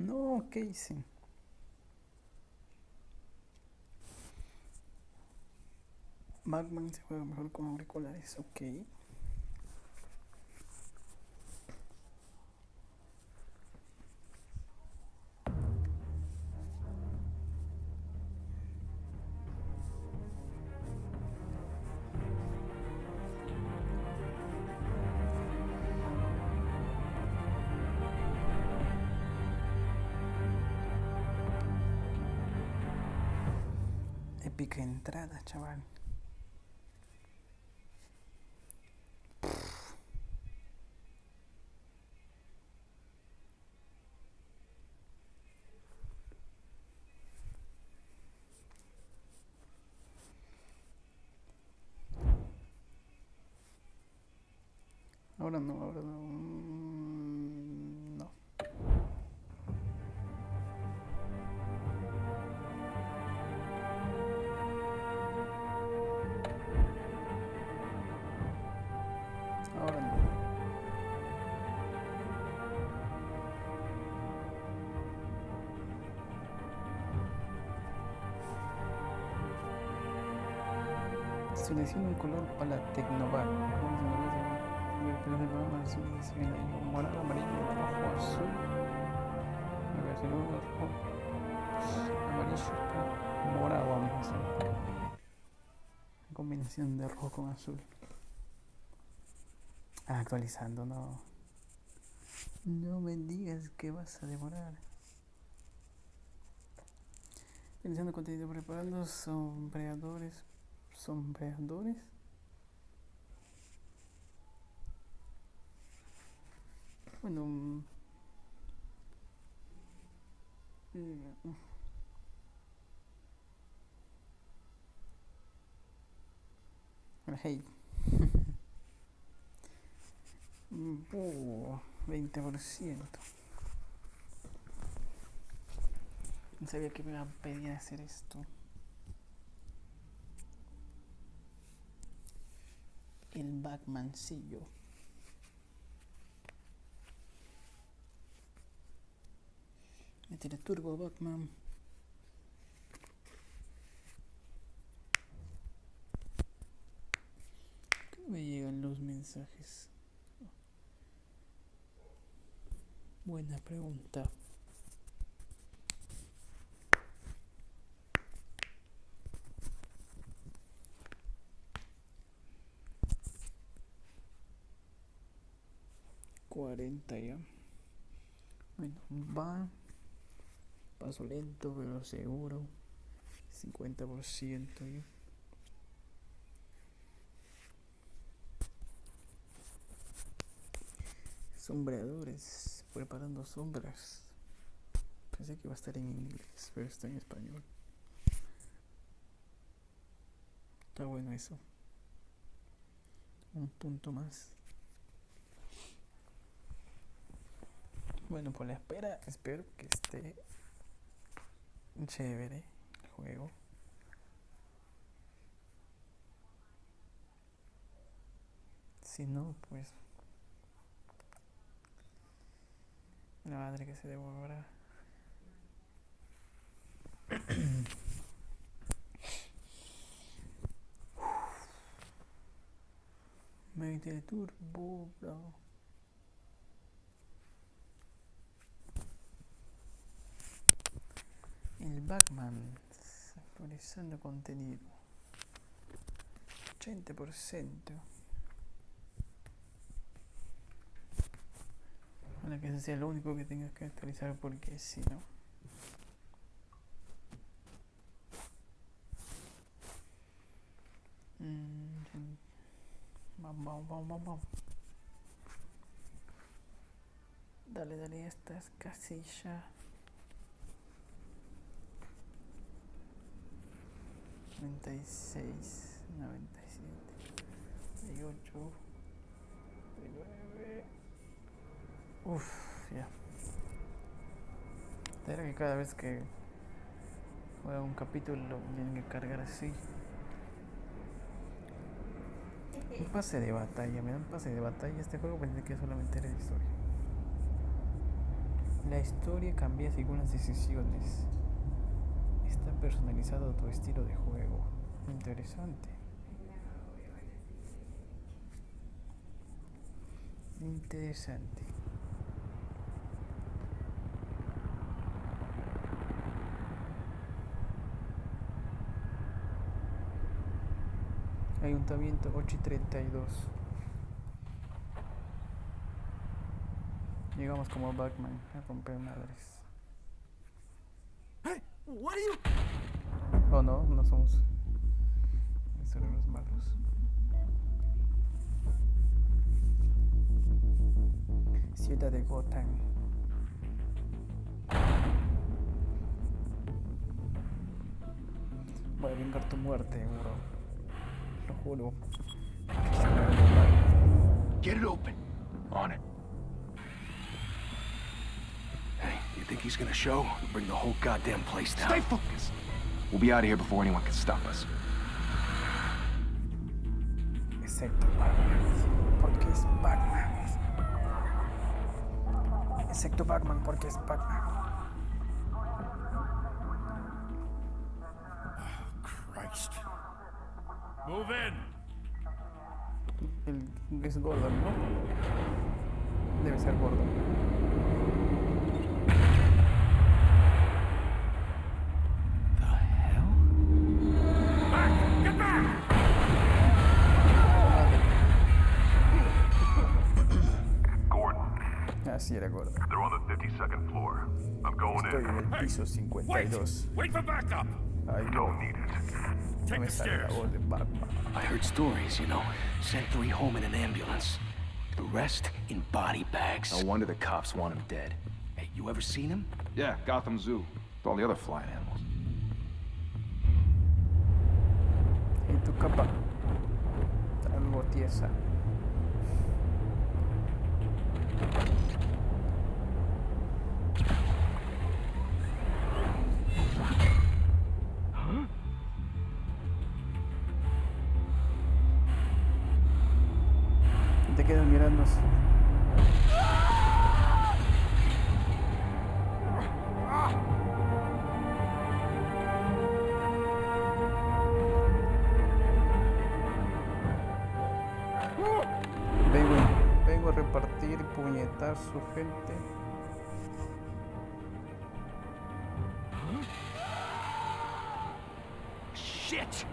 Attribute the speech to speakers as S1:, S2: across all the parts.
S1: No, ¿qué hice? Batman se juega mejor con auriculares, ok. Épica entrada, chaval. Ahora no, ahora no. No. Ahora no. Selecciona un color para la Tecnobar. Morado, amarillo, rojo, azul. Amarillo, morado, vamos a hacer. Combinación de rojo con azul. Actualizando, no. No me digas que vas a demorar. Realizando contenido, preparando sombreadores. ¿Sombreadores? Bueno. Hey. 20%. No sabía que me iban a pedir hacer esto. El Batmancillo. Me tiene turbo Batman. ¿Cómo me llegan los mensajes? Buena pregunta. $40 ya. Bueno, va. Paso lento, pero seguro. 50% ya. Sombreadores. Preparando sombras. Pensé que iba a estar en inglés, pero está en español. Está bueno eso. Un punto más. Bueno, por la espera, espero que esté chévere el juego. Si no, pues la madre que se devorará. Me tiene turbo, bro. El Batman actualizando contenido 80%. Bueno, que ese sea lo único que tengas que actualizar, porque si no, vamos. Dale, esta es casilla 96, 97, 98, 99. Ya. Era que cada vez que juega un capítulo lo tienen que cargar así. Un pase de batalla, me dan pase de batalla. Este juego pensé que solamente era de historia. La historia cambia según las decisiones. Está personalizado a tu estilo de juego. Interesante. Interesante. Ayuntamiento 8:32. Llegamos como Batman a romper madres.
S2: Hey, what are you?
S1: Oh no, no somos. Son los malos. Ciudad de Gotham. Voy a vengar tu muerte, bro. Lo juro.
S2: Get it open. On it. Hey, you think he's gonna show? We'll bring the whole goddamn place down. Stay focused. We'll be out of here before anyone can stop us.
S1: Excepto Batman, porque es Batman. Excepto Batman, porque es Batman.
S2: Christ. Move in.
S1: Es gordo, ¿no? Debe ser gordo.
S2: The hell? Back! Get back!
S3: Gordon,
S1: Así era gordo.
S3: they're on the 52nd floor. I'm going
S1: Estoy
S3: in.
S1: en el piso 52.
S2: Wait for backup.
S1: Ay, no,
S3: Don't need it.
S1: no
S2: Take
S1: me
S2: the
S1: sale la
S2: stairs.
S1: voz de Batman.
S4: I heard stories, you know. Sent 3 home in an ambulance. The rest in body bags.
S5: No wonder the cops want him dead.
S4: Hey, you ever seen him?
S5: Yeah, Gotham Zoo. With all the other flying animals.
S1: Y tu capa. Algo tiesa. Te quedan mirando. Vengo a repartir puñetazo, gente.
S2: Shit!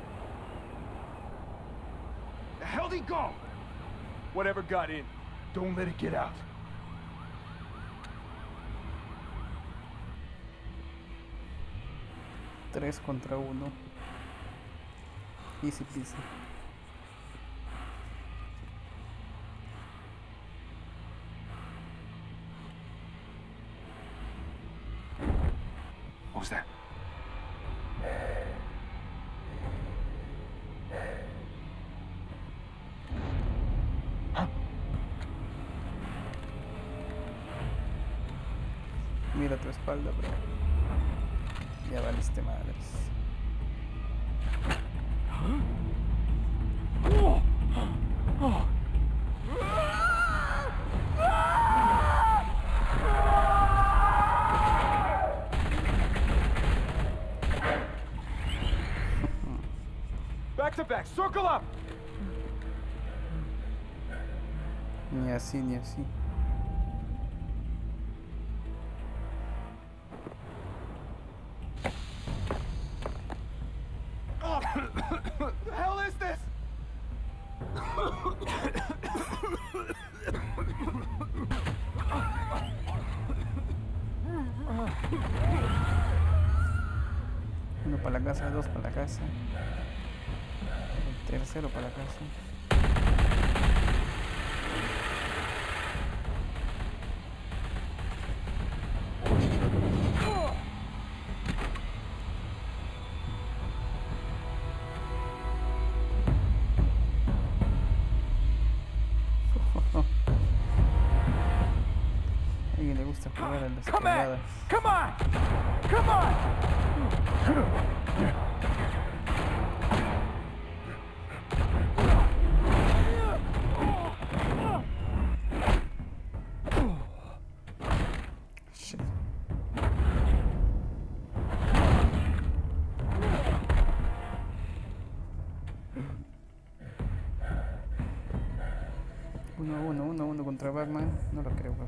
S2: The hell'd he go? Whatever got in, don't let it get out.
S1: Tres contra uno. Easy peasy.
S2: What was that?
S1: Mira tu espalda, bro. Ya valiste madres.
S2: Back to back, circle up!
S1: Ni así, ni así.
S2: The hell is this?
S1: Uno para la casa, dos para la casa. El tercero para la casa. A alguien le gusta jugar a las pegadas.
S2: Come on! Come on!
S1: Shit. Uno contra Batman. No lo creo, bro.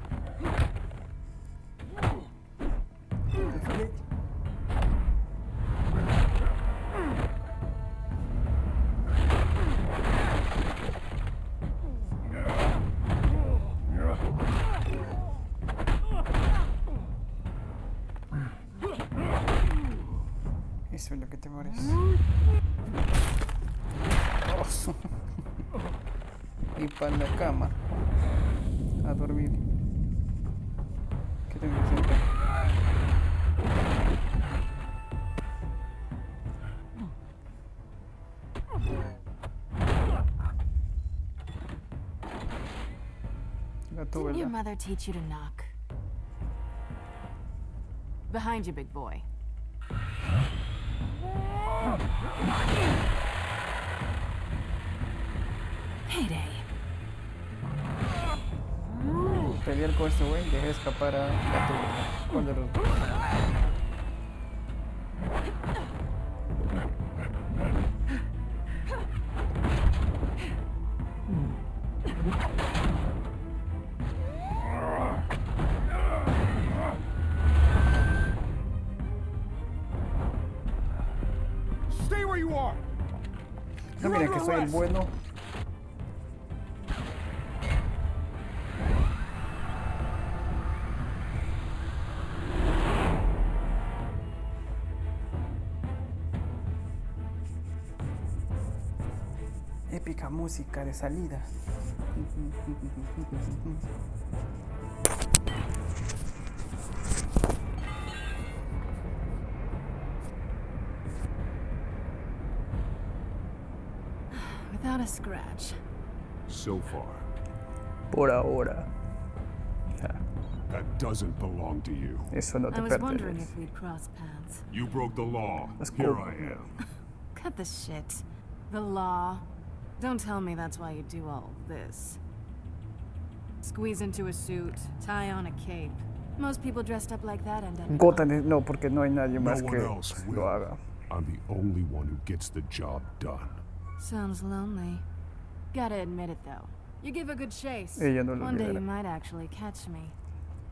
S1: Eso es lo que te parece. Oh. Y para la cama. A dormir. ¿Qué tengo que hacer acá?
S6: Didn't your mother teach you to knock? Behind you, big boy. Payday.
S1: Pelear con este güey, dejar escapar a la tuya. ¿Cuál de los dos?
S2: Stay where you are.
S1: No miren que soy el bueno. Épica música de salida.
S6: Without a scratch.
S7: So far,
S1: Por ahora.
S7: that doesn't belong to you.
S1: Eso no
S6: I
S1: te
S6: was wondering
S1: pertenece.
S6: if we'd cross paths.
S7: You broke the law.
S1: That's
S7: Here
S1: cool.
S7: I am.
S6: Cut the shit. The law. Don't tell me that's why you do all this. Squeeze into a suit, tie on a cape. Most people dressed up like that end up.
S1: Gotham, no, porque no hay nadie
S7: No
S1: más
S7: one
S1: que
S7: else will.
S1: lo haga.
S7: I'm the only one who gets the job done.
S6: Sounds lonely. Gotta admit it though. You give a good chase.
S1: Ella no lo
S6: One day you
S1: olvidará.
S6: might actually catch me.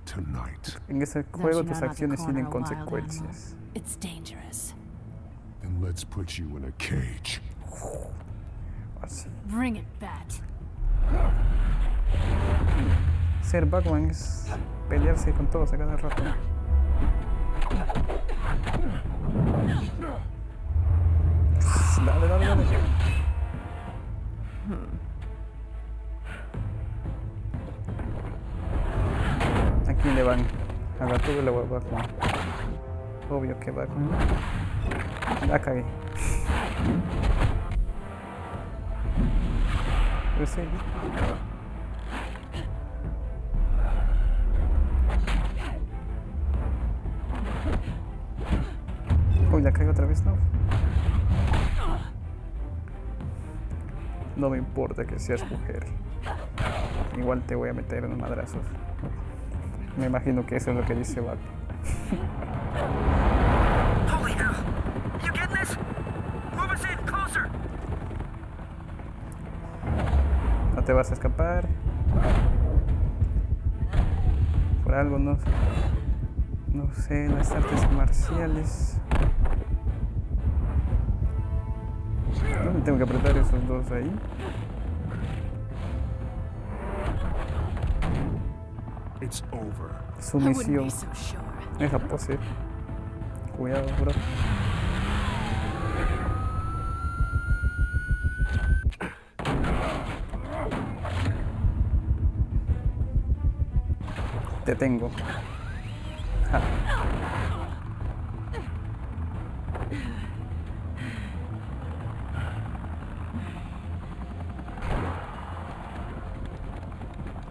S7: Tonight.
S1: En ese
S6: Don't
S1: juego
S6: you
S1: tus
S6: know not to
S1: acciones
S6: corner
S1: tienen
S6: a wild
S1: consecuencias.
S6: animal? It's dangerous.
S7: Then let's put you in a cage.
S1: Así.
S6: Bring it, Bat.
S1: Ser Batman es pelearse con todos a cada rato. Dale, dale, dale. ¿A quién le van? A Gatúbela o a Batman. Obvio que Batman. La cagué. Pero sí. Uy, la caigo otra vez, ¿no? No me importa que seas mujer. Igual te voy a meter en madrazos. Me imagino que eso es lo que dice Batman.
S4: Holy hell! You getting this? Move us in, closer!
S1: No te vas a escapar. Por algo no sé, las artes marciales. ¿Dónde tengo que apretar esos dos ahí?
S7: It's over.
S6: I wouldn't
S1: Sumisión.
S6: be so sure.
S1: Esa pose. Cuidado, bro. Te tengo. Ja.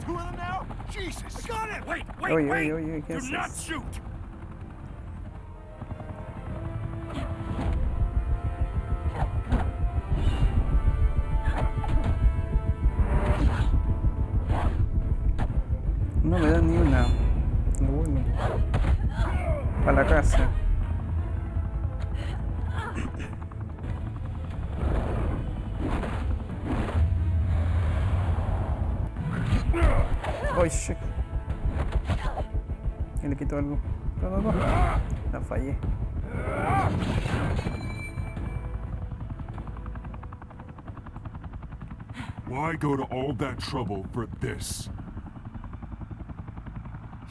S2: Two of them now? Jesus! Got it! Wait, wait,
S1: Oye,
S2: wait!
S1: oye, oye, ¿qué
S2: Do not
S1: haces?
S2: shoot!
S1: No me dan ni una. Lo bueno. Para la casa. Oh, shit. Y le quito algo. No, no, no. La fallé.
S7: Why go to all that trouble for this?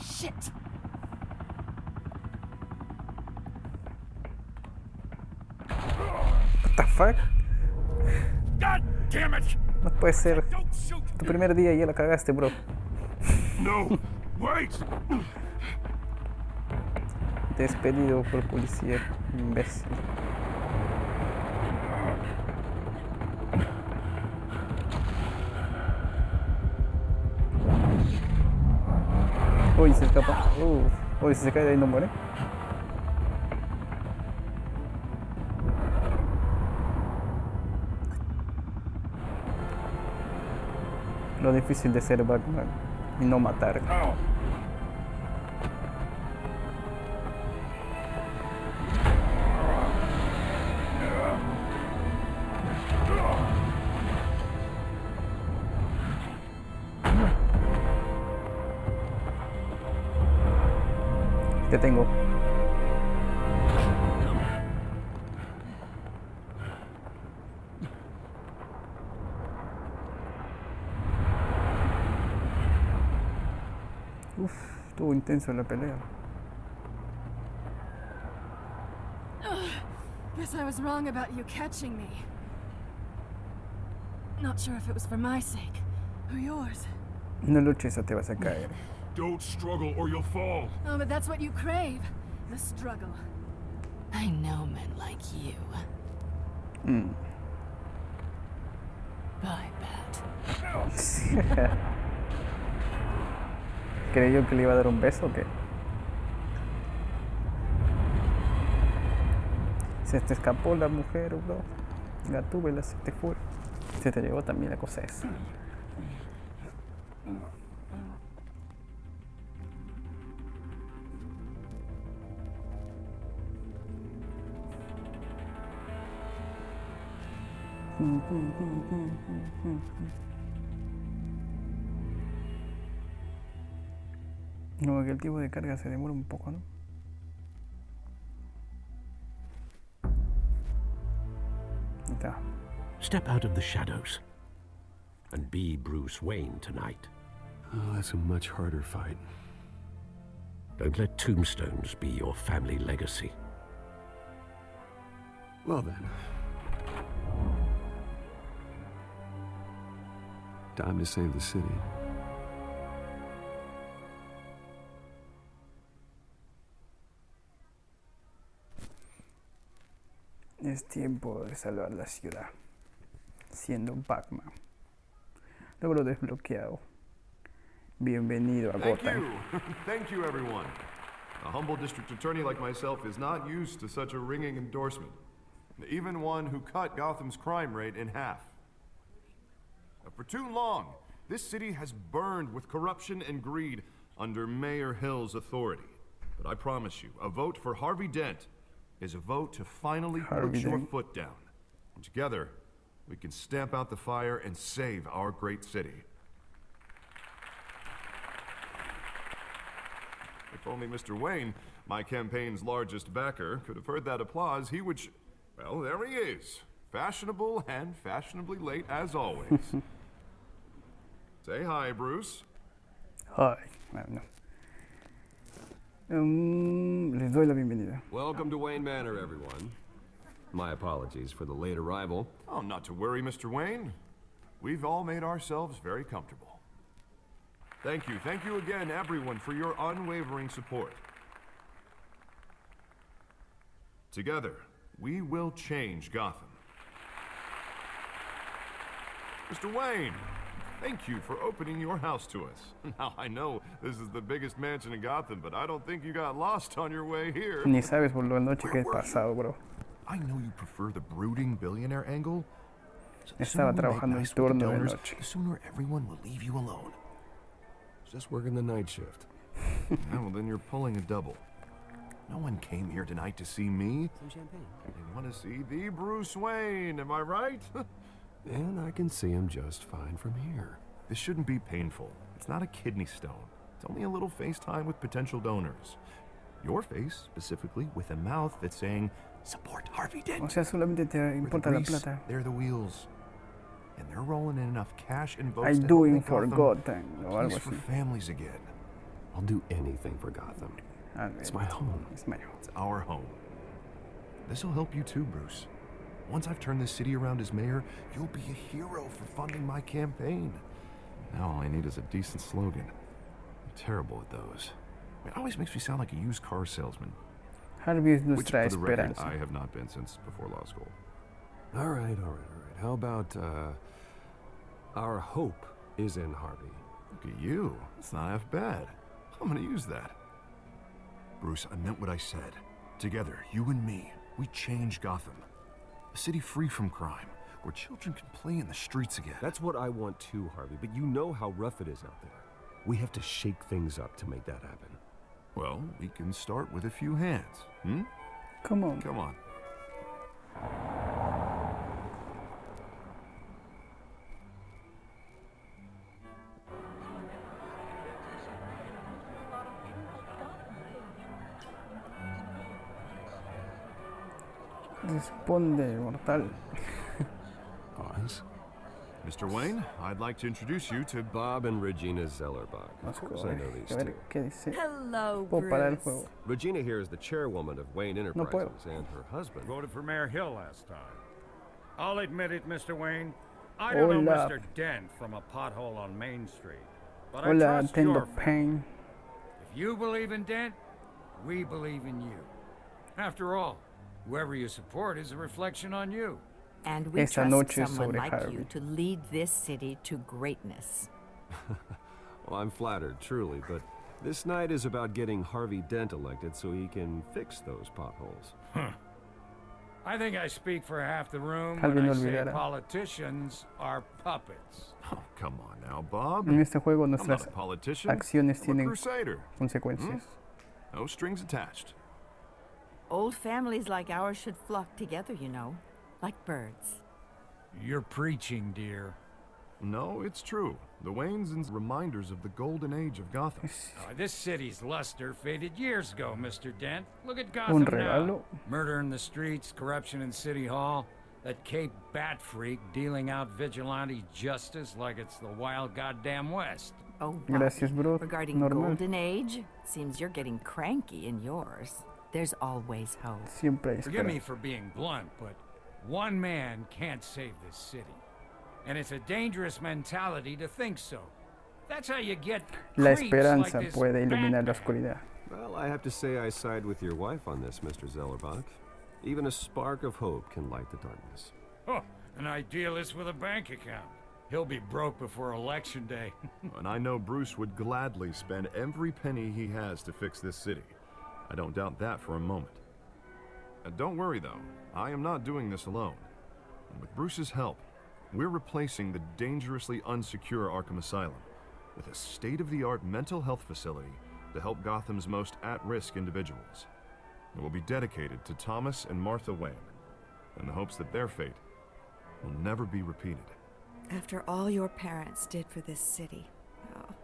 S6: Shit!
S1: What the fuck?
S7: God damn it!
S1: No puede ser.
S7: Don't shoot!
S1: Tu primer día y ya la cagaste, bro.
S7: No! Wait!
S1: Despedido por policía, imbécil. Uy, se escapa. Uy, si se cae de ahí no muere. Lo difícil de ser Batman y no matar. Te tengo. Uf, estuvo intenso la pelea.
S6: Guess I was wrong about you catching me. Not sure if it was for my sake or yours.
S1: No luches o te vas a caer.
S7: Don't struggle or you'll fall.
S6: Oh, but that's what you crave. The struggle. I know men like you. Bye, Bat.
S1: ¿Creyó que le iba a dar un beso o qué? Se te escapó la mujer, bro. La tuve, se te fue. Se te llevó también la cosa esa. No, que el tipo de carga se demora un poco, ¿no? Ahí está.
S8: Step out of the shadows and be Bruce Wayne tonight.
S2: Oh, that's a much harder fight.
S8: Don't let tombstones be your family legacy.
S2: Well then. Time to save the city.
S1: Es tiempo de salvar la ciudad. Siendo Batman. Logro desbloqueado. Bienvenido a
S5: Thank
S1: Gotham.
S5: you. Thank you, everyone. A humble district attorney like myself is not used to such a ringing endorsement. Even one who cut Gotham's crime rate in half. For too long, this city has burned with corruption and greed under Mayor Hill's authority. But I promise you, a vote for Harvey Dent is a vote to finally put your foot down. And together, we can stamp out the fire and save our great city. If only Mr. Wayne, my campaign's largest backer, could have heard that applause, he would well, there he is. Fashionable and fashionably late as always. Say hi, Bruce.
S1: Hi. Bueno. Les doy la bienvenida.
S9: Welcome to Wayne Manor, everyone. My apologies for the late arrival.
S5: Oh, not to worry, Mr. Wayne. We've all made ourselves very comfortable. Thank you again, everyone, for your unwavering support. Together, we will change Gotham. Mr. Wayne, thank you for opening your house to us. Now, I know this is the biggest mansion in Gotham, but I don't think you got lost on your way here.
S1: Ni sabes por la noche que he pasado, bro.
S5: I know you prefer the brooding billionaire angle. So the
S1: Estaba
S5: sooner we make
S1: trabajando en
S5: nice with the
S1: turno de
S5: donors,
S1: noche.
S5: the sooner everyone will leave you alone.
S9: Just working the night shift.
S5: Yeah, well, then you're pulling a double. No one came here tonight to see me.
S9: Some champagne.
S5: They want to see the Bruce Wayne, am I right?
S9: And I can see him just fine from here.
S5: this shouldn't be painful. It's not a kidney stone. It's only a little FaceTime with potential donors. Your face, specifically, with a mouth that's saying, support Harvey Dent.
S1: O sea, solamente te importa la plata.
S5: They're the wheels. And they're rolling in enough cash and votes
S1: I'm
S5: to
S1: doing
S5: make
S1: for
S5: Gotham
S1: Gotham o
S5: a
S1: algo
S5: place for
S1: así.
S5: families again.
S9: I'll do anything for Gotham. It's my home.
S1: It's my home.
S5: It's our home. This'll help you too, Bruce. Once I've turned this city around as mayor, you'll be a hero for funding my campaign. Now all I need is a decent slogan. I'm terrible at those. It always makes me sound like a used car salesman.
S1: Harvey es
S5: Which,
S1: nuestra
S5: for the record,
S1: esperanza.
S5: I have not been since before law school.
S9: All right. How about, our hope is in Harvey?
S5: Look at you. It's not half bad. I'm gonna use that. Bruce, I meant what I said. Together, you and me, we change Gotham. A city free from crime, where children can play in the streets again.
S9: That's what I want too, Harvey, but you know how rough it is out there. We have to shake things up to make that happen.
S5: Well, we can start with a few hands, hmm?
S1: Come on.
S5: Come on.
S1: Responde, mortal.
S9: Pause.
S5: Mr. Wayne, I'd like to introduce you to
S9: Bob and Regina Zellerbach.
S1: Vamos
S9: Of course I know these
S1: a ver
S9: two.
S1: qué dice.
S10: Hello,
S1: Puedo parar el
S10: Bruce.
S1: juego.
S9: Regina here is the chairwoman of Wayne Enterprises,
S1: puedo.
S9: and her husband.
S11: Voted for Mayor Hill last time. I'll admit it, Mr. Wayne. I don't know
S1: Hola.
S11: Mr. Dent from a pothole on Main Street. But I
S1: Hola,
S11: trust your
S1: Tendo
S11: family.
S1: Pain.
S11: If you believe in Dent, we believe in you. After all, whoever you support is a reflection on you.
S10: And we
S1: Esta
S10: trust
S1: noche
S10: someone
S1: sobre
S10: like
S1: Harvey.
S10: you to lead this city to greatness.
S9: Well, I'm flattered, truly, but this night is about getting Harvey Dent elected so he can fix those potholes.
S11: I think I speak for half the room
S1: Harvey
S11: when
S1: no
S11: I say
S1: olvidara.
S11: politicians are puppets.
S5: Oh, come on now, Bob.
S1: En este juego
S5: I'm not
S1: nuestras
S5: a politician.
S1: acciones
S5: I'm a
S1: tienen
S5: crusader.
S1: consecuencias.
S5: No strings attached.
S10: Old families like ours should flock together, you know, like birds.
S11: You're preaching, dear.
S5: No, it's true. The Waynes and reminders of the golden age of Gotham.
S11: This city's luster faded years ago, Mr. Dent. Look at
S1: Un
S11: Gotham now.
S1: regalo.
S11: Murder in the streets, corruption in City Hall, that Cape Bat freak dealing out vigilante justice like it's the wild goddamn West.
S10: Oh, wow.
S1: Gracias, bro.
S10: Regarding
S1: Normal.
S10: Golden Age, seems you're getting cranky in yours. There's always hope.
S1: Siempre hay
S11: Forgive me
S1: esperanza.
S11: for being blunt, but one man can't save this city. And it's a dangerous mentality to think so. That's how you get
S1: La
S11: creeps
S1: esperanza
S11: like this
S1: puede iluminar la
S11: Batman.
S1: oscuridad.
S9: Well, I have to say I side with your wife on this, Mr. Zellerbach. Even a spark of hope can light the darkness.
S11: Oh, an idealist with a bank account. He'll be broke before Election Day.
S5: And I know Bruce would gladly spend every penny he has to fix this city. I don't doubt that for a moment. And don't worry, though. I am not doing this alone. And with Bruce's help, we're replacing the dangerously unsecure Arkham Asylum with a state-of-the-art mental health facility to help Gotham's most at-risk individuals. It will be dedicated to Thomas and Martha Wayne, in the hopes that their fate will never be repeated.
S12: After all your parents did for this city, oh,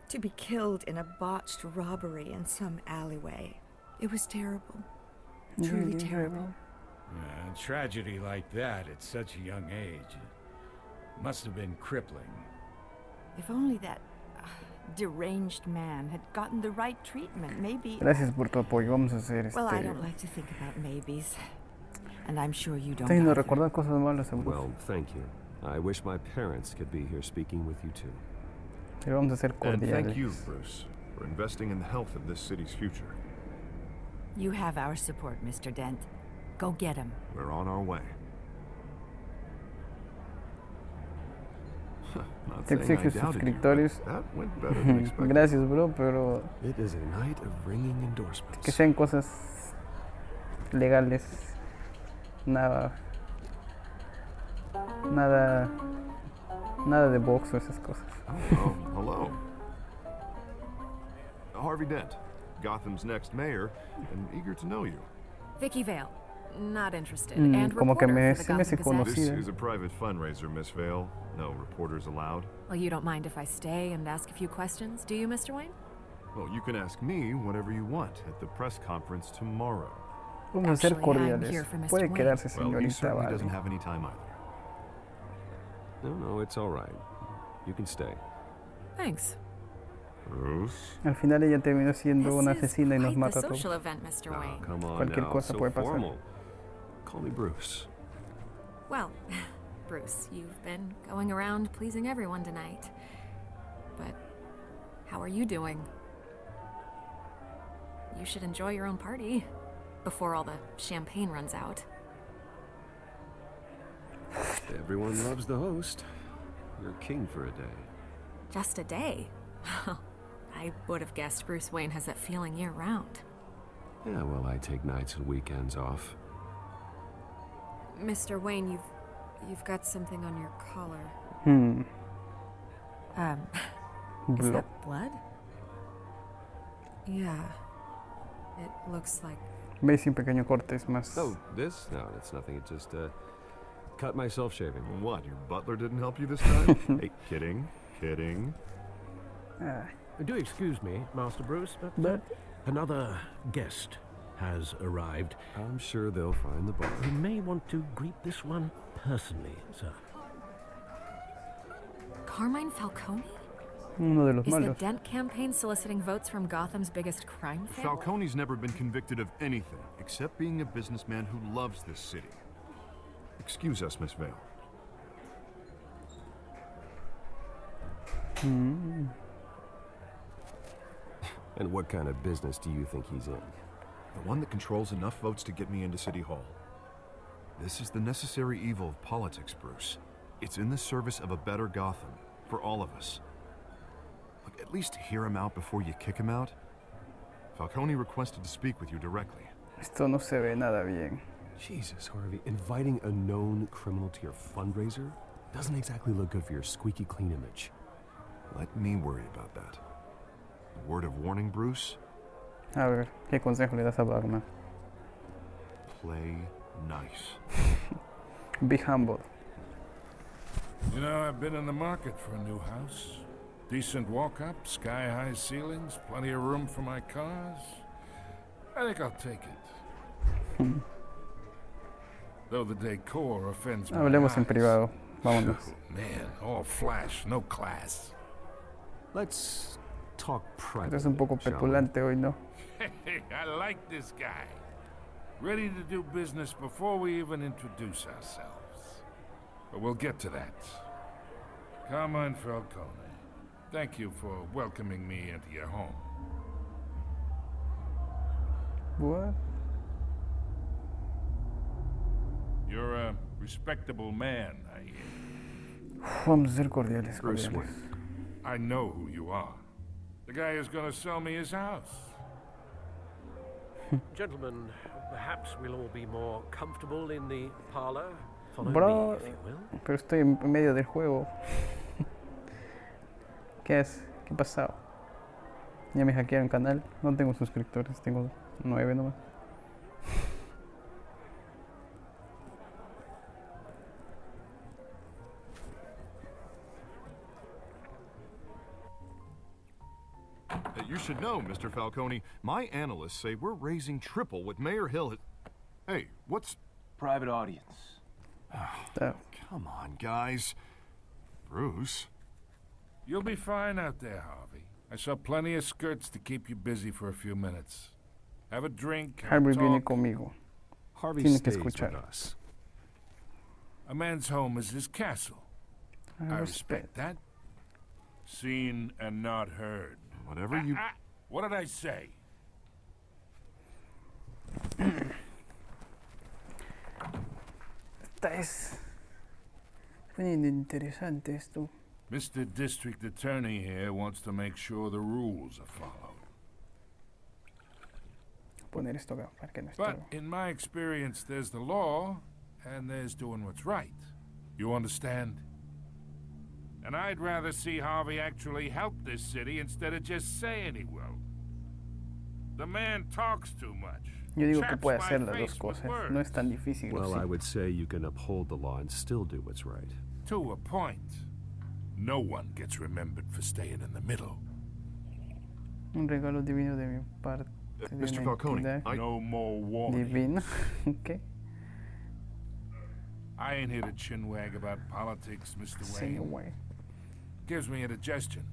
S12: to be killed in a botched robbery in some alleyway, it was terrible. Truly terrible.
S11: A tragedy like that at such a young age must have been crippling.
S10: If only that deranged man had gotten the right treatment, maybe...
S1: Gracias por tu apoyo. Vamos a hacer
S10: Well, I don't like to think about maybes. And I'm sure you don't.
S1: Estoy yendo a
S10: either.
S1: recordar cosas malas a Bruce.
S9: Well, thank you. I wish my parents could be here speaking with you too.
S1: Pero vamos a ser
S5: And
S1: cordiales.
S5: thank you, Bruce, for investing in the health of this city's future.
S10: You have our support, Mr. Dent. Go get him.
S5: We're on our way. Not
S1: Te
S5: saying I
S1: exiges
S5: doubted you,
S1: suscriptores.
S5: but that went better than expected.
S1: Gracias, bro, pero
S9: It is a night of ringing endorsements.
S1: que sean cosas legales. Nada de box o esas cosas.
S5: Oh, hello. Harvey Dent, Gotham's next mayor, and eager to know you.
S6: Vicky Vale. not interested. And
S1: Como que
S6: reporter for the
S1: se me hace
S6: Gotham Gazette.
S5: This
S1: conocida.
S5: is a private fundraiser, Miss Vale. No reporters allowed.
S6: Well, you don't mind if I stay and ask a few questions, do you, Mr. Wayne?
S5: Well, you can ask me whatever you want at the press conference tomorrow.
S1: Vamos a ser
S6: Actually, I'm
S1: cordiales.
S6: here for Mr.
S1: Puede
S6: Wayne.
S1: quedarse,
S5: Well, he
S1: señorita
S5: certainly
S1: Vale.
S5: doesn't have any time either.
S9: No, it's all right. You can stay.
S6: Thanks.
S5: Bruce?
S1: Al final ella terminó siendo una
S6: This is
S1: asesina y nos
S6: quite
S1: mata a
S6: the
S1: todos.
S6: social event, Mr. Wayne.
S9: Come on
S1: Cualquier
S9: now,
S1: cosa
S9: so
S1: puede pasar.
S9: formal. Call me Bruce.
S6: Well, Bruce, you've been going around pleasing everyone tonight. But how are you doing? You should enjoy your own party before all the champagne runs out.
S9: Everyone loves the host. You're king for a day.
S6: Just a day? I would have guessed Bruce Wayne has that feeling year-round.
S9: Yeah, well, I take nights and weekends off.
S6: Mr. Wayne, you've got something on your collar. Is that blood? Yeah. It looks like...
S1: ¿Veis? Un pequeño corte es más...
S9: Oh, this? No, it's nothing. It just, cut myself shaving.
S5: What, your butler didn't help you this time? Hey, kidding.
S8: Do excuse me, Master Bruce, but another guest has arrived.
S9: I'm sure they'll find the bar.
S8: You may want to greet this one personally, sir.
S6: Carmine Falcone?
S1: Uno de los
S6: Is the
S1: malos.
S6: Dent campaign soliciting votes from Gotham's biggest crime family?
S5: Falcone's never been convicted of anything except being a businessman who loves this city. Excuse us, Miss Vale.
S9: And what kind of business do you think he's in?
S5: The one that controls enough votes to get me into City Hall. This is the necessary evil of politics, Bruce. It's in the service of a better Gotham, for all of us. Look, at least hear him out before you kick him out. Falcone requested to speak with you directly.
S1: Esto no se ve nada bien.
S9: Jesus, Harvey, inviting a known criminal to your fundraiser doesn't exactly look good for your squeaky clean image.
S5: Let me worry about that. A word of warning, Bruce?
S1: A ver, ¿qué consejo le das a Batman?
S5: Play nice.
S1: Be humble.
S13: You know, I've been in the market for a new house. Decent walk-up, sky-high ceilings, plenty of room for my cars. I think I'll take it. Though the decor offends me.
S1: Hablemos en privado. Vámonos.
S13: Man, all flash, no class.
S9: Let's talk private.
S1: Eres un poco petulante hoy, ¿no?
S13: Hey, I like this guy. Ready to do business before we even introduce ourselves. But we'll get to that. Carmine Falcone, thank you for welcoming me into your home.
S1: What?
S13: You're a respectable man, I hear.
S1: Vamos a ser cordiales,
S9: Bruce
S1: cordiales.
S9: Wayne.
S13: I know who you are. The guy who's gonna sell me his house.
S8: Gentlemen, perhaps we'll all be more comfortable in the parlor. Follow
S1: Bro,
S8: me, if you will.
S1: pero estoy en medio del juego. ¿Qué es? ¿Qué ha pasado? Ya me hackearon canal. No tengo suscriptores, tengo 9 nomás.
S5: You should know, Mr. Falcone, my analysts say we're raising triple what Mayor Hill has... Hey, what's...
S2: Private audience.
S5: Come on, guys. Bruce.
S13: You'll be fine out there, Harvey. I saw plenty of skirts to keep you busy for a few minutes. Have a drink, have
S1: Harvey
S13: a
S1: viene
S13: talk.
S1: conmigo.
S9: Harvey
S1: Tienes que
S9: stays with
S1: escuchar.
S9: us.
S13: A man's home is his castle. I respect that. Seen and not heard.
S5: Whatever you...
S13: What did I say?
S1: Es bien interesante esto.
S13: Mr. District Attorney here wants to make sure the rules are followed.
S1: Poner esto acá para que no
S13: But
S1: estorbe.
S13: in my experience, there's the law, and there's doing what's right. You understand? And I'd rather see Harvey actually help this city instead of just saying he will. The man talks too much.
S1: Yo digo que puede hacer las dos cosas. No es tan difícil.
S9: Well,
S1: ¿sí?
S9: I would say you can uphold the law and still do what's right.
S13: To a point. No one gets remembered for staying in the middle.
S1: Un regalo divino de mi parte. De
S5: Mr.
S1: una
S5: Falcone,
S1: entidad
S13: No more warning.
S1: divina. ¿Qué?
S13: I ain't here to chinwag about politics, Mr.
S1: Sí,
S13: Wayne.
S1: güey.
S13: Gives me indigestion.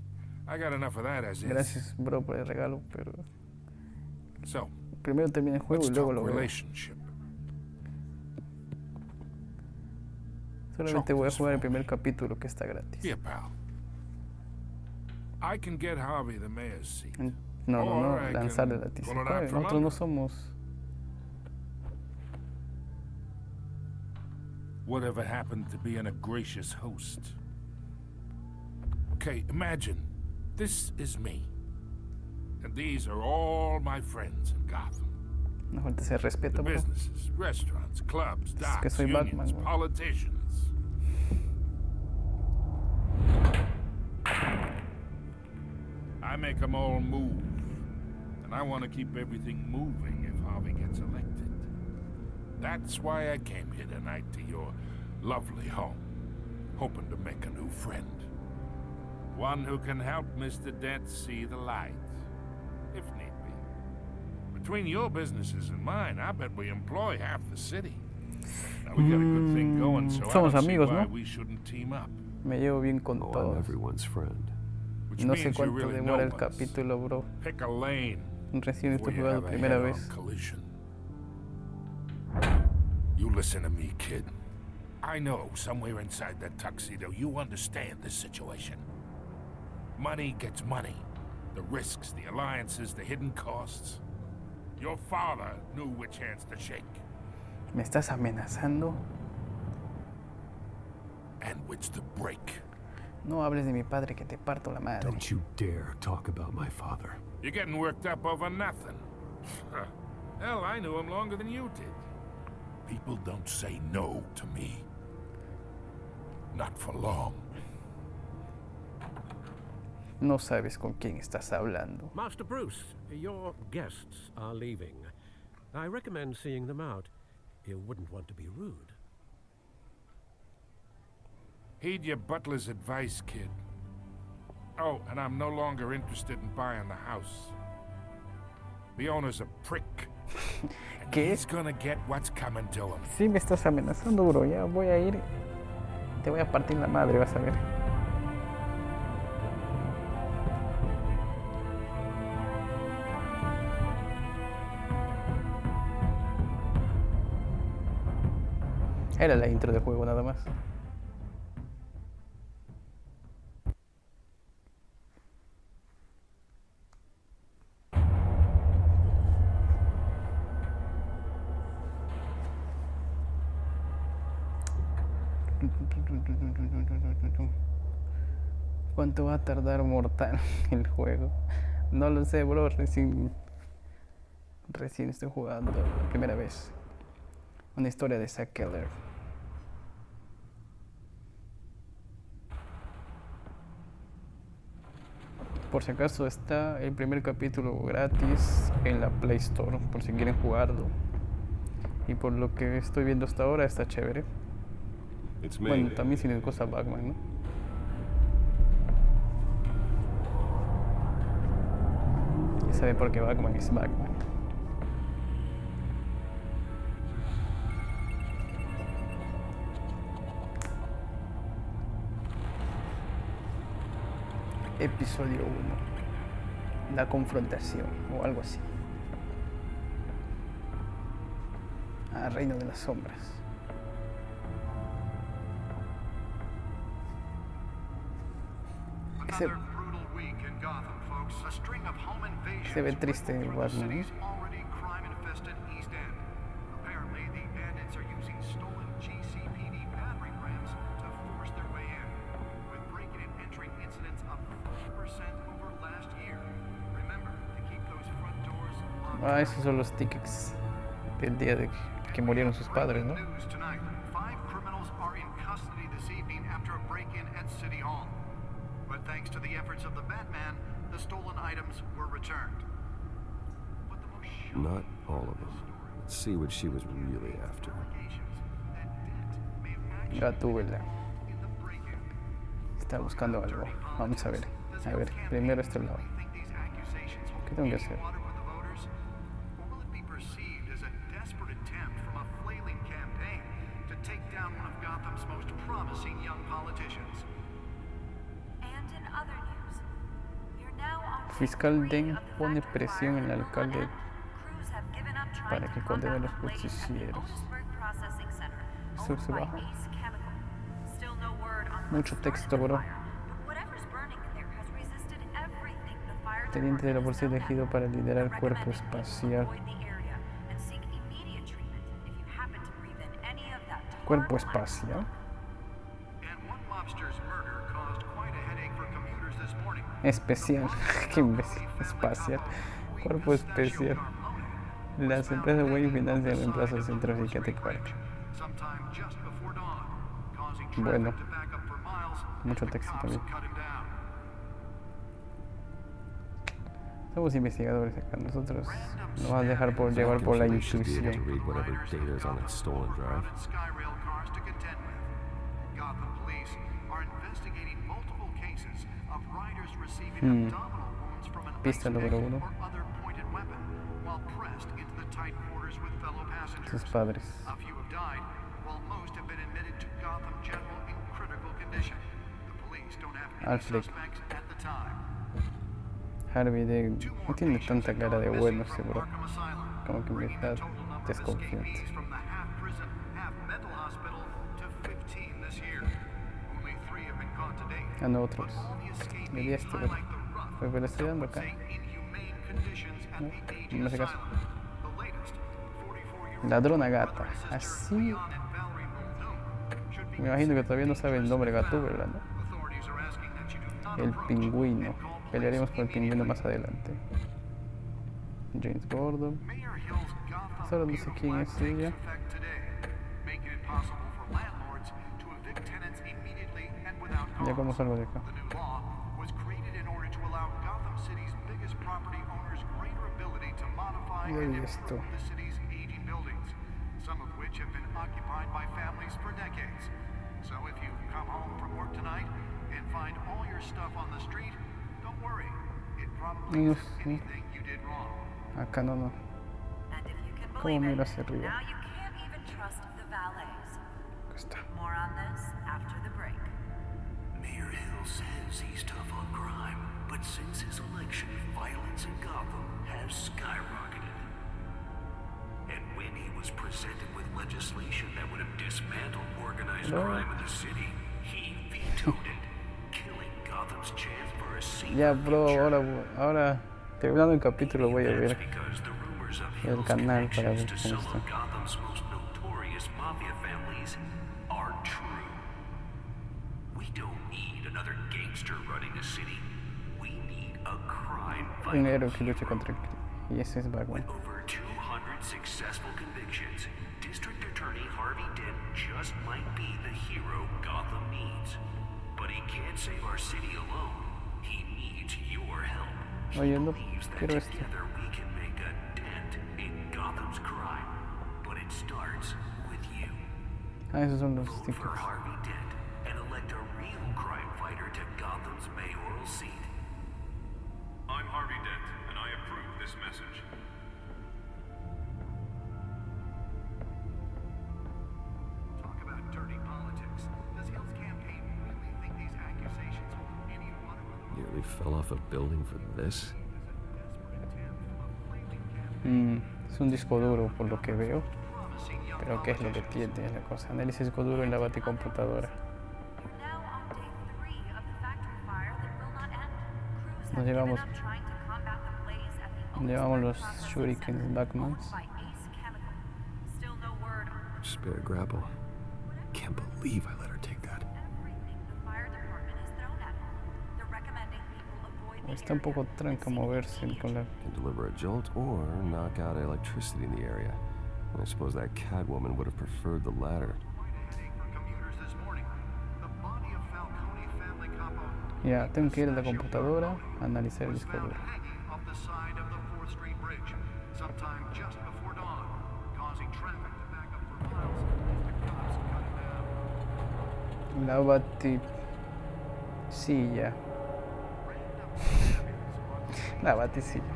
S13: I got enough of that as is.
S1: Gracias, bro, por el regalo, pero
S13: So,
S1: primero termina el juego
S13: let's
S1: y luego
S13: talk
S1: lo veo.
S13: relationship.
S1: Solamente voy a jugar el primer capítulo que está gratis.
S13: Here, pal. I can get Harvey the mayor's seat.
S1: No,
S13: Or I
S1: lanzarle
S13: can
S1: la
S13: pull it out
S1: tiza.
S13: from
S1: Nosotros
S13: under.
S1: no somos.
S13: Whatever happened to being a gracious host? Okay, imagine this is me. And these are all my friends in Gotham.
S1: No falta ese respeto,
S13: The
S1: bro.
S13: businesses, restaurants, clubs,
S1: Es que
S13: docks,
S1: soy
S13: unions,
S1: Batman, güey.
S13: politicians. I make them all move. And I want to keep everything moving if Harvey gets elected. That's why I came here tonight to your lovely home, hoping to make a new friend. One who can help Mr. Dent see the light, if need be. Between your businesses and mine, I bet we employ half the city. Now we got a good thing going, so I
S1: Somos
S13: don't see
S1: amigos,
S13: why
S1: ¿no?
S13: we shouldn't team up.
S1: Me llevo bien con
S9: Oh, I'm
S1: todos.
S9: everyone's friend.
S13: Which
S1: No sé
S13: means you're
S1: cuánto
S13: really
S1: demora el
S13: no one's.
S1: capítulo, bro.
S13: Pick a lane.
S1: Recién
S13: before
S1: estoy
S13: you
S1: jugando
S13: have a
S1: primera
S13: head-on
S1: vez.
S13: collision. You listen to me, kid. I know somewhere inside that tuxedo you understand this situation. Money gets money. The risks, the alliances, the hidden costs. Your father knew which hands to shake.
S1: ¿Me estás amenazando?
S13: And which to break.
S1: No hables de mi padre que te parto la madre.
S9: Don't you dare talk about my father.
S13: You're getting worked up over nothing. Hell, I knew him longer than you did. People don't say no to me. Not for long.
S1: No sabes con quién estás hablando.
S8: Master Bruce, your guests are leaving. I recommend seeing them out. You wouldn't want to be rude.
S13: Heed your butler's advice, kid. Oh, and I'm no longer interested in buying the house. The owner's a prick. And
S1: ¿Qué?
S13: he's gonna get what's coming to him.
S1: Sí, me estás amenazando, bro. Ya voy a ir. Te voy a partir la madre, vas a ver. Era la intro del juego nada más. ¿Cuánto va a tardar mortal el juego? No lo sé, bro. Recién estoy jugando la primera vez. Una historia de Zack Keller. Por si acaso está el primer capítulo gratis en la Play Store, por si quieren jugarlo. Y por lo que estoy viendo hasta ahora está chévere. Bueno, también sin el cosa Batman, ¿no? Ya saben por qué Batman es Batman. Episodio 1. La confrontación o algo así. Reino de las sombras. Se ve triste el Batman, ¿eh? Esos son los tickets del día de que murieron sus padres, ¿no?
S9: not all of them. Let's see what she was really after.
S1: Gatúbela. Está buscando algo. Vamos a ver. A ver, primero este lado. ¿Qué tengo que hacer? Fiscal Den pone presión en el alcalde para que condene a los justicieros. Eso se baja. Mucho texto, bro. Teniente de la policía elegido para liderar cuerpo espacial. Cuerpo espacial. Especial. Qué imbécil. Espacial. Cuerpo especial. Las empresas Wayne financian el reemplazo del centro psiquiátrico. Bueno. Mucho texto también. Somos investigadores acá. Nosotros nos vamos a dejar por llevar por la intuición. Pista número 1. Sus padres. Alfred. Harvey Dent no tiene tanta cara de bueno, seguro. Como que me da desconfianza. Ah, no, otros. Le di este, pero le estoy dando acá. No me hace caso. Ladrona gata. Así. Me imagino que todavía no sabe el nombre Gatúbela, ¿no? El pingüino. Pelearemos con el pingüino más adelante. James Gordon. Solo no sé quién es ella. Ya como salgo de acá. Y esto. No sé. Acá no. ¿Cómo miro hacia arriba? Acá está.
S4: Mayor Hill says he's tough on crime, but since his election, violence in Gotham has skyrocketed. And when he was presented with legislation that would have dismantled organized crime in the city, he vetoed it, killing Gotham's chance for a safer
S1: Ya, bro, ahora terminando el capítulo voy a ver el canal para ver cómo está. Un héroe que lucha contra el crimen. Y ese es Batman.
S4: Over 200 successful convictions, District Attorney Harvey Dent just might be the hero Gotham needs. But he can't save our city alone. He needs your help.
S1: Oye, no quiero esto.
S4: Together we can make a dent in Gotham's crime. But it starts with you.
S1: Ah, esos son los
S4: Vote for
S1: stickers.
S4: Harvey Dent and elect a real crime fighter to Gotham's mayoral seat.
S3: I'm Harvey Dent, and I approve this message.
S2: Talk about dirty politics. Does Hill's campaign really think these accusations hold any water?
S9: Nearly fell off a building for this.
S1: Es un disco duro por lo que veo. Pero ¿qué es lo que tiene la cosa? Análisis disco duro en la baticomputadora. Nos llevamos los shurikens Backmans.
S9: Spare grapple. Can't believe I let her take that.
S1: Está un poco tranca moverse con la...
S9: Can deliver a jolt or knock out electricity in the area. I suppose that Catwoman would have preferred the latter.
S1: Ya, tengo que ir a la computadora a analizar el disco duro.
S4: sometime just before dawn, causing traffic to back up for miles as the cops cut it down.
S1: La batisilla. La batisilla.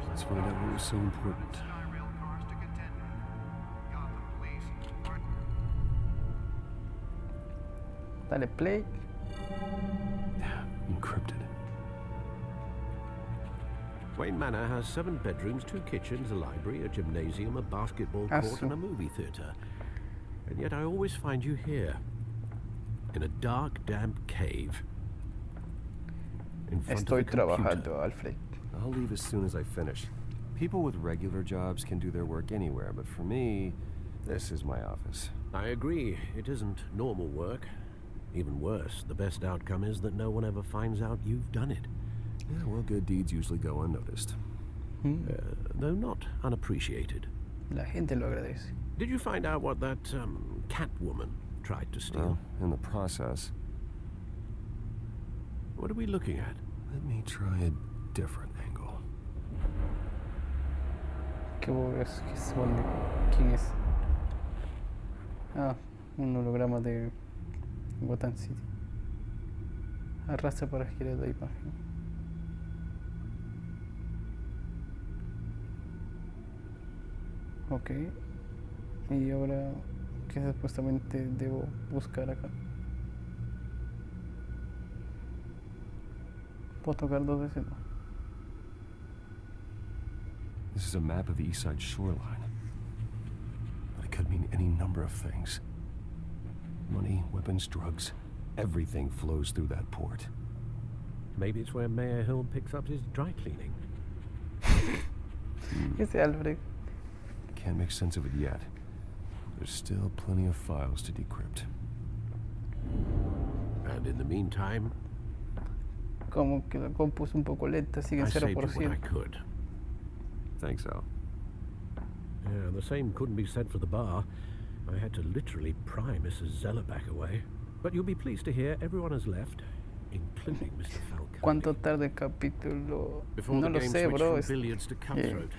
S9: Let's find out what was so important.
S1: Dale play.
S9: Encrypted.
S8: Wayne Manor has 7 bedrooms, 2 kitchens, a library, a gymnasium, a basketball court, and a movie theatre. And yet I always find you here, in a dark, damp cave. In front
S1: Estoy
S8: of a computer.
S1: trabajando, Alfred.
S9: I'll leave as soon as I finish. People with regular jobs can do their work anywhere, but for me, this is my office.
S8: I agree. It isn't normal work. Even worse, the best outcome is that no one ever finds out you've done it.
S9: Yeah, well, good deeds usually go unnoticed.
S8: Though not unappreciated.
S1: La gente lo agradece.
S8: Did you find out what that cat woman tried to steal?
S9: Well, in the process.
S8: What are we looking at?
S9: Let me try a different angle.
S1: ¿Qué es? ¿Quién es? Ah, un holograma de Gotham City. Arrastra para girar la imagen. Ok. Y ahora, ¿qué supuestamente debo buscar acá? ¿Puedo tocar 2 veces? No.
S9: This is a map of the east side shoreline. But it could mean any number of things. Money, weapons, drugs. Everything flows through that port.
S8: Maybe it's where Mayor Hill picks up his dry cleaning.
S1: Ese Alfred.
S9: Can't make sense of it yet. There's still plenty of files to decrypt.
S8: And in the meantime,
S1: Como que la compu es un poco lenta, sigue en
S8: I saved you what
S1: 0%.
S8: I could.
S9: Thanks, Al.
S8: Yeah, the same couldn't be said for the bar. I had to literally pry Mrs. Zeller back away. But you'll be pleased to hear everyone has left, including Mr. Falcone.
S1: ¿Cuánto tarda el capítulo?
S8: Before
S1: No
S8: the
S1: lo
S8: game
S1: sé,
S8: switched
S1: bro.
S8: from billiards to cutthroat.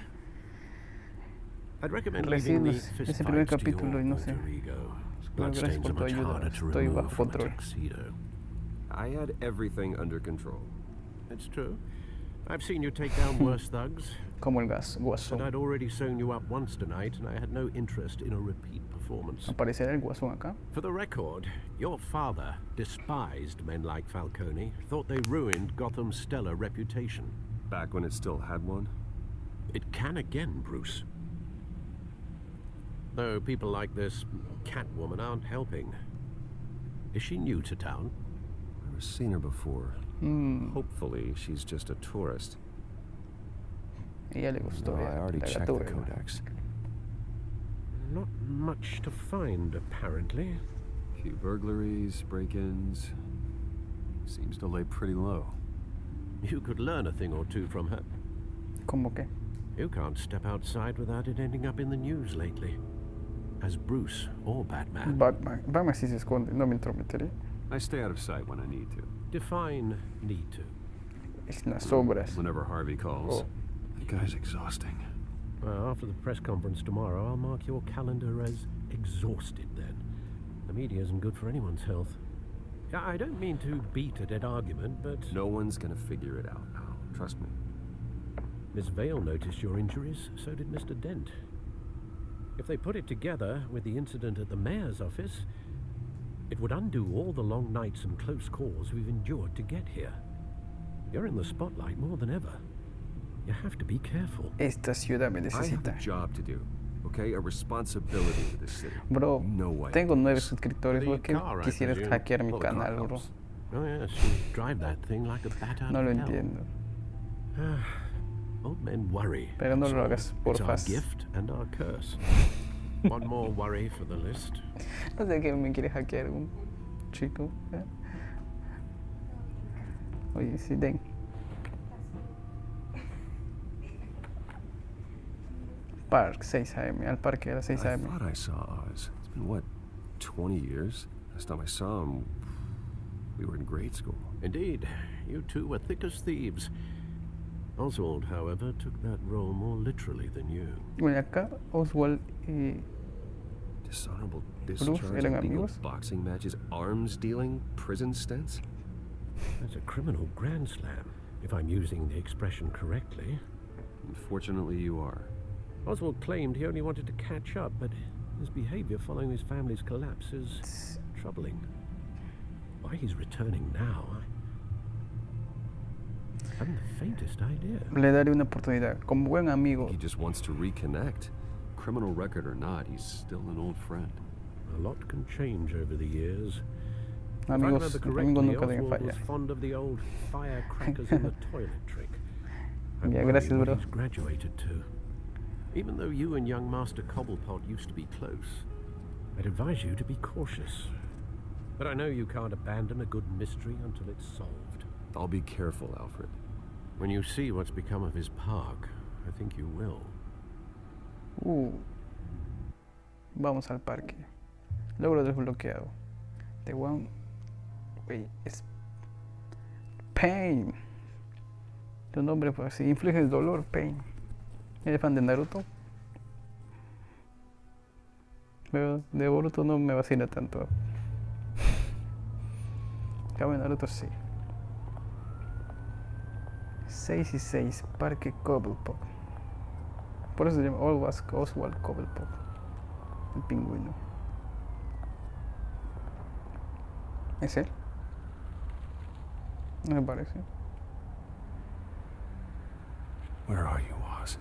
S8: I'd recommend
S1: Recién
S8: leaving the
S1: ese primer
S8: fistfights to
S1: capítulo
S8: your
S1: y no sé.
S8: alter ego.
S1: Pero gracias
S8: Bloodstains
S1: por
S8: are
S1: tu
S8: much
S1: ayuda.
S8: harder to
S1: Estoy
S8: remove
S1: bajo
S8: from a
S1: control.
S8: tuxedo.
S9: I had everything under control.
S8: It's true. I've seen you take down worse thugs.
S1: Como el gas,
S8: But
S1: guasón.
S8: I'd already sewn you up once tonight, and I had no interest in a repeat performance.
S1: ¿Aparecerá el guasón acá?
S8: For the record, your father despised men like Falcone, thought they ruined Gotham's stellar reputation.
S9: Back when it still had one?
S8: It can again, Bruce. Though people like this Catwoman aren't helping. Is she new to town?
S9: I've never seen her before. Hopefully, she's just a tourist.
S1: Ella le gustó.
S9: No, I already
S1: la
S9: checked the
S1: gatura.
S9: codex.
S8: Not much to find, apparently.
S9: Few burglaries, break-ins. Seems to lay pretty low.
S8: You could learn a thing or two from her.
S1: ¿Cómo qué?
S8: You can't step outside without it ending up in the news lately. As Bruce or Batman.
S1: Batman. Batman sí se esconde, no me entrometeré.
S9: I stay out of sight when I need to.
S8: Define need to.
S1: Es las sombras.
S9: Whenever Harvey calls.
S1: Oh.
S9: That guy's exhausting.
S8: Well, after the press conference tomorrow, I'll mark your calendar as exhausted then. The media isn't good for anyone's health. I don't mean to beat a dead argument, but...
S9: No one's gonna figure it out now. Trust me.
S8: Miss Vale noticed your injuries, so did Mr. Dent. If they put it together with the incident at the mayor's office, it would undo all the long nights and close calls we've endured to get here. You're in the spotlight more than ever. You have to be careful.
S1: Esta ciudad me
S9: I have
S1: necesita.
S9: a job to do, okay? A responsibility to this city.
S1: Bro,
S9: No way.
S1: tengo 9 suscriptores.
S8: The
S1: ¿Por qué
S8: car, I
S1: quisieras
S8: presume.
S1: hackear mi
S8: Well, the car
S1: canal, bro?
S8: helps. Oh yes, you drive that thing like a bat out
S1: No lo
S8: of hell.
S1: entiendo.
S8: Old men worry.
S1: Pero no lo hagas,
S8: It's our
S1: porfas.
S8: gift and our curse. One more worry for the list.
S1: No sé qué me quiere hackear un chico. Oye, sí, den. Park, 6 AM. Al parque era 6
S9: I
S1: AM.
S9: thought I saw Oz. It's been, what, 20 years? Last time I saw him, we were in grade school.
S8: Indeed, you two were thick as thieves. Oswald, however, took that role more literally than you.
S1: Bueno, acá Oswald y
S9: Dishonorable
S1: Bruce
S9: discharge,
S1: eran
S9: illegal
S1: amigos.
S9: boxing matches, arms dealing, prison stints.
S8: That's a criminal grand slam, if I'm using the expression correctly.
S9: Unfortunately, you are.
S8: Oswald claimed he only wanted to catch up, but his behavior following his family's collapse is troubling. Why he's returning now, I haven't the faintest idea.
S1: Le daré una oportunidad. Como buen amigo.
S9: He just wants to reconnect. Criminal record or not, he's still an old friend.
S8: A lot can change over the years.
S1: Amigos,
S8: if I remember
S1: amigos
S8: correctly,
S1: nunca deben
S8: Oswald was
S1: fallar.
S8: fond of the old firecrackers in the toilet trick. I
S1: Yeah,
S8: worry
S1: gracias,
S8: what
S1: bro.
S8: he's graduated to. Even though you and young Master Cobblepot used to be close, I'd advise you to be cautious. But I know you can't abandon a good mystery until it's solved.
S9: I'll be careful, Alfred.
S8: When you see what's become of his park, I think you will.
S1: Vamos al parque. Logro desbloqueado. The one way is pain. Tu nombre, pues, si infliges dolor, pain. ¿Eres fan de Naruto? Pero de Boruto no me vacila tanto. Cabo de Naruto sí. 6 y 6, Parque Cobblepot. Por eso se llama Oswald Cobblepot. El pingüino. ¿Es él? No me parece.
S9: Where are you, Oz?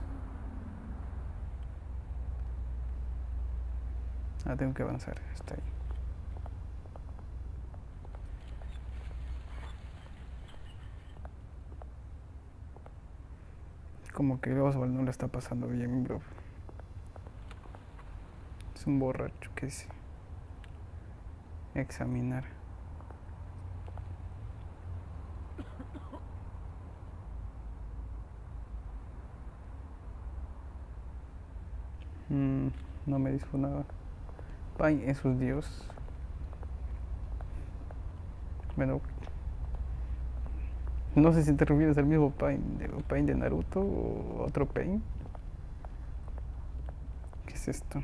S1: Ah, tengo que avanzar. Está ahí. Como que Oswald no le está pasando bien, bro. Es un borracho, ¿qué dice? Examinar. No me dijo nada. Pine es su dios. Bueno, no sé si te refieres al mismo Pain de Naruto o otro Pain. ¿Qué es esto?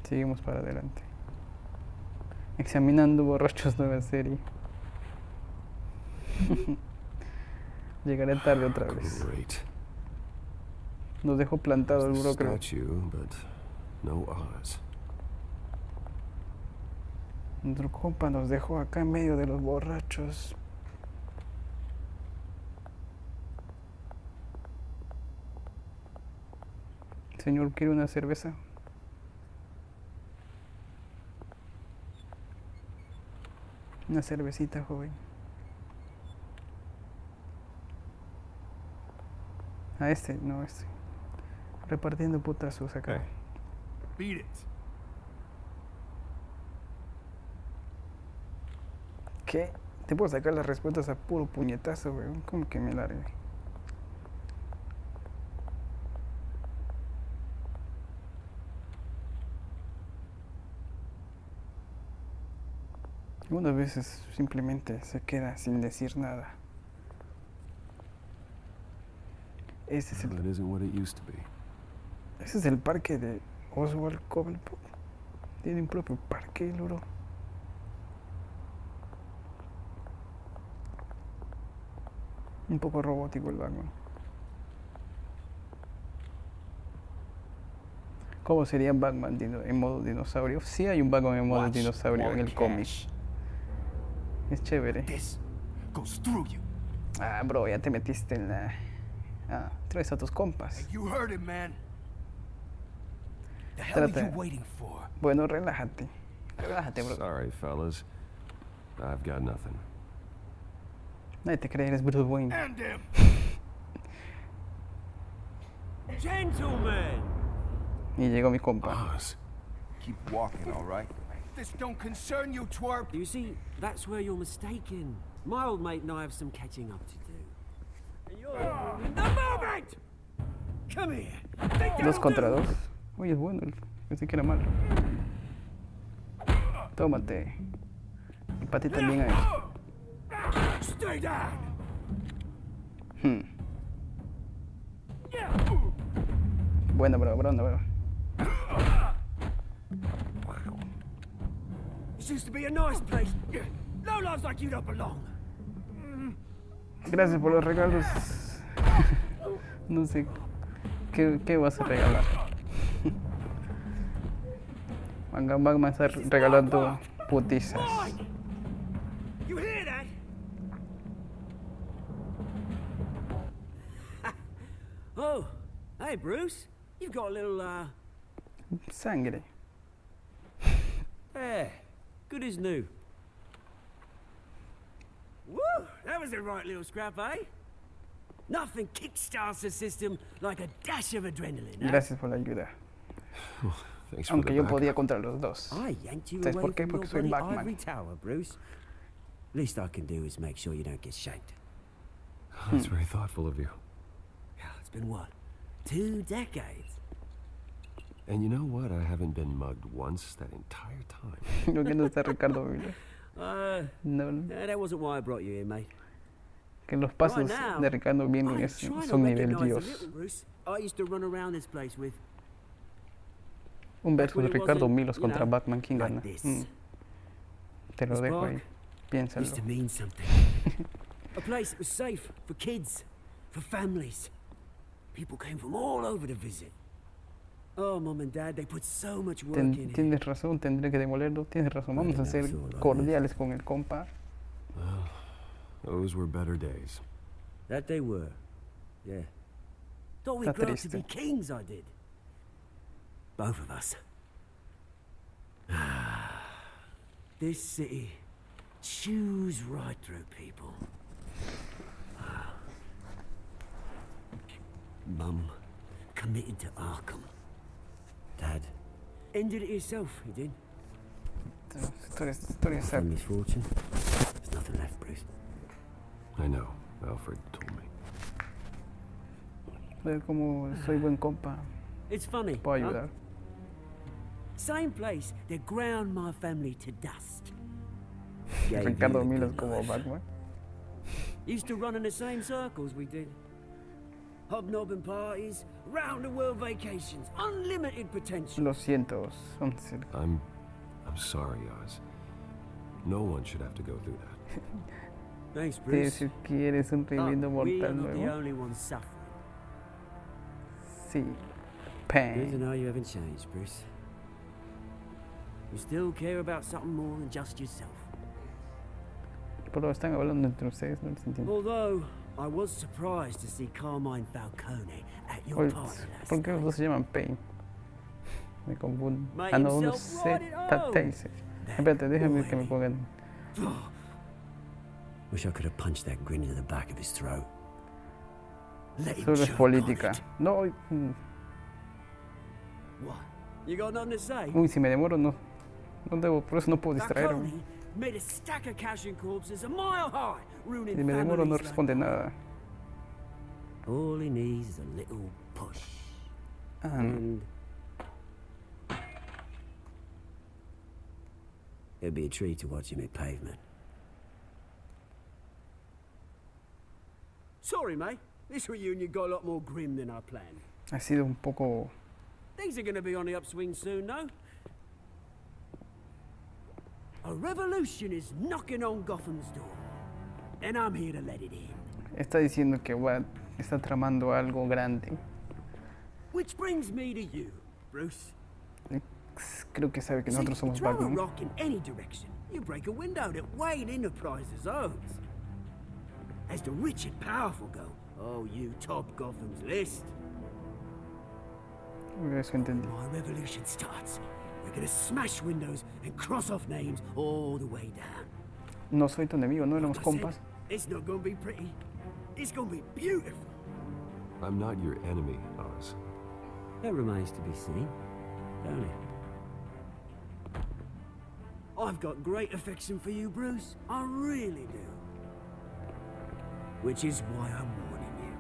S1: Seguimos para adelante. Examinando borrachos, nueva serie. Llegaré tarde otra vez.
S9: Great.
S1: Nos dejó plantado el bro, creo.
S9: Statue, but no Oz.
S1: Nuestro compa nos dejó acá en medio de los borrachos. Señor, ¿quiere una cerveza? Una cervecita, joven. A este, no este. Repartiendo putazos acá.
S2: Beat it.
S1: ¿Qué? Te puedo sacar las respuestas a puro puñetazo, weón. ¿Cómo que me largue? Algunas veces simplemente se queda sin decir nada. Ese es
S9: That isn't what it used to be.
S1: Ese es el parque de Oswald Cobblepot. Tiene un propio parque, loro. Un poco robótico el Batman. ¿Cómo sería Batman en modo dinosaurio? Sí hay un Batman en modo dinosaurio en el cómic. Es chévere. Ah, bro, ya te metiste en la... Ah, traes a tus compas.
S2: You heard it, man. The hell
S1: Trata...
S2: are you waiting for?
S1: Bueno, relájate. Relájate, bro.
S9: Sorry, fellas. I've got nothing.
S1: Nadie te cree, eres Bruce Wayne.
S2: And him.
S14: Gentlemen.
S1: Y llegó mi compa.
S9: Oz.
S2: Keep walking, all right? This don't concern you, twerp.
S14: You see, that's where you're mistaken. My old mate and I have some catching up to do. And you're in the moment! Come here.
S1: 2 contra 2. Uy, es bueno. Pensé que era malo. Tómate. Y para ti también hay. Buena, bro, bro.
S14: This used to be a nice place. No lives like you don't belong.
S1: Gracias por los regalos. No sé. ¿Qué vas a regalar? Van a estar regalando putizas.
S14: You hear that? Oh, hey Bruce. You've got a little
S1: Sangre.
S14: Yeah, good as new. Woo! That was a right little scrap, eh? Nothing kickstarts the system like a dash of adrenaline. Eh?
S1: Gracias por la ayuda. Aunque yo podía contra los dos. ¿Sabes por qué? Porque soy Batman.
S14: Tower, Bruce. Least I can do is make sure you don't get shanked.
S9: That's very thoughtful of you.
S14: Yeah, it's been what? 2 decades.
S9: And you know what? I haven't been mugged once that entire time.
S1: ¿Por qué no está Ricardo? No.
S14: That wasn't why I brought you here, mate.
S1: Que los pasos de Ricardo vienen son nivel Dios.
S14: I used to run around this place with.
S1: Un verso de Ricardo Milos contra Batman, ¿quién gana? Te lo dejo ahí. Piénsalo.
S14: Used to mean something. A place that was safe for kids, for families. People came from all over to visit. Oh, Mom and Dad, they put so much work in it.
S1: Tienes razón, tendré que demolerlo. Tienes razón, vamos a ser cordiales con el compa.
S9: Well, those were better days.
S14: That they were, yeah. Thought we'd grow up to be kings, I did. Both of us. This city chews right through people. Mum committed to Arkham. Dad ended it yourself, you did.
S1: Historia
S14: From misfortune, there's nothing left, Bruce.
S9: I know. Alfred told me.
S1: Ver cómo soy buen compa.
S14: It's funny.
S1: Puedo ayudar.
S14: Same place that ground my family to dust.
S1: Ricardo Milos como Batman.
S14: Used to run in the same circles we did. Hobnobbing parties, round-the-world vacations, unlimited potential.
S1: Lo siento, son
S9: I'm sorry, Oz. No one should have to go through that.
S14: Thanks, Bruce.
S1: Si quieres un tremendo mortal
S14: nuevo.
S1: nuevo.
S14: The only ones suffering.
S1: Sí.
S14: Good to know you haven't changed, Bruce. You still care about something more than just yourself.
S1: Por lo que están hablando entre ustedes, no les entiendo.
S14: Although I was surprised to see Carmine Falcone at your party last
S1: ¿Por qué los dos se llaman Payne? Me confundo. Ah, no, uno es Z-Taser. Espérate, déjame que me pongan.
S14: Wish I could have punched that grin into the back of his throat.
S1: Solo es política. No.
S14: What? You got nothing to say?
S1: Uy, si me demoro, no debo, por eso no puedo distraerme.
S14: Made a stack of cashing corpses a mile high, ruining
S1: Si me demoro, no responde nada.
S14: All he needs is a little push.
S1: And
S14: it'd be a treat to watch him hit pavement. Sorry, mate. This reunion got a lot more grim than I planned.
S1: Ha sido un poco.
S14: Things are going to be on the upswing soon, no? A revolution is knocking on Gotham's door, and I'm here to let it in.
S1: Está diciendo que está tramando algo grande.
S14: Which brings me to you, Bruce.
S1: Creo que sabe que nosotros somos
S14: throw
S1: Batman.
S14: a rock in any direction, you break a window that Wayne Enterprises owns. As the rich and powerful go, oh, you top Gotham's list.
S1: Eso entendí.
S14: My revolution starts. We're gonna smash windows and cross off names all the way down.
S1: No soy tu enemigo, no éramos compas.
S14: It's not gonna be pretty. It's gonna be beautiful.
S9: I'm not your enemy, Oz.
S14: That remains to be seen, don't it? I've got great affection for you, Bruce. I really do. Which is why I'm warning you.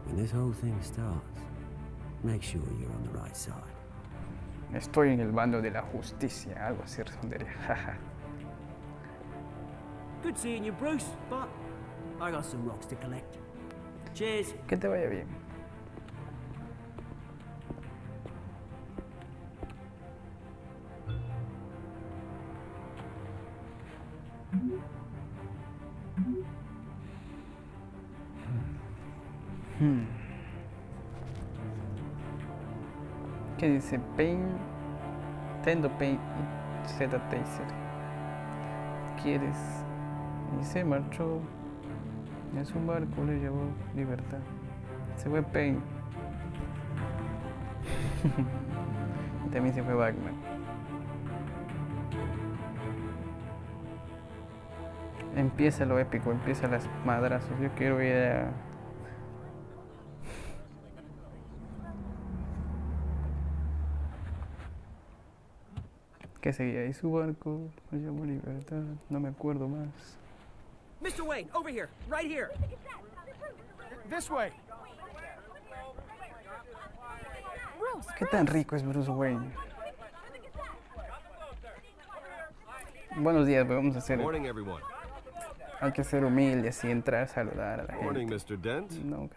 S14: When this whole thing starts, make sure you're on the right side.
S1: Estoy en el bando de la justicia, algo así respondería. Jaja.
S14: Good seeing you, Bruce, but I got some rocks to collect. Cheers.
S1: Que te vaya bien. ¿Qué dice? Pain, Tendo Pain y Z Taser. ¿Quieres? Y se marchó. En su barco le llevó libertad. Se fue Pain. Y también se fue Batman. Empieza lo épico, empieza las madrazos. Yo quiero ir a... ¿Qué seguía? Y su barco le llamó libertad. No me acuerdo más.
S14: Mr. Wayne, over here, right here.
S2: This way.
S1: ¿Qué tan rico es Bruce Wayne? Buenos días, vamos a hacer...
S9: Morning, everyone.
S1: Hay que ser humildes y entrar a saludar a la
S5: Morning,
S1: gente.
S5: Mr. Dent.
S1: No.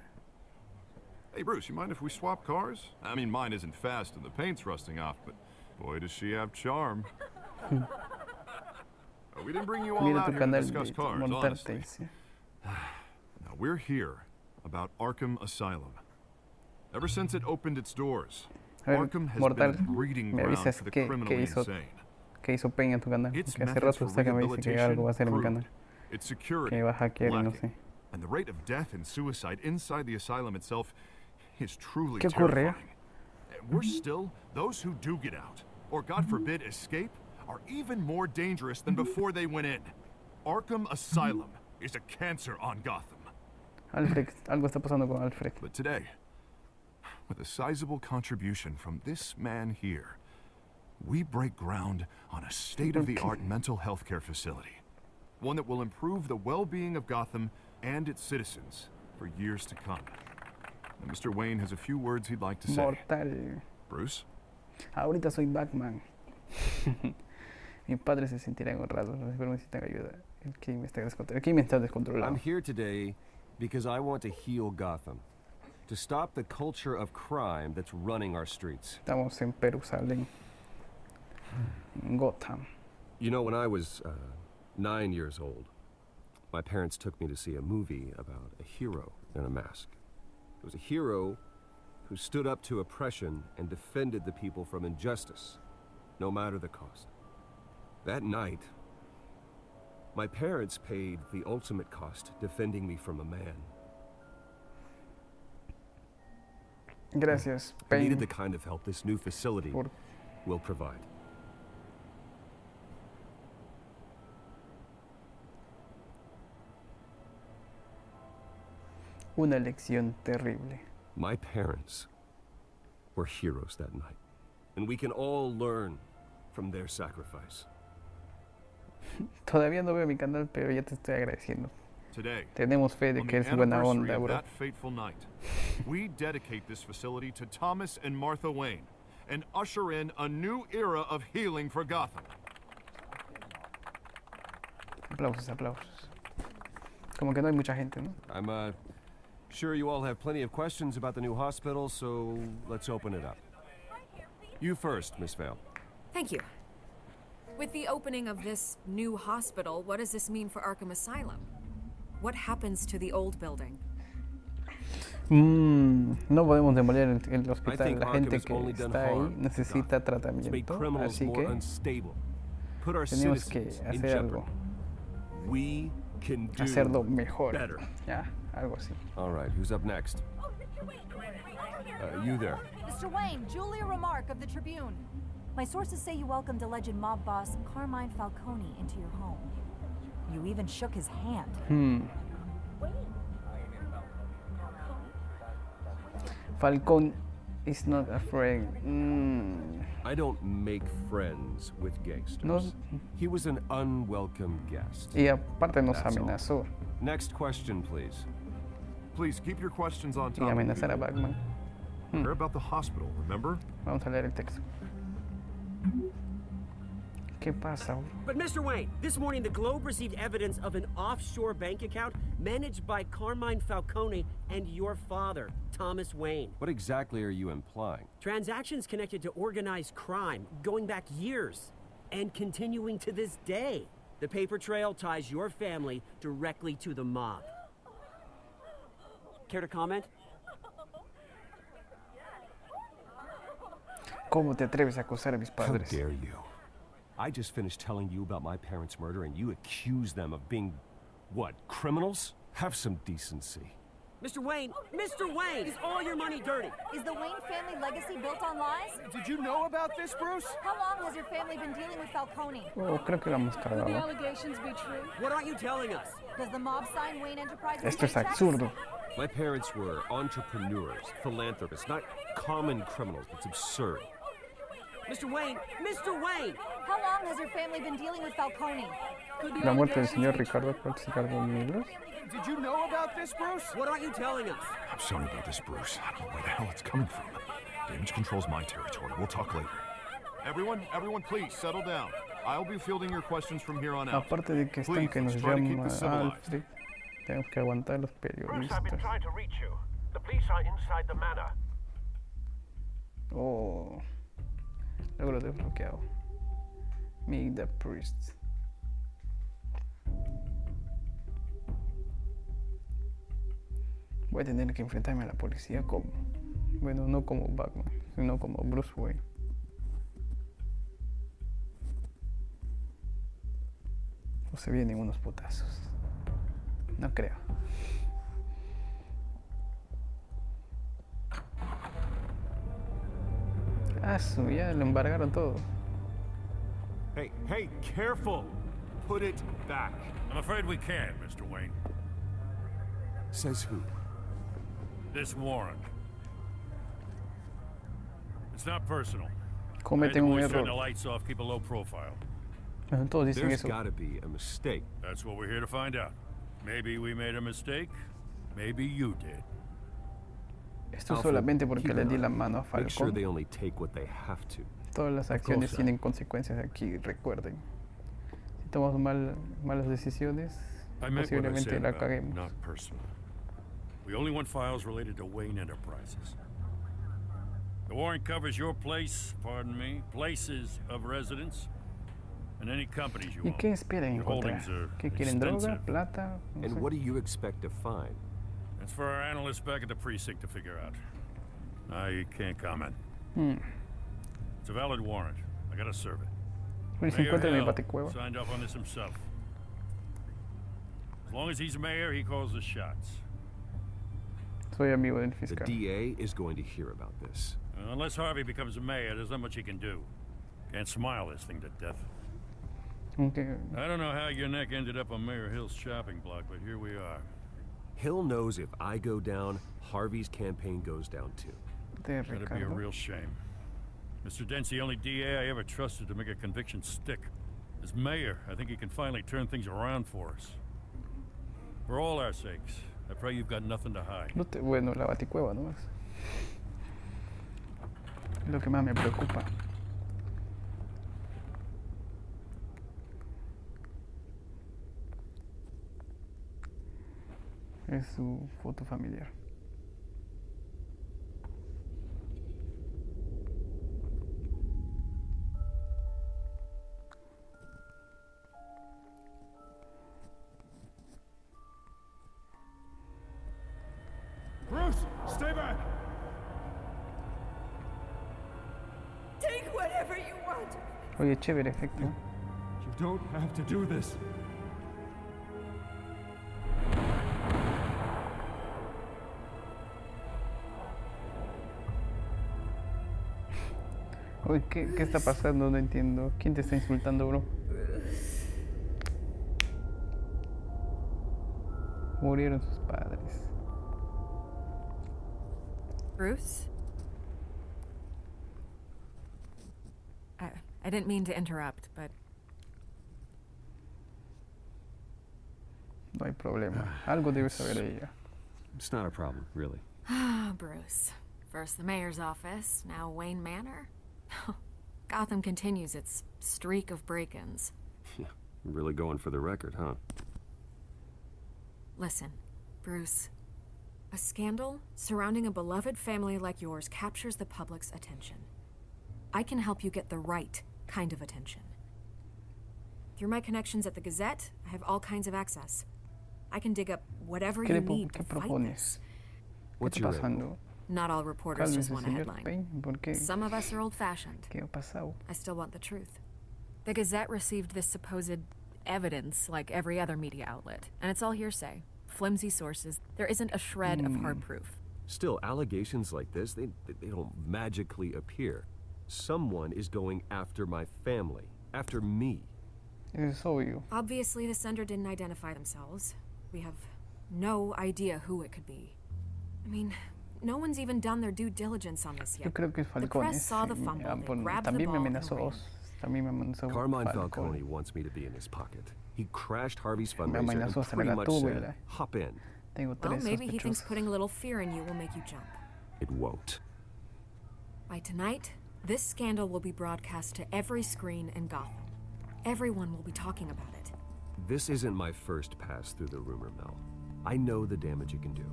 S5: Hey, Bruce, you mind if we swap cars? I mean, mine isn't fast and the paint's rusting off, but boy, does she have charm. We didn't bring you all
S1: Mira
S5: out
S1: tu
S5: here to
S1: canal,
S5: discuss cars,
S1: montarte.
S5: honestly. Now, we're here about Arkham Asylum. Ever since it opened its doors, Arkham has
S1: Mortal,
S5: been a breeding
S1: me
S5: ground
S1: avisas
S5: for the
S1: que
S5: criminally
S1: hizo
S5: insane.
S1: que hizo Pain en tu canal.
S5: Its
S1: Que hace
S5: methods
S1: rato
S5: for
S1: usted que me dice que algo va a hacer en mi
S5: rehabilitation
S1: canal.
S5: proved, its security
S1: Que va a hackear y no
S5: lacking,
S1: sé.
S5: and the rate of death and suicide inside the asylum itself is truly
S1: ¿Qué ocurre?
S5: terrifying. And worse still, those who do get out, or God forbid escape, are even more dangerous than before they went in. Arkham Asylum is a cancer on Gotham.
S1: Alfred, algo está pasando con Alfred.
S5: But today, with a sizable contribution from this man here, we break ground on a state-of-the-art mental health care facility. One that will improve the well-being of Gotham and its citizens for years to come. And Mr. Wayne has a few words he'd like to say.
S1: Mortal.
S5: Bruce?
S1: Ahorita soy Batman. Mi padre se sentirá honrado. Espero necesitan ayuda. El crimen está descontrolado.
S9: I'm here today because I want to heal Gotham. To stop the culture of crime that's running our streets.
S1: Estamos en Jerusalén. En Gotham.
S9: You know, when I was 9 years old, my parents took me to see a movie about a hero in a mask. It was a hero who stood up to oppression and defended the people from injustice, no matter the cost. That night, my parents paid the ultimate cost defending me from a man.
S1: Gracias,
S9: I
S1: Pain.
S9: needed the kind of help this new facility will provide.
S1: Una lección terrible.
S9: My parents were heroes that night, and we can all learn from their sacrifice.
S1: Todavía no veo mi canal, pero ya te estoy agradeciendo.
S5: Today,
S1: Tenemos fe de
S5: on
S1: que
S5: the
S1: eres buena
S5: anniversary
S1: onda,
S5: of
S1: bro.
S5: that fateful night, we dedicate this facility to Thomas and Martha Wayne and usher in a new era of healing for Gotham.
S1: Aplausos, aplausos. Como que no hay mucha gente, ¿no?
S9: I'm sure you all have plenty of questions about the new hospital, so let's open it up. You first, Miss Vale.
S6: Thank you. With the opening of this new hospital, what does this mean for Arkham Asylum? What happens to the old building?
S1: No podemos demoler el
S9: I
S1: hospital.
S9: think
S1: La
S9: Arkham
S1: gente
S9: has
S1: que
S9: only done
S1: está ahí
S9: harm to
S1: necesita
S9: Gotham. It's made
S1: tratamiento,
S9: criminals
S1: así
S9: more
S1: que
S9: unstable. Put our
S1: tenemos que
S9: citizens in
S1: hacer
S9: jeopardy.
S1: algo,
S9: We can do
S1: hacerlo mejor.
S9: better.
S1: Ya, algo así.
S9: All right, who's up next? You there.
S15: Mr. Wayne, Julia Remark of the Tribune. My sources say you welcomed alleged mob boss Carmine Falcone into your home. You even shook his hand.
S1: Falcone is not a friend.
S9: I don't make friends with gangsters.
S1: No.
S9: He was an unwelcome guest.
S1: Y aparte nos
S9: That's all.
S1: amenazó.
S9: Next question, please.
S5: Please keep your questions on
S1: Y
S5: topic.
S1: amenazar a
S5: people.
S1: Batman.
S5: We're about the hospital, remember?
S1: Vamos a leer el texto. ¿Qué pasa?
S14: But Mr. Wayne, this morning the Globe received evidence of an offshore bank account managed by Carmine Falcone and your father, Thomas Wayne.
S9: What exactly are you implying?
S14: Transactions connected to organized crime going back years and continuing to this day. The paper trail ties your family directly to the mob. Care to comment?
S1: ¿Cómo te atreves a acusar a mis
S9: How
S1: padres?
S9: dare you? I just finished telling you about my parents' murder and you accuse them of being, what, criminals? Have some decency.
S14: Mr. Wayne, is all your money dirty?
S15: Is the Wayne family legacy built on lies?
S2: Did you know about this, Bruce?
S15: How long has your family been dealing with Falcone?
S1: Oh, creo que la hemos
S6: Could the
S1: cargado.
S6: allegations be true?
S14: What aren't you telling us?
S15: Does the mob sign Wayne Enterprises?
S1: Esto es
S15: paychecks?
S1: absurdo.
S9: My parents were entrepreneurs, philanthropists, not common criminals. It's absurd.
S14: Mr. Wayne!
S15: How long has your family been dealing with Falcone?
S1: La muerte del señor Ricardo Milos.
S2: Did you know about this, Bruce?
S14: What aren't you telling us?
S7: I'm sorry about this, Bruce. I don't know where the hell it's coming from. Damage control's my territory. We'll talk later.
S5: Everyone, please settle down. I'll be fielding your questions from here on out.
S1: Aparte de que están que nos llama Alfred, tenemos que aguantar los
S4: Bruce, I've been
S1: periodistas.
S4: trying to reach you. The police are inside the manor.
S1: Oh, luego lo desbloqueado. Meet the priest. Voy a tener que enfrentarme a la policía como, bueno, no como Batman, sino como Bruce Wayne. O se vienen unos putazos. No creo. Ah, ya lo embargaron todo.
S5: Hey, careful! Put it back.
S13: I'm afraid we can't, Mr. Wayne.
S9: Says who?
S13: This warrant. It's not personal.
S1: Cometen un
S13: Turn the
S1: error.
S13: lights off, keep a low profile.
S1: Todos dicen
S9: There's
S1: eso.
S9: gotta be a mistake.
S13: That's what we're here to find out. Maybe we made a mistake. Maybe you did.
S1: Esto
S9: Alfred,
S1: solamente porque
S9: keep
S1: le
S9: an
S1: di
S9: eye
S1: la
S9: on them.
S1: mano a
S9: Make sure
S1: Falcón.
S9: they only take what they have to.
S1: Todas las acciones
S9: sir.
S1: tienen consecuencias aquí, recuerden. Si tomamos malas decisiones,
S13: I meant what I
S1: posiblemente
S13: said
S1: la
S13: about
S1: caguemos.
S13: not personal. We only want files related to Wayne Enterprises. The warrant covers your places of residence, and any companies you
S1: ¿Y
S13: own.
S1: qué esperan
S13: Your
S1: encontrar?
S13: holdings are
S1: ¿Qué quieren? ¿Droga?
S13: extensive.
S1: ¿Plata? No
S9: And
S1: sé.
S9: what do you expect to find?
S13: That's for our analysts back at the precinct to figure out. I can't comment. It's a valid warrant. I gotta serve it.
S1: Uy, se
S13: Mayor
S1: encuentra en el
S13: Hill
S1: baticueva.
S13: signed off on this himself. As long as he's mayor, he calls the shots.
S1: Soy amigo del
S9: The
S1: fiscal.
S9: DA is going to hear about this.
S13: Unless Harvey becomes a mayor, there's not much he can do. Can't smile this thing to death.
S1: Aunque
S13: I don't know how your neck ended up on Mayor Hill's shopping block, but here we are.
S9: Hill knows if I go down, Harvey's campaign goes down too.
S1: de
S13: That'd be a
S1: Ricardo.
S13: real shame. Mr. Dent's the only DA I ever trusted to make a conviction stick. As mayor, I think he can finally turn things around for us. For all our sakes, I pray you've got nothing to hide.
S1: Bueno, la baticueva nomás. Es lo que más me preocupa. Es su foto familiar.
S7: Bruce, stay back!
S12: Take whatever you want.
S1: Oye, chévere efecto.
S7: You don't have to do this.
S1: Oye, ¿qué está pasando? No entiendo. ¿Quién te está insultando, bro? Murieron sus padres.
S6: Bruce? I didn't mean to interrupt, but
S1: No hay problema. Algo debe saber ella.
S9: It's not a problem, really.
S6: Bruce. First the mayor's office, now Wayne Manor.
S16: Gotham continues its streak of break-ins.
S9: Yeah, really going for the record, huh?
S16: Listen, Bruce. A scandal surrounding a beloved family like yours captures the public's attention. I can help you get the right kind of attention. Through my connections at the Gazette, I have all kinds of access. I can dig up whatever you need to fight this.
S9: What's your angle?
S16: Not all reporters just want a headline.
S1: Payne,
S16: Some of us are old-fashioned.
S1: ¿Qué ha pasado?
S16: I still want the truth. The Gazette received this supposed evidence like every other media outlet, and it's all hearsay. Flimsy sources. There isn't a shred of hard proof.
S9: Still, allegations like this, they don't magically appear. Someone is going after my family, after me.
S1: Es obvio.
S16: Obviously, the sender didn't identify themselves. We have no idea who it could be. I mean, no one's even done their due diligence on this yet.
S1: Yo creo que es
S16: The
S1: Falcone.
S16: press saw the fumble, they grabbed the
S1: También me
S16: ball and
S1: amenazó.
S16: ran.
S1: También me amenazó.
S9: Carmine Falcone wants me to be in his pocket. He crashed Harvey's fundraiser
S1: amenazó
S9: and
S1: hasta
S9: pretty
S1: la
S9: much
S1: gatúbela.
S9: said, hop in.
S1: Tengo
S16: Well,
S1: tres
S16: maybe he thinks
S1: sospechosos.
S16: putting a little fear in you will make you jump.
S9: It won't.
S16: By tonight, this scandal will be broadcast to every screen in Gotham. Everyone will be talking about it.
S9: This isn't my first pass through the rumor mill. I know the damage it can do.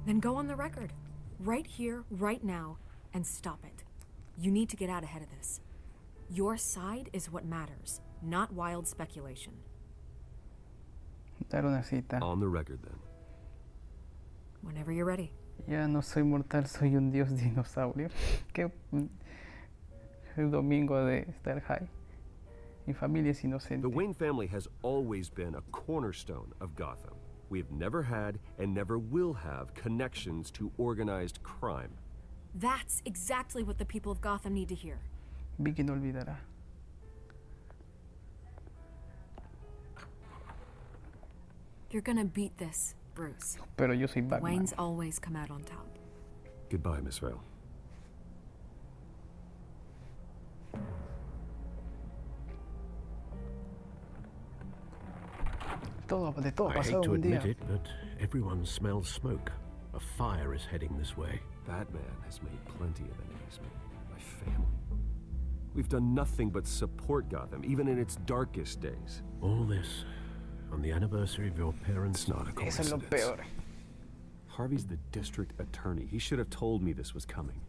S16: Then go on the record. Right here, right now, and stop it. You need to get out ahead of this. Your side is what matters, not wild speculation.
S1: Dar una cita.
S9: On the record, then.
S16: Whenever you're ready.
S1: Ya no soy mortal, soy un dios dinosaurio. Que el domingo de estar high. Mi familia es inocente.
S9: The Wayne family has always been a cornerstone of Gotham. We have never had and never will have connections to organized crime.
S16: That's exactly what the people of Gotham need to hear.
S1: Vicky no olvidará.
S16: You're gonna beat this, Bruce.
S1: Pero yo soy Batman.
S16: Wayne's always come out on top.
S9: Goodbye, Miss Vale.
S1: De todo
S8: I
S1: pasado
S8: hate to
S1: un día.
S8: admit it, but everyone smells smoke. A fire is heading this way.
S9: Batman has made plenty of enemies, my family. We've done nothing but support Gotham, even in its darkest days.
S8: All this on the anniversary of your parents'
S9: It's not a
S1: Eso es lo
S9: coincidence.
S1: peor.
S9: Harvey's the district attorney. He should have told me this was coming.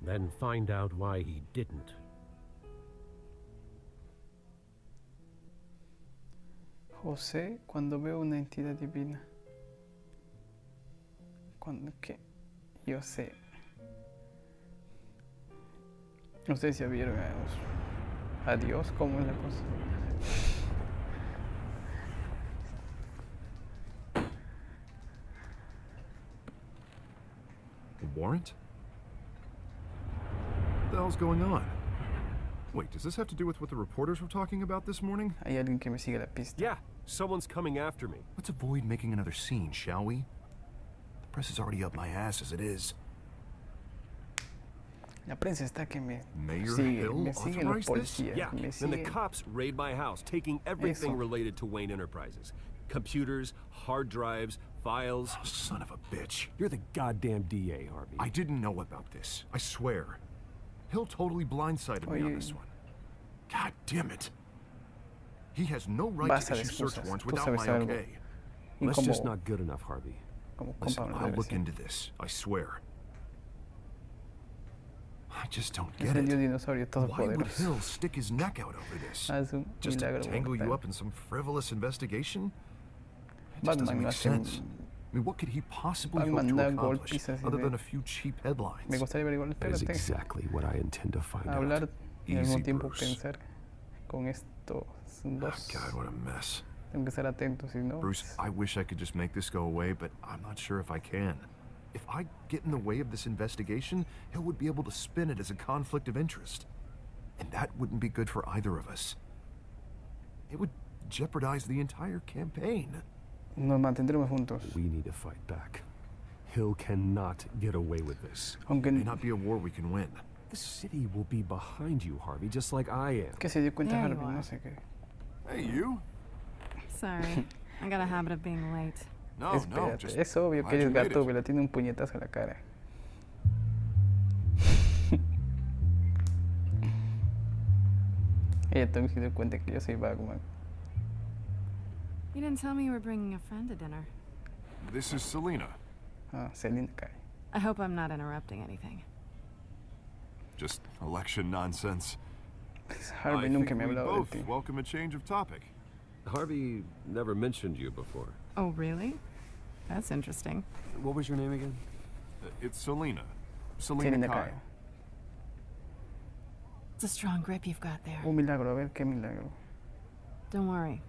S8: Then find out why he didn't.
S1: José, cuando veo una entidad divina. Cuando que yo sé. Ustedes ya vieron a Dios, cómo es la cosa.
S5: A warrant? What the hell's going on? Wait, does this have to do with what the reporters were talking about this morning?
S1: Hay alguien que me sigue la pista.
S9: Yeah, someone's coming after me.
S2: Let's avoid making another scene, shall we? The press is already up my ass as it is.
S1: La prensa está que me
S5: Mayor
S1: sigue,
S5: Hill
S1: me siguen los
S5: authorized this?
S1: policías,
S9: Yeah,
S1: me
S9: then the
S1: siguen.
S9: cops raid my house, taking everything
S1: Eso.
S9: related to Wayne Enterprises. Computers, hard drives, files.
S2: Oh, son of a bitch.
S9: You're the goddamn DA, Harvey.
S5: I didn't know about this. I swear. Hill totally blindsided me on
S1: Oye.
S5: this one. God damn it. He has no right
S1: Basta
S5: to
S1: de
S5: issue search
S1: excusas.
S5: warrants
S1: Tú
S5: without
S1: sabes
S5: my
S1: algo.
S5: okay.
S1: Y
S9: That's
S1: como,
S9: just not good enough, Harvey.
S1: como
S5: Listen,
S1: compa,
S5: I'll
S1: debe
S5: look
S1: ser.
S5: into this. I swear. I just don't
S1: Es
S5: get
S1: el dios
S5: it.
S1: dinosaurio
S5: Why would
S1: todopoderoso.
S5: Hill stick his neck out over this?
S1: Es un
S5: Just to
S1: milagro
S5: tangle you
S1: mortal.
S5: up in some frivolous investigation? It just doesn't
S1: Batman no
S5: make
S1: hace.
S5: sense. I mean, what could he possibly hope
S1: Batman
S5: to
S1: da
S5: accomplish
S1: golpes así
S5: other
S1: de-
S5: than a few cheap headlines?
S1: Me gustaría averiguar,
S9: That is
S1: espérate.
S9: exactly what I intend to find
S1: Hablar
S9: out.
S1: y al
S5: Easy,
S1: mismo tiempo
S5: Bruce.
S1: pensar con estos
S5: Oh,
S1: dos.
S5: God, what a mess.
S1: Tengo que estar atento, si no.
S5: Bruce, I wish I could just make this go away, but I'm not sure if I can. If I get in the way of this investigation, Hill would be able to spin it as a conflict of interest. And that wouldn't be good for either of us. It would jeopardize the entire campaign.
S1: Nos mantendremos juntos.
S9: We need to fight back. Hill cannot get away with this.
S1: Aunque
S5: It may not be a war we can win.
S9: The city will be behind you, Harvey, just like I am.
S1: que se dio cuenta
S6: There you
S1: Harvey,
S6: are.
S1: no sé qué.
S5: Hey, you?
S6: Sorry. I got a habit of being late.
S5: No,
S1: Espérate,
S5: just
S1: es obvio que
S5: glad you
S1: es
S5: made
S1: gato,
S5: it.
S1: le tiene un puñetazo en la cara. Ella también se dio cuenta que yo soy Batman.
S6: You didn't tell me you were bringing a friend to dinner.
S5: This is Selena.
S1: Ah, Selena cae.
S6: I hope I'm not interrupting anything.
S5: Just election nonsense.
S1: Harvey nunca me ha hablado de ti.
S5: Welcome a change of topic.
S9: Harvey never mentioned you before.
S6: Oh, really? That's interesting.
S9: What was your name again?
S5: It's Selena. Selena Kai.
S6: It's a strong grip you've got there.
S1: Un milagro, a ver qué milagro.
S6: Don't worry.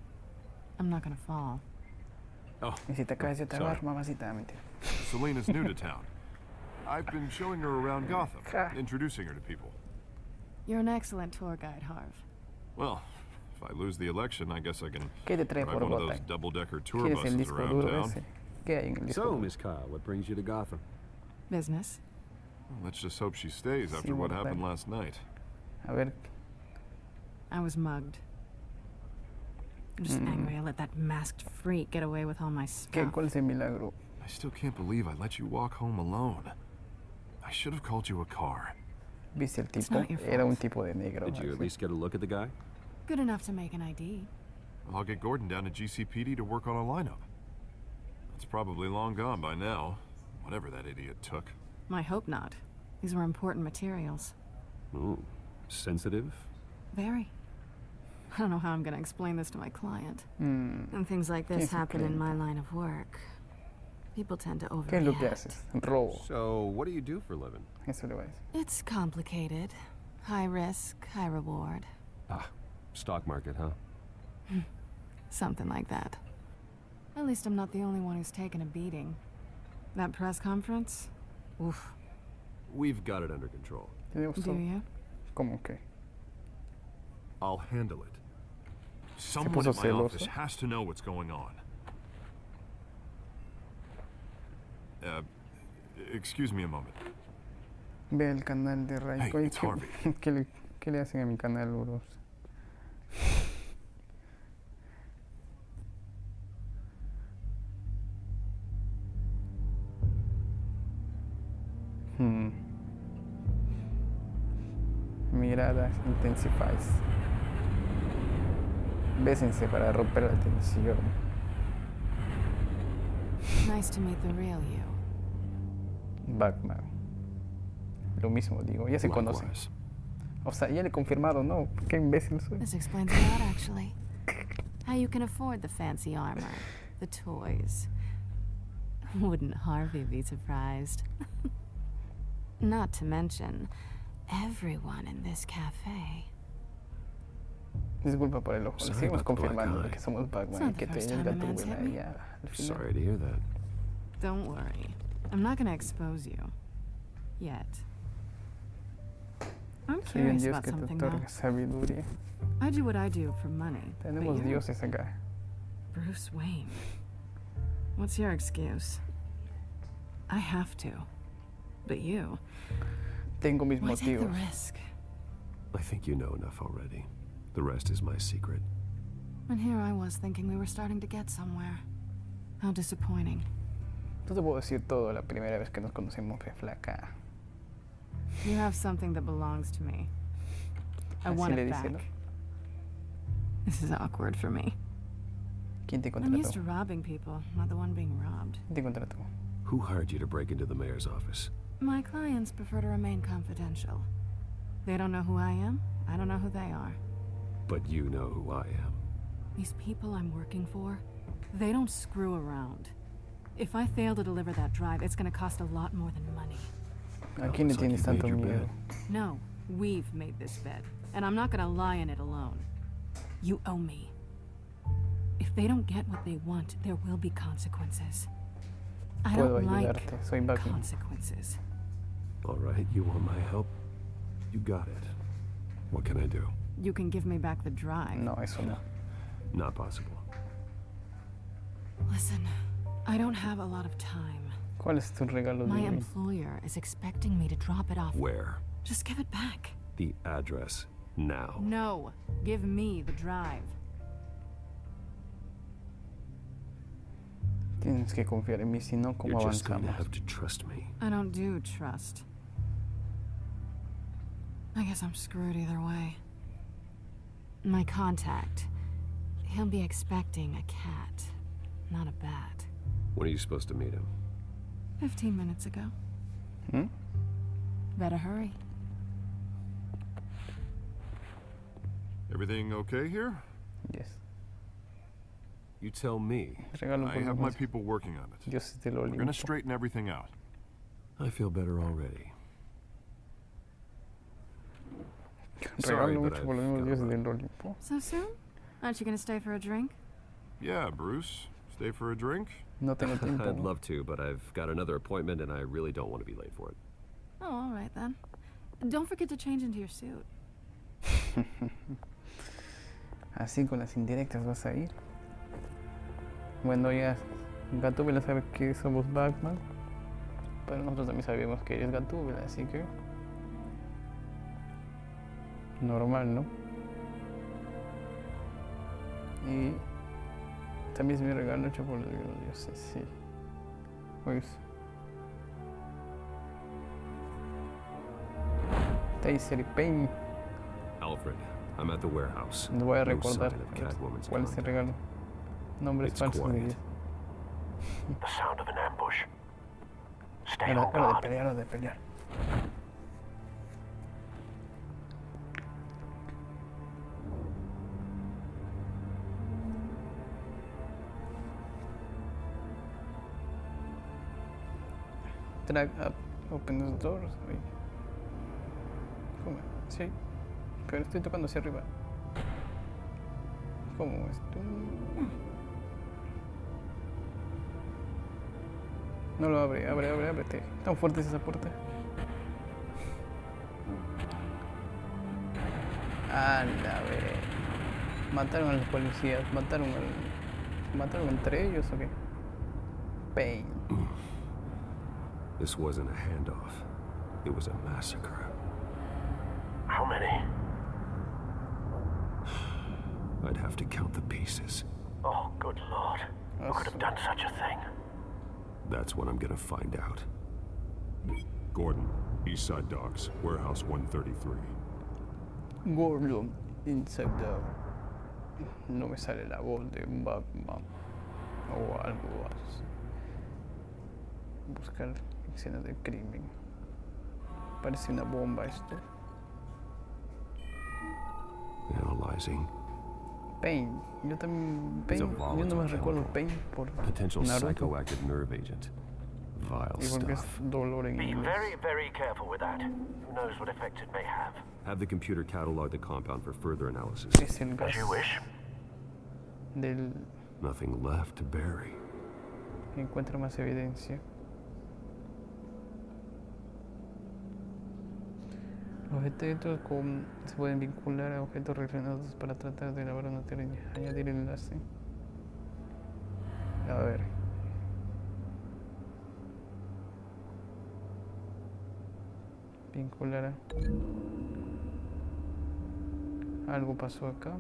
S6: I'm not gonna fall.
S5: Oh,
S1: Y si te caes yo te agarro, mamacita, mentira.
S5: Selena's new to town. I've been showing her around Gotham, introducing her to people.
S6: You're an excellent tour guide, Harv.
S5: Well, if I lose the election, I guess I can
S1: ¿Qué te trae
S5: drive
S1: por
S5: one of
S1: Gotham?
S5: those double-decker tour
S1: ¿Quieres el
S5: buses
S1: disco
S5: around
S1: duro
S5: town.
S1: ese? ¿Qué hay en el disco
S9: So,
S1: duro?
S9: Miss Kyle, what brings you to Gotham?
S6: Business.
S5: Well, let's just hope she stays after what happened last night.
S1: A ver.
S6: I was mugged. I'm just angry I let that masked freak get away with all my stuff.
S1: ¿Cuál es el milagro?
S5: I still can't believe I let you walk home alone. I should have called you a car.
S1: ¿Viste el tipo? Era un tipo de negro.
S9: Did you at least get a look at the guy?
S6: Good enough to make an ID.
S5: Well, I'll get Gordon down to GCPD to work on a lineup. It's probably long gone by now, whatever that idiot took.
S6: I hope not. These were important materials.
S9: Ooh, sensitive?
S6: Very. I don't know how I'm going to explain this to my client. And things like this happen in my line of work. People tend to overreact.
S1: ¿Qué es lo que haces? Robo.
S9: So, what do you do for a living?
S1: Eso le va a decir.
S6: It's complicated. High risk, high reward.
S9: Ah, stock market, huh?
S6: Something like that. At least I'm not the only one who's taken a beating. That press conference? Oof.
S9: We've got it under control.
S1: ¿Te gustó?
S6: Do you?
S1: ¿Cómo que?
S5: I'll handle it. Someone in my office has to know what's going on. Excuse me a moment.
S1: Ve el canal de Raiko.
S5: Hey, it's Harvey.
S1: ¿Qué le hacen a mi canal, Uros? Miradas intensifies. Bésense para romper la tensión.
S6: Nice to meet the real you.
S1: Batman. Lo mismo digo, ya se conocen. O sea, ya le he confirmado, ¿no? Qué imbécil soy.
S6: This explains a lot, actually. How you can afford the fancy armor, the toys. Wouldn't Harvey be surprised? Not to mention, everyone in this cafe.
S1: Disculpa por el ojo, le seguimos confirmando que somos Batman y que te llega tu buena ya al final.
S9: Sorry to hear that.
S6: Don't worry. I'm not gonna expose you. Yet. I'm
S1: Soy un
S6: curious
S1: dios
S6: about
S1: que te
S6: something, though.
S1: otorga sabiduría.
S6: I do what I do for money.
S1: Tenemos
S6: but you?
S1: dioses acá.
S6: Bruce Wayne. What's your excuse? I have to. But you?
S1: Tengo mis
S6: Why take the
S1: motivos.
S6: risk?
S9: I think you know enough already. The rest is my secret.
S6: And here I was thinking we were starting to get somewhere. How disappointing.
S1: No te puedo decir todo la primera vez que nos conocemos, fe flaca.
S6: You have something that belongs to me. I
S1: Así
S6: want
S1: le
S6: it
S1: dice,
S6: back.
S1: ¿no?
S6: This is awkward for me.
S1: ¿Quién te
S6: I'm used to
S1: contrató?
S6: robbing people, not the one being robbed.
S1: ¿Quién te contrató?
S9: Who hired you to break into the mayor's office?
S6: My clients prefer to remain confidential. They don't know who I am. I don't know who they are.
S9: But you know who I am.
S6: These people I'm working for, they don't screw around. If I fail to deliver that drive, it's going to cost a lot more than money.
S1: ¿A quién le tienes tanto miedo?
S6: No, we've made this bed, and I'm not going to lie in it alone. You owe me. If they don't get what they want, there will be consequences. I
S1: Puedo
S6: don't like
S1: ayudarte, soy Batman.
S6: consequences.
S9: All right, you want my help? You got it. What can I do?
S6: You can give me back the drive.
S1: No, eso no.
S9: Not possible.
S6: Listen, I don't have a lot of time.
S1: ¿Cuál es tu regalo
S6: My
S1: de mí?
S6: employer is expecting me to drop it off.
S9: Where?
S6: Just give it back.
S9: The address. Now.
S6: No, give me the drive.
S1: Tienes que confiar en mí, si no, ¿cómo
S9: You're just going to
S1: avanzamos?
S9: have to trust me.
S6: I don't do trust. I guess I'm screwed either way. My contact. He'll be expecting a cat, not a bat.
S9: When are you supposed to meet him?
S6: 15 minutes ago.
S1: Hmm?
S6: Better hurry.
S5: Everything okay here?
S1: Yes.
S5: You tell me.
S1: Regalo
S5: I
S1: por
S5: have
S1: la
S5: my
S1: noche.
S5: people working on it.
S1: Dioses del
S5: We're gonna
S1: Olimpo.
S5: straighten everything out.
S9: I feel better already. Sorry,
S1: Regalo
S9: but
S1: mucho
S9: I've
S1: por los mismos
S9: gotta
S1: dioses
S9: run.
S1: del Olimpo.
S6: So soon? Aren't you gonna stay for a drink?
S5: Yeah, Bruce. Stay for a drink?
S1: No tengo tiempo.
S9: I'd love to, but I've got another appointment and I really don't want to be late for it.
S6: Oh, all right then. Don't forget to change into your suit.
S1: Así con las indirectas vas a ir. Bueno, ya Gatúbela sabe que somos Batman, pero nosotros también sabemos que eres Gatúbela, así que normal, ¿no? Y también es mi regalo hecho por los dioses, sí. Pues Taser y Pain.
S9: Alfred, I'm at the warehouse.
S1: No voy a
S9: No
S1: recordar
S9: sign of Catwoman's
S1: cuál es el
S9: contact.
S1: regalo. Nombres
S9: It's
S1: falsos de
S9: quiet.
S1: Dios.
S4: The sound of an ambush. Stay
S1: Hora
S4: on
S1: de
S4: guard.
S1: pelear, hora de pelear. Drag up, open the doors. Uy. ¿Cómo? Sí. Pero estoy tocando hacia arriba. ¿Cómo esto? No lo abre, ábrete. Tan fuerte es esa puerta. A la vez. Mataron a los policías, mataron entre ellos o qué? Pain.
S9: This wasn't a handoff. It was a massacre.
S4: How many?
S9: I'd have to count the pieces.
S4: Oh, good lord. Who could have done such a thing?
S9: That's what I'm gonna find out.
S7: Gordon, East Side Docks, Warehouse 133.
S1: Gordon, inside the... No me sale la voz de Batman o algo así. Buscar escenas de crimen. Parece una bomba esto.
S9: Analyzing.
S1: Pain. Yo también...
S9: It's a
S1: Pain. Yo
S9: volatile
S1: no me recuerdo
S9: chemical.
S1: Pain por
S9: Potential
S1: Naruto.
S9: psychoactive nerve agent. Vile
S1: Y porque es
S9: stuff.
S1: dolor en
S4: Be
S1: inglés.
S4: very, very careful with that. Who knows what effect it may have?
S9: Have the computer catalog the compound for further analysis.
S1: Es el
S4: As
S1: gas
S4: you wish.
S1: del...
S9: Nothing left to bury.
S1: Encuentra más evidencia. Los objetos se pueden vincular a objetos relacionados para tratar de elaborar una teoría. Añadir enlace. A ver. Vincular a... Algo pasó acá.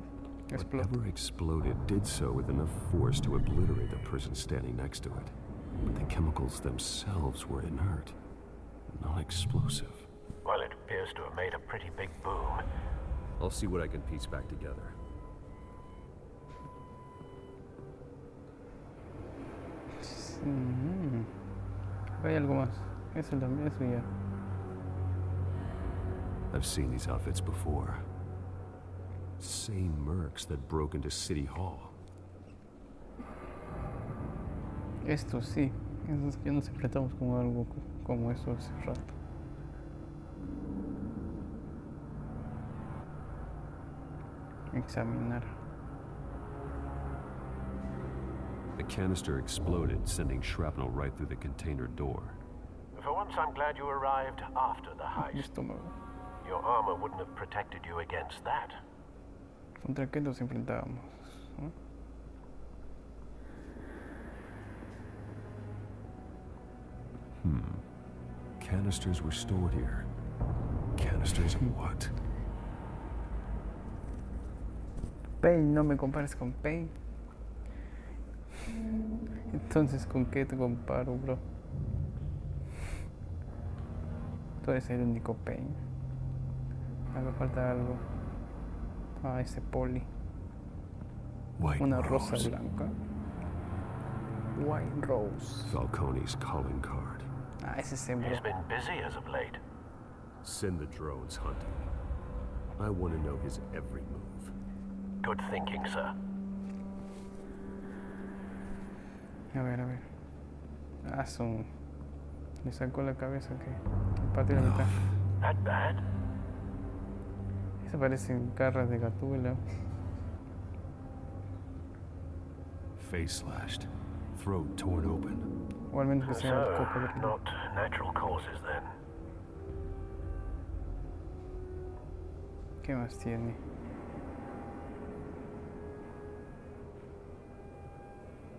S1: Explotó.
S9: Whatever exploded did so with enough force to obliterate the person standing next to it. But the chemicals themselves were inert, non-explosive.
S4: Well, it appears to have made a pretty big boom.
S9: I'll see what I can piece back together.
S1: Hay algo más. Eso ya.
S9: I've seen these outfits before. Same mercs that broke into City Hall.
S1: Esto sí. Esos que nos enfrentamos con algo como eso hace rato. Examinar.
S9: The canister exploded, sending shrapnel right through the container door.
S4: For once, I'm glad you arrived after the heist.
S1: Estómago.
S4: Your armor wouldn't have protected you against that.
S1: ¿Contra qué nos enfrentábamos? ¿No?
S9: Canisters were stored here. Canisters of what?
S1: Pain, no me compares con Pain. Entonces, ¿con qué te comparo, bro? Tú eres el único Pain. Haga falta algo. Ah, ese poli.
S7: White
S1: Una rosa
S7: Rose.
S1: blanca. White Rose.
S9: Falcone's calling card.
S1: Ah, ese es bro.
S4: He's been busy as of late.
S9: Send the drones hunting. I want to know his every move.
S4: Good thinking, sir.
S1: A ver, a ver. Ah, son... Le sacó la cabeza que partió la mitad.
S4: That bad?
S1: Eso parecen garras de gatúbela.
S7: Face slashed. Throat torn open.
S1: O al menos que sea un
S4: So,
S1: cocodrilo.
S4: not natural causes then.
S1: ¿Qué más tiene?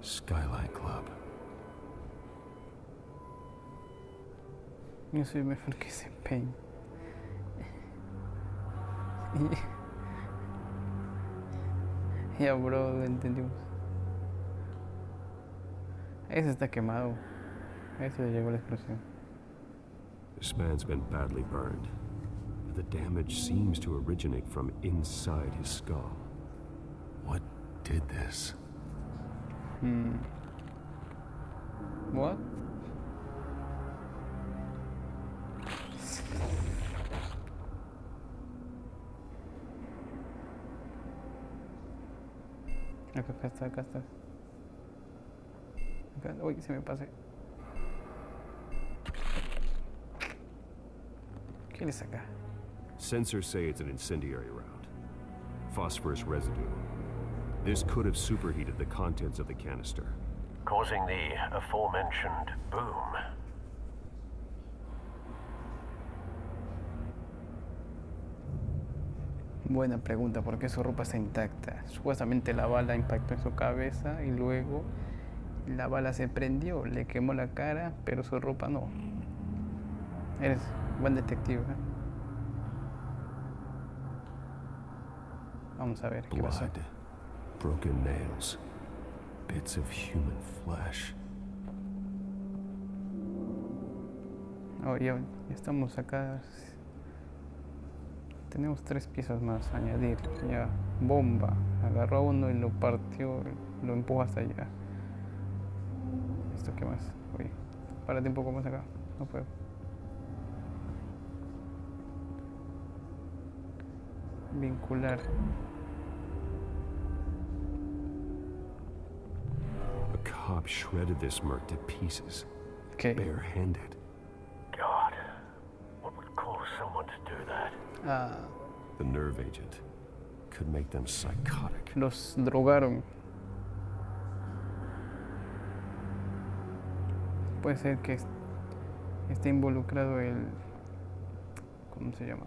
S7: Skyline Club.
S1: Yo soy mejor que ese pain. Ya, bro, lo entendimos. Ese está quemado. Ese le llegó la explosión.
S9: This man's been badly burned. The damage seems to originate from inside his skull.
S7: What did this?
S1: What? Acá está, acá está. Acá, uy, se me pasé. ¿Qué le saca?
S9: Sensors say it's an incendiary round. Phosphorus residue. This could have superheated the contents of the canister.
S4: Causing the aforementioned boom.
S1: Buena pregunta, ¿por qué su ropa está intacta? Supuestamente la bala impactó en su cabeza y luego la bala se prendió, le quemó la cara, pero su ropa no. Eres buen detective, ¿eh? Vamos a ver qué pasó.
S9: Blood, broken nails, bits of human flesh.
S1: Oh, ya estamos acá. Tenemos 3 piezas más a añadir. Ya, bomba. Agarró a uno y lo partió, lo empujó hasta allá. ¿Esto qué más? Uy, párate un poco más acá. No puedo. Vincular.
S9: A cop shredded this merc to pieces.
S1: Okay.
S9: Barehanded.
S4: God, what would cause someone to do that?
S1: Ah,
S9: The nerve agent could make them psychotic.
S1: los drogaron. Puede ser que esté involucrado el... ¿Cómo se llama?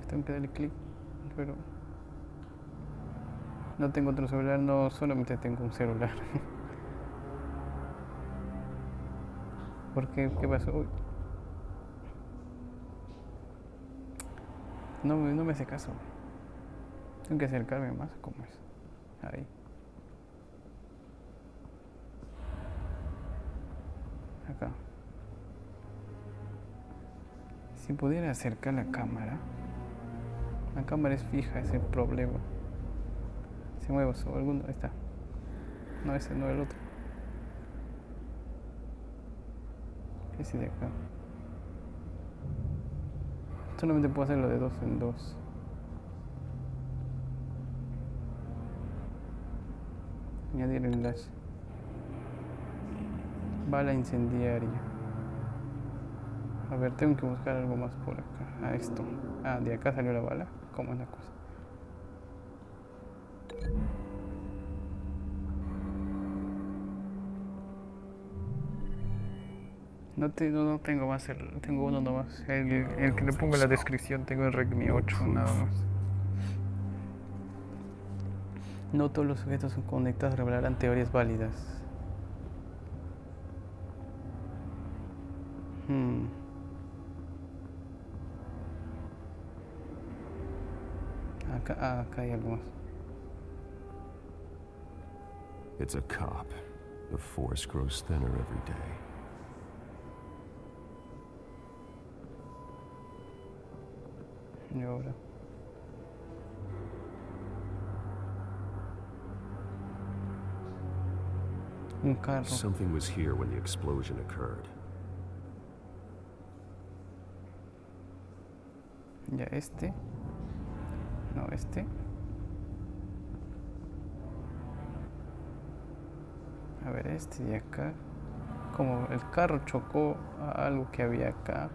S1: Tengo que darle clic, pero no tengo otro celular, no, solamente tengo un celular. ¿Por qué? ¿Qué pasó? Uy. No me hace caso. Tengo que acercarme más, ¿cómo es? Ahí. Acá. Si pudiera acercar la cámara es fija, ese es el problema. Se mueve sobre alguno, ahí está. No, ese no, el otro. Ese de acá. Solamente puedo hacerlo de 2 en 2. Añadir enlace. Bala incendiaria. A ver, tengo que buscar algo más por acá. Ah, esto. Ah, de acá salió la bala. ¿Cómo es la cosa? No tengo más, tengo uno nomás. El que le pongo en la descripción, tengo el Redmi 8 nada más. No todos los sujetos conectados revelarán teorías válidas. Acá hay algo más.
S9: It's a cop. The force grows thinner every day.
S1: Y ahora. Un carro.
S9: Something was here when the explosion occurred.
S1: Ya este. No, este. A ver, este de acá. Como el carro chocó a algo que había acá.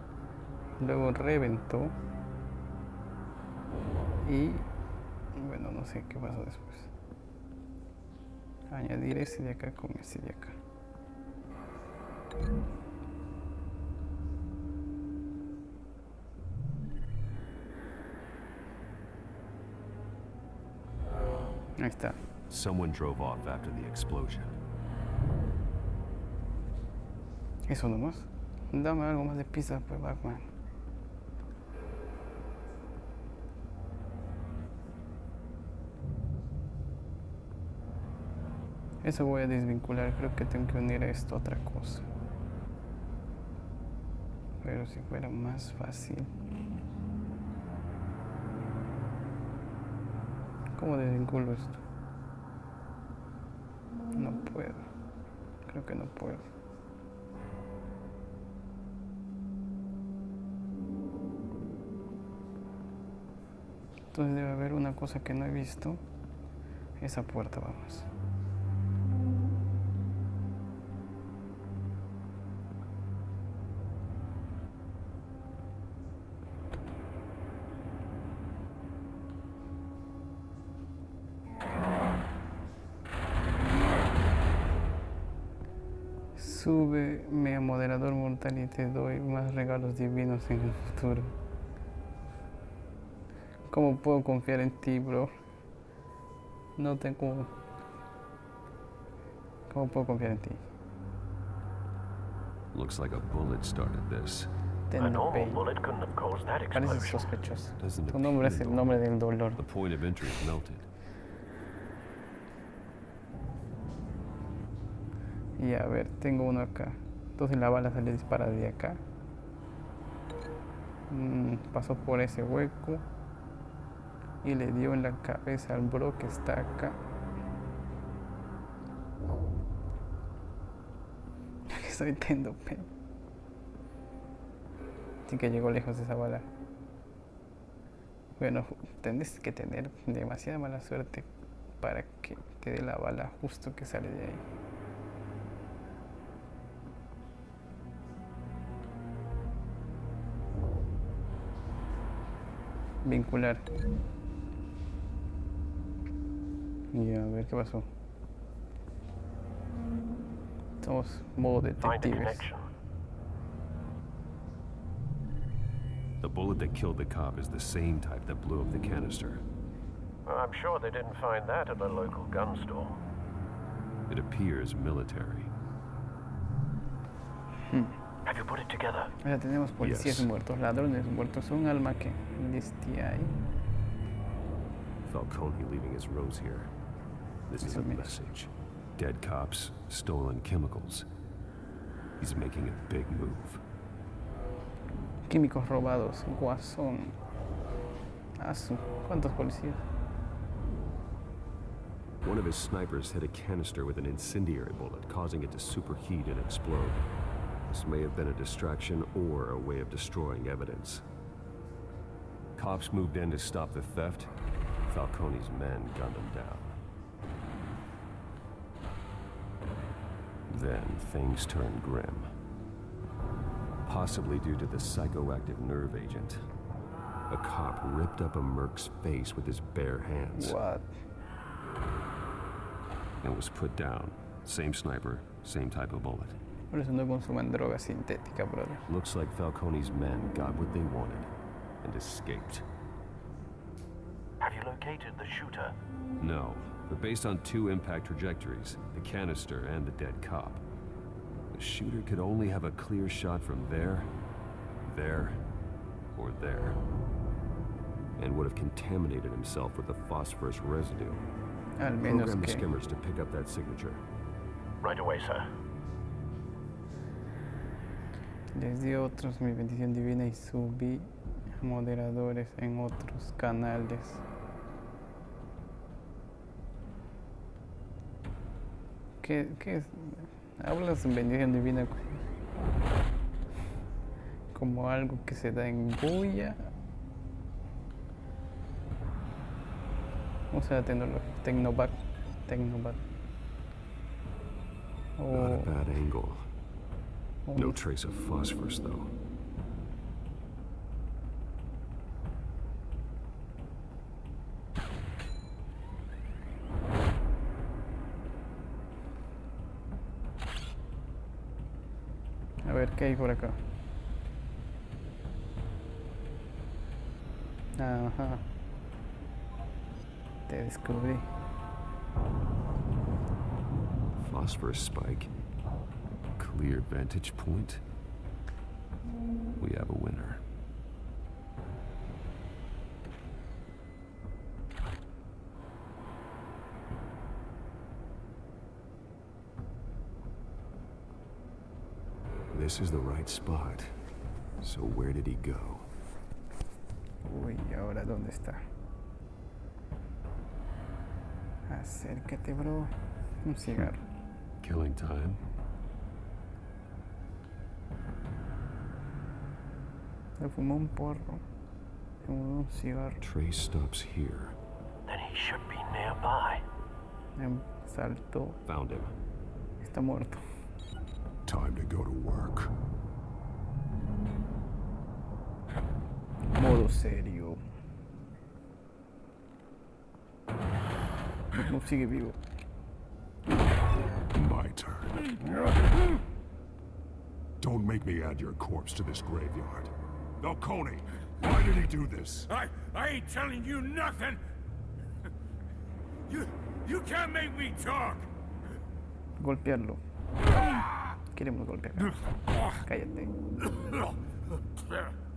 S1: Luego reventó. Y bueno, no sé qué pasó después. Añadir este de acá con este de acá. Ahí está.
S9: Someone drove off after the explosion.
S1: Eso nomás. Dame algo más de pizza, pues, Batman. Eso voy a desvincular. Creo que tengo que unir esto a otra cosa. Pero si fuera más fácil. ¿Cómo desvinculo esto? No puedo. Creo que no puedo. Entonces debe haber una cosa que no he visto. Esa puerta, vamos. Súbeme a moderador mortal y te doy más regalos divinos en el futuro. ¿Cómo puedo confiar en ti, bro? No tengo... ¿Cómo puedo confiar en ti?
S9: Looks like a bullet started this.
S8: A normal bullet couldn't have caused that
S1: Parece
S8: explosion.
S1: sospechoso.
S9: Doesn't
S1: Tu nombre es
S9: appear
S1: el nombre del dolor.
S9: The point of entry is melted.
S1: Y a ver, tengo uno acá. Entonces la bala se le dispara de acá. Pasó por ese hueco. Y le dio en la cabeza al bro que está acá. Soy tendo pena. Así que llegó lejos esa bala. Bueno, tienes que tener demasiada mala suerte para que te dé la bala justo que sale de ahí. Vincular. Y a ver qué pasó. Somos modo detectives.
S9: The bullet that killed the cop is the same type that blew up the canister.
S8: I'm sure they didn't find that at a local gun store.
S9: It appears military.
S8: Have you put it together?
S1: Ya tenemos policías
S9: Yes.
S1: muertos, ladrones muertos, un alma que listia ahí.
S9: Falcone leaving his rose here. This is a message. Dead cops, stolen chemicals. He's making a big move.
S1: Químicos robados, guasón. Asu, ¿cuántos policías?
S9: One of his snipers hit a canister with an incendiary bullet, causing it to superheat and explode. This may have been a distraction or a way of destroying evidence. Cops moved in to stop the theft. Falcone's men gunned him down. Then things turned grim. Possibly due to the psychoactive nerve agent. A cop ripped up a merc's face with his bare hands.
S1: What?
S9: And was put down. Same sniper, same type of bullet.
S1: Por eso no consuman droga sintética, brother.
S9: Looks like Falcone's men got what they wanted and escaped.
S8: Have you located the shooter?
S9: No, but based on two impact trajectories, the canister and the dead cop, the shooter could only have a clear shot from there, or there, and would have contaminated himself with the phosphorus residue.
S1: Al menos
S9: Program the
S1: que...
S9: skimmers to pick up that signature.
S8: Right away, sir.
S1: Les di otros mi bendición divina y subí moderadores en otros canales. ¿Qué es? Hablas en bendición divina como algo que se da en booyah. O sea, tecnología, Tecnobat.
S9: Not a bad angle. No trace of phosphorus, though.
S1: A ver, ¿qué hay por acá? Ajá. Te descubrí.
S9: Phosphorus spike. Clear vantage point. We have a winner. This is the right spot. So where did he go?
S1: Uy, ¿ahora dónde está? Acércate, bro. Un cigarro.
S9: Killing time.
S1: Le fumó un porro. Fumó un cigarro.
S9: Trace stops here.
S8: Then he should be nearby.
S1: Saltó.
S9: Found him.
S1: Está muerto.
S7: Time to go to work.
S1: Modo serio. No sigue vivo.
S7: My turn. Don't make me add your corpse to this graveyard. Falcone, why did he do this?
S13: I ain't telling you nothing. You can't make me talk.
S1: Golpearlo. Queremos golpear. Cállate.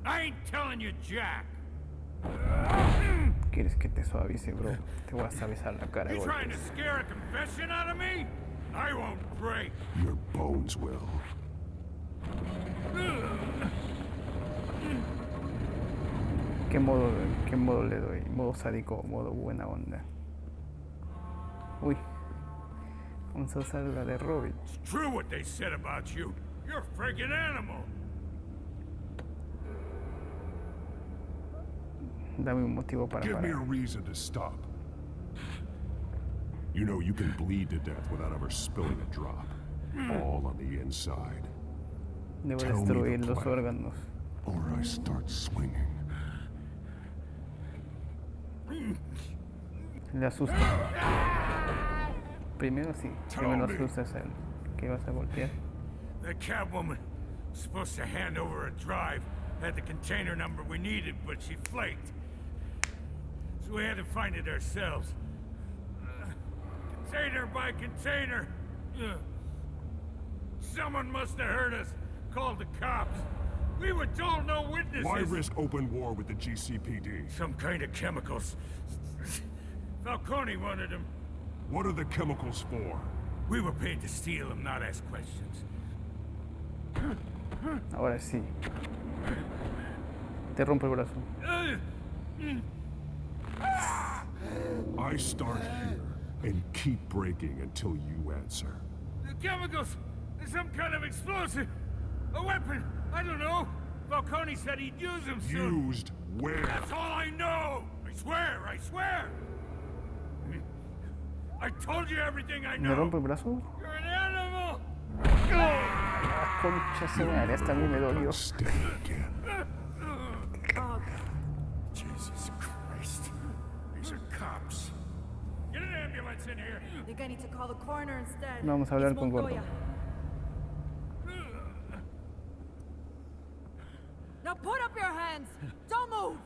S13: I ain't telling you jack.
S1: ¿Quieres que te suavice, bro? Te voy a suavizar la cara de
S13: You trying to
S1: golpes.
S13: scare a confession out of me? I won't break.
S7: Your bones will.
S1: ¿Qué modo le doy? ¿Modo sádico o modo buena onda? Uy. Vamos a usar la de Robin.
S13: It's true what they said about you. You're a freaking animal.
S1: Dame un motivo para
S7: Give me a
S1: parar.
S7: reason to stop. You know you can bleed to death without ever spilling a drop. All on the inside.
S1: Debo
S7: Tell me
S1: destruir
S7: the
S1: los
S7: plan,
S1: órganos.
S7: or I start swinging.
S1: Le asusta. Primero sí. Primero asustas a él. ¿Qué vas a golpear?
S13: The Catwoman was supposed to hand over a drive. Had the container number we needed, but she flaked. So we had to find it ourselves. Container by container. Someone must have heard us. Called the cops. We were told no witnesses.
S7: Why risk open war with the GCPD?
S13: Some kind of chemicals. Falcone wanted them.
S7: What are the chemicals for?
S13: We were paid to steal them, not ask questions.
S1: Ahora sí. Te rompo el brazo.
S7: I start here and keep breaking until you answer.
S13: The chemicals! Some kind of explosive! A weapon! I don't know! Falcone said he'd use them soon!
S7: Used where?
S13: That's all I know! I swear! I swear! I told you everything I
S1: ¿Me
S13: know!
S1: rompo el brazo?
S13: You're an animal!
S1: Ah, concha su madre, hasta a mí me dolió.
S13: Jesus Christ. These are cops. Get an ambulance in here!
S6: I think I need to call the coroner instead.
S1: Vamos a hablar
S6: It's
S1: con Gordo.
S6: Montoya. Now put up your hands! Don't move!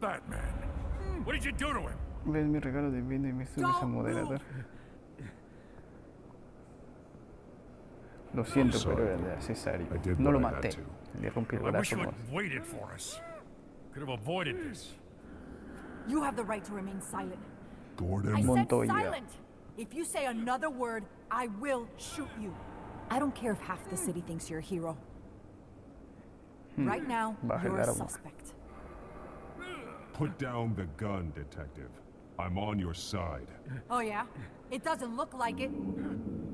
S13: Batman! What did you do to him?
S1: Ves mi regalo de vino y me subes a moderador. Lo siento, pero era necesario. No lo maté. Le rompí el
S13: I wish
S1: brazo.
S13: you
S1: Más.
S13: had waited for us. Could have avoided this.
S15: You have the right to remain silent.
S7: Gordon
S15: I said
S1: Montoya.
S15: silent! If you say another word, I will shoot you. I don't care if half the city thinks you're a hero. Right now,
S1: Baja el
S15: you're a
S1: arma.
S15: suspect.
S7: Put down the gun, detective. I'm on your side.
S15: Oh yeah? It doesn't look like it.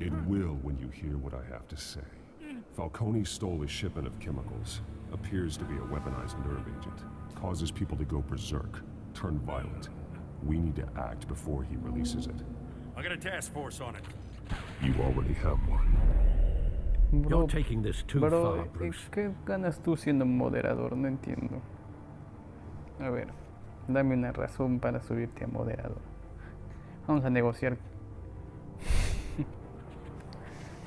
S7: It will when you hear what I have to say. Falcone stole a shipment of chemicals. Appears to be a weaponized nerve agent. Causes people to go berserk, turn violent. We need to act before he releases it.
S11: I got a task force on it.
S7: You already have one.
S8: You're taking this too far, Bruce.
S1: ¿Qué ganas tú siendo moderador? No entiendo. A ver, dame una razón para subirte a moderador. Vamos a negociar.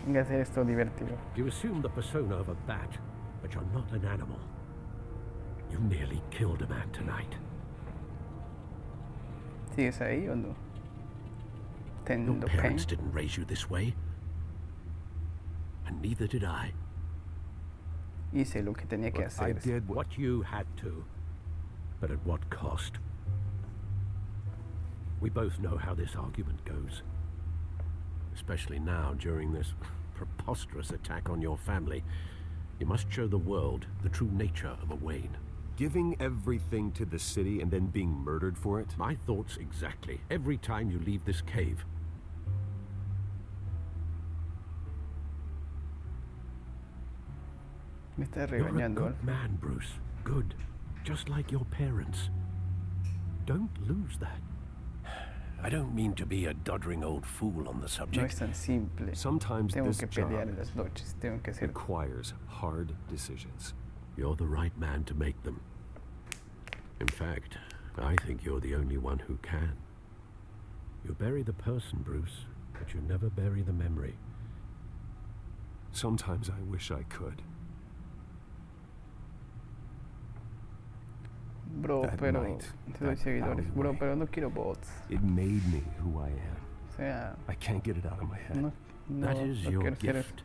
S1: Venga a hacer esto divertido.
S8: You assume the persona of a bat, but you're not an animal. You nearly killed a man tonight.
S1: ¿Sigues ahí o no?
S8: Your parents didn't raise you this way. And neither did I.
S1: Hice lo que tenía que hacer.
S8: I did what you had to. But at what cost? We both know how this argument goes. Especially now, during this preposterous attack on your family. You must show the world the true nature of a Wayne.
S9: Giving everything to the city and then being murdered for it?
S8: My thoughts exactly. Every time you leave this cave.
S1: Me está
S8: You're a
S1: regañando.
S8: good man, Bruce. Good. Just like your parents. Don't lose that. I don't mean to be a doddering old fool on the subject.
S1: No es tan simple.
S9: Sometimes
S1: Tengo
S9: this
S1: que
S9: job
S1: pelear en las noches. Tengo que hacer.
S9: requires hard decisions.
S8: You're the right man to make them. In fact, I think you're the only one who can. You bury the person, Bruce, but you never bury the memory.
S9: Sometimes I wish I could.
S1: Bro,
S9: That
S1: pero
S9: night,
S1: te doy
S9: that
S1: seguidores. Bro,
S9: alleyway.
S1: pero no quiero bots.
S9: It made me who I am.
S1: O sea,
S9: I can't get it out of my head.
S1: no, no,
S8: That is
S1: no
S8: your
S1: quiero ser
S8: gift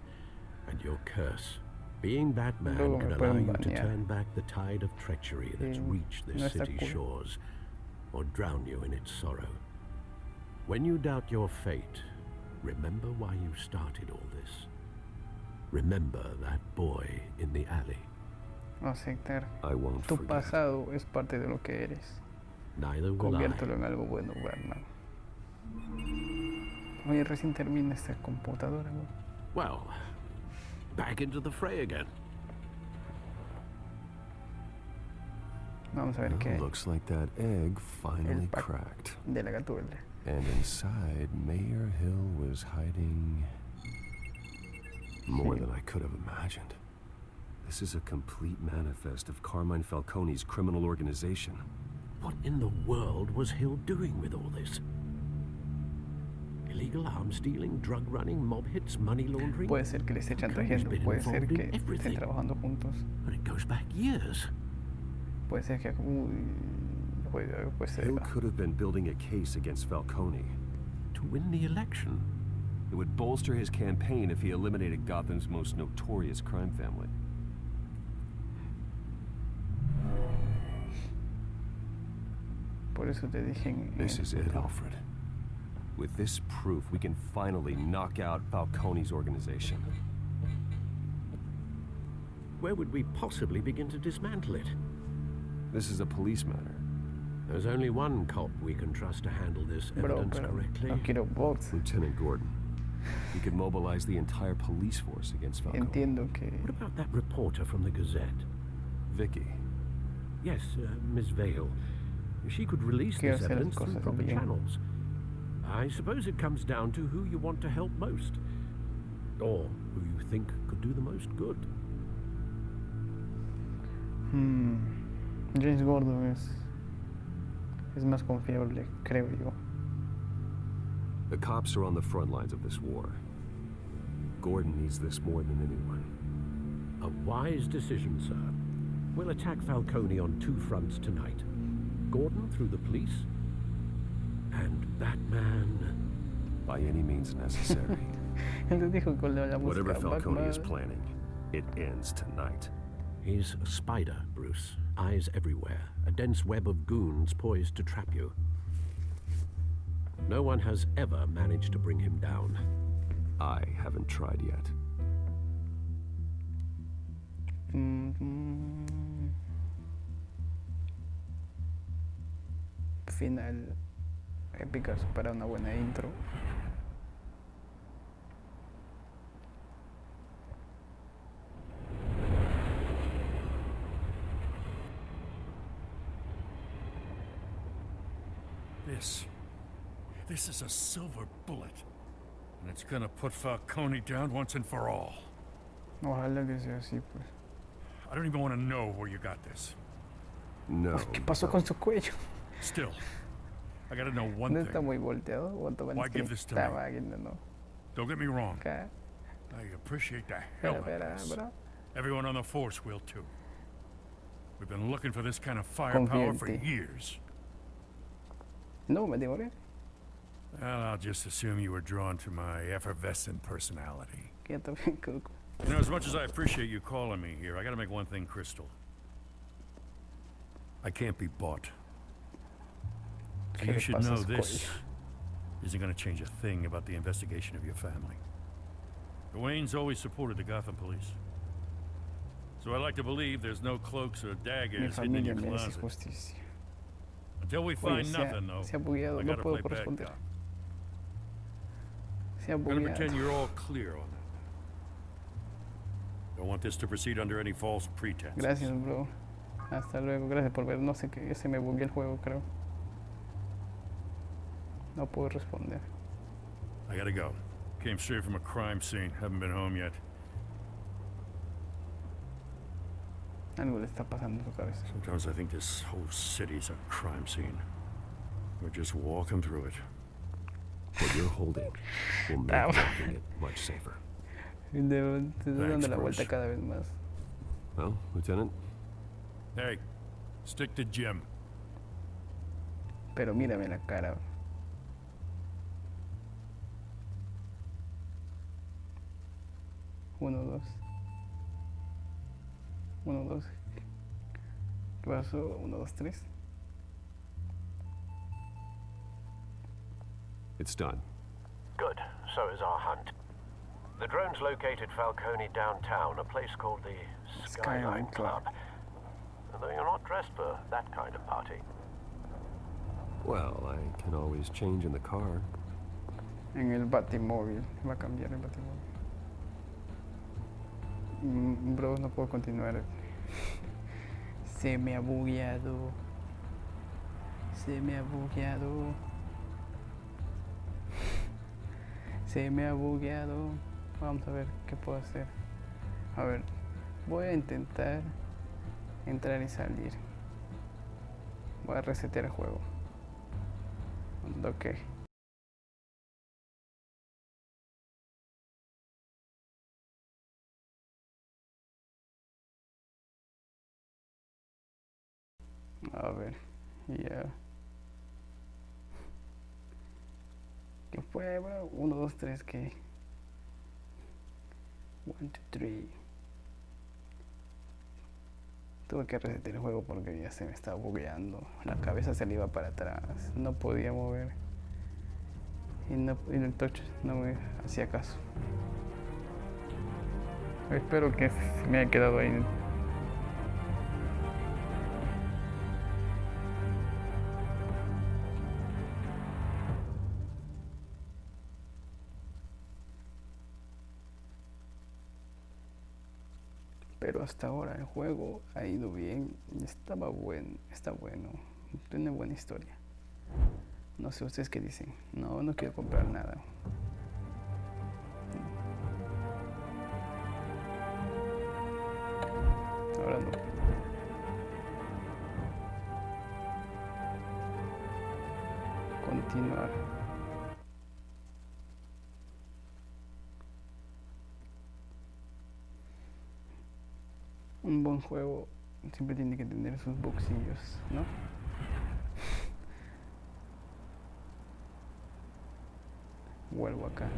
S8: and your curse. Being Batman
S1: Luego
S8: can
S1: me
S8: allow
S1: pueden
S8: you to
S1: banear.
S8: turn back the tide of treachery that's
S1: Sí,
S8: reached
S1: no
S8: this
S1: está
S8: city's
S1: cool.
S8: shores, or drown you in its sorrow. When you doubt your fate, remember why you started all this. Remember that boy in the alley.
S1: aceptar.
S9: I won't
S1: Tu
S9: forget.
S1: pasado es parte de lo que eres.
S8: Neither will I.
S1: Conviértelo en algo bueno, Batman. Oye, recién termina esta computadora, güey.
S8: Well, back into the fray again.
S1: Vamos a ver qué hay.
S9: Looks like that egg finally
S1: pack
S9: cracked.
S1: de la Gatúbela.
S9: And inside, Mayor Hill was hiding more than I could have imagined. This is a complete manifest of Carmine Falcone's criminal organization.
S8: What in the world was Hill doing with all this? Illegal arms dealing, drug running, mob hits, money laundering?
S1: Puede ser que le esté chantajeando, puede ser que estén trabajando juntos.
S8: But it goes back years.
S1: Puede ser que puede ser.
S9: Hill could have been building a case against Falcone.
S8: To win the election?
S9: It would bolster his campaign if he eliminated Gotham's most notorious crime family.
S1: Por eso te dije en
S9: This is it, Alfred. With this proof, we can finally knock out Falcone's organization.
S8: Where would we possibly begin to dismantle it?
S9: This is a police matter.
S8: There's only one cop we can trust to handle this
S1: Bro,
S8: evidence
S1: pero
S8: correctly.
S1: no quiero bots.
S9: Lieutenant Gordon. He could mobilize the entire police force against Falcone.
S1: Entiendo que...
S8: What about that reporter from the Gazette?
S9: Vicky.
S8: Yes, Miss Vale. She could release
S1: Quiero
S8: this
S1: hacer las
S8: evidence through
S1: cosas
S8: proper
S1: bien.
S8: channels. I suppose it comes down to who you want to help most. Or who you think could do the most good.
S1: James Gordon es más confiable, creo yo.
S9: The cops are on the front lines of this war. Gordon needs this more than anyone.
S8: A wise decision, sir. We'll attack Falcone on two fronts tonight. Gordon through the police, and Batman...
S9: By any means necessary.
S1: Él dijo con la música
S9: Whatever Falcone
S1: Batman.
S9: is planning, it ends tonight.
S8: He's a spider, Bruce. Eyes everywhere. A dense web of goons poised to trap you. No one has ever managed to bring him down.
S9: I haven't tried yet.
S1: final épica para una buena intro.
S13: This is a silver bullet, and it's gonna put Falcone down once and for all.
S1: Ojalá que sea así, pues.
S13: I don't even want to know where you got this.
S9: No.
S1: ¿Qué pasó con su cuello?
S13: Still, I gotta know one
S1: ¿No
S13: thing.
S1: está muy volteado?
S13: Why give this to me?
S1: No.
S13: Don't get me wrong.
S1: Acá.
S13: I appreciate the hell out of this. Everyone on the force will too. We've been looking for this kind of firepower for years.
S1: No, me demoré.
S13: Well, I'll just assume you were drawn to my effervescent personality.
S1: Quieto, Coco.
S13: You know, as much as I appreciate you calling me here, I gotta make one thing crystal. I can't be bought. You should know this isn't gonna change a thing about the investigation of your family. The Waynes always supported the Gotham police. So I like to believe there's no cloaks or daggers hidden in your closet. Until we find nothing, though, I gotta play bad cop. I'm gonna pretend you're all clear on that. Don't want this to proceed under any false pretenses.
S1: Gracias, bro. Hasta luego. Gracias por ver. No sé qué. Se me bugueó el juego, creo. No puedo responder.
S13: I gotta go. Came straight from a crime scene. Haven't been home yet.
S1: Algo le está pasando en su cabeza.
S13: Sometimes I think this whole city's a crime scene. We're just walking through it.
S9: What you're holding will make walking it much safer.
S1: Dando la vuelta cada vez más.
S9: Well, Lieutenant?
S13: Hey, stick to Jim.
S1: Pero mírame la cara. Uno, dos. Uno, dos. ¿Qué pasó? Uno, dos, tres.
S9: It's done.
S8: Good. So is our hunt. The drone's located Falcone downtown, a place called the Skyline Club. Although you're not dressed for that kind of party.
S9: Well, I can always change in the car.
S1: En el batimóvil. Va a cambiar el batimóvil. Bro, no puedo continuar. Se me ha bugueado. Se me ha bugueado. Se me ha bugueado. Vamos a ver qué puedo hacer. A ver, voy a intentar entrar y salir. Voy a resetear el juego. Ok. A ver, ya. ¿Qué fue, bro? 1, 2, 3, ¿qué? 1, 2, 3. Tuve que resetear el juego porque ya se me estaba bugueando. La cabeza se le iba para atrás. No podía mover. Y el touch no me hacía caso. Espero que me haya quedado ahí. Pero hasta ahora el juego ha ido bien, estaba bueno, está bueno, tiene buena historia. No sé ustedes qué dicen. No, no quiero comprar nada. Ahora no. Continuar. Un buen juego siempre tiene que tener sus boxillos, ¿no? Vuelvo acá.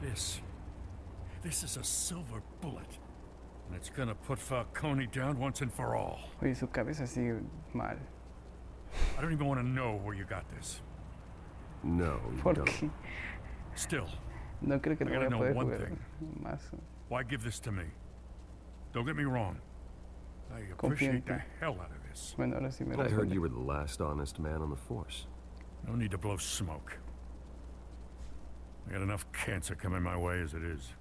S13: This is a silver bullet, and it's gonna put Falcone down once and for all.
S1: Oye, su cabeza sigue mal.
S13: I don't even want to know where you got this.
S9: No, you
S1: ¿Por
S9: don't.
S1: qué?
S13: Still,
S1: No creo que
S13: I
S1: no
S13: gotta
S1: voy a
S13: know
S1: poder
S13: one
S1: jugar
S13: thing.
S1: más.
S13: Why give this to me? Don't get me wrong. I appreciate the hell out of this.
S1: Bueno, ahora sí me
S9: I heard you were the last honest man on the force.
S13: No need to blow smoke. I got enough cancer coming my way as it is.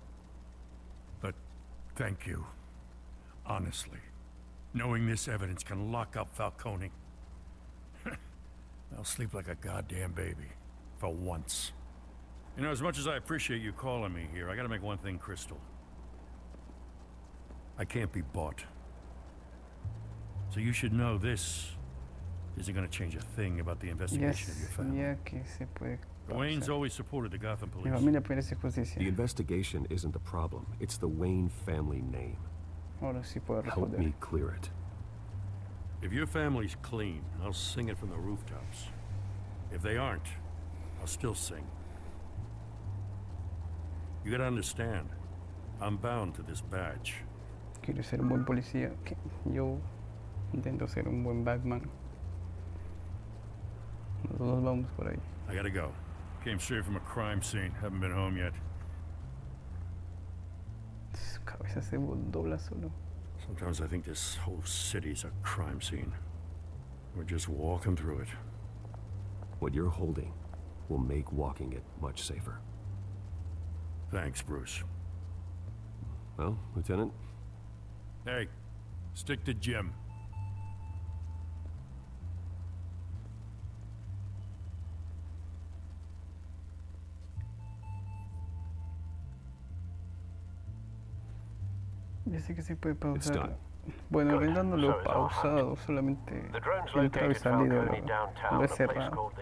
S13: But thank you. Honestly. Knowing this evidence can lock up Falcone. I'll sleep like a goddamn baby. For once. You know, as much as I appreciate you calling me here, I gotta make one thing crystal. I can't be bought. So you should know this isn't gonna change a thing about the investigation of your family. Wayne's always supported the Gotham police.
S9: The investigation isn't the problem. It's the Wayne family name.
S1: Ahora sí puedo
S9: Help
S1: responder.
S9: me clear it.
S13: If your family's clean, I'll sing it from the rooftops. If they aren't, I'll still sing. You gotta understand, I'm bound to this badge.
S1: Quiero ser un buen policía. Yo intento ser un buen Batman. Los dos vamos por ahí.
S13: I gotta go. Came straight from a crime scene. Haven't been home yet.
S1: Su cabeza se dobla solo.
S13: Sometimes I think this whole city's a crime scene. We're just walking through it.
S9: What you're holding will make walking it much safer.
S13: Thanks, Bruce.
S9: Well, Lieutenant?
S13: Hey, stick to Jim.
S1: Ya sé que se puede pausar. Bueno, en realidad no lo he pausado, solamente entrado y salido. Lo he cerrado.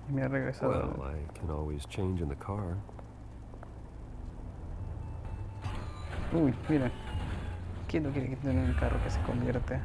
S1: Y me ha regresado.
S9: Well, I can always change in the car.
S1: Uy, mira. ¿Quién no quiere que tenga un carro que se convierte?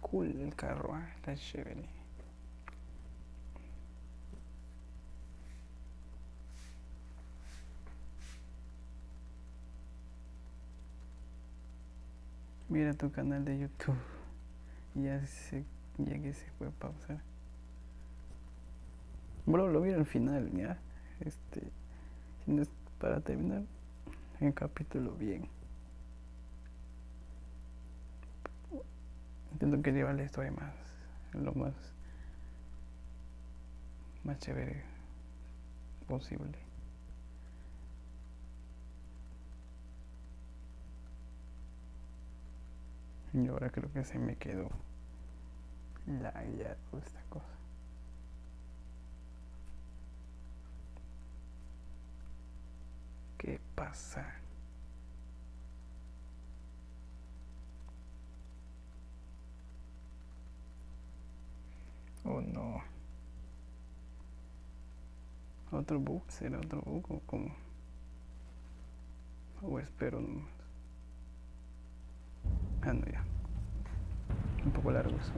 S1: Cool el carro, está chévere. Mira tu canal de YouTube. Ya que se puede pausar. Bro, lo vi al final, ya. Si no es para terminar el capítulo bien. Intento que lleve la historia lo más chévere posible. Y ahora creo que se me quedó lagueado esta cosa. ¿Qué pasa? Oh no. ¿Otro bug? ¿Será otro bug o cómo? O espero nomás. Ah, no, ya. Un poco largo eso.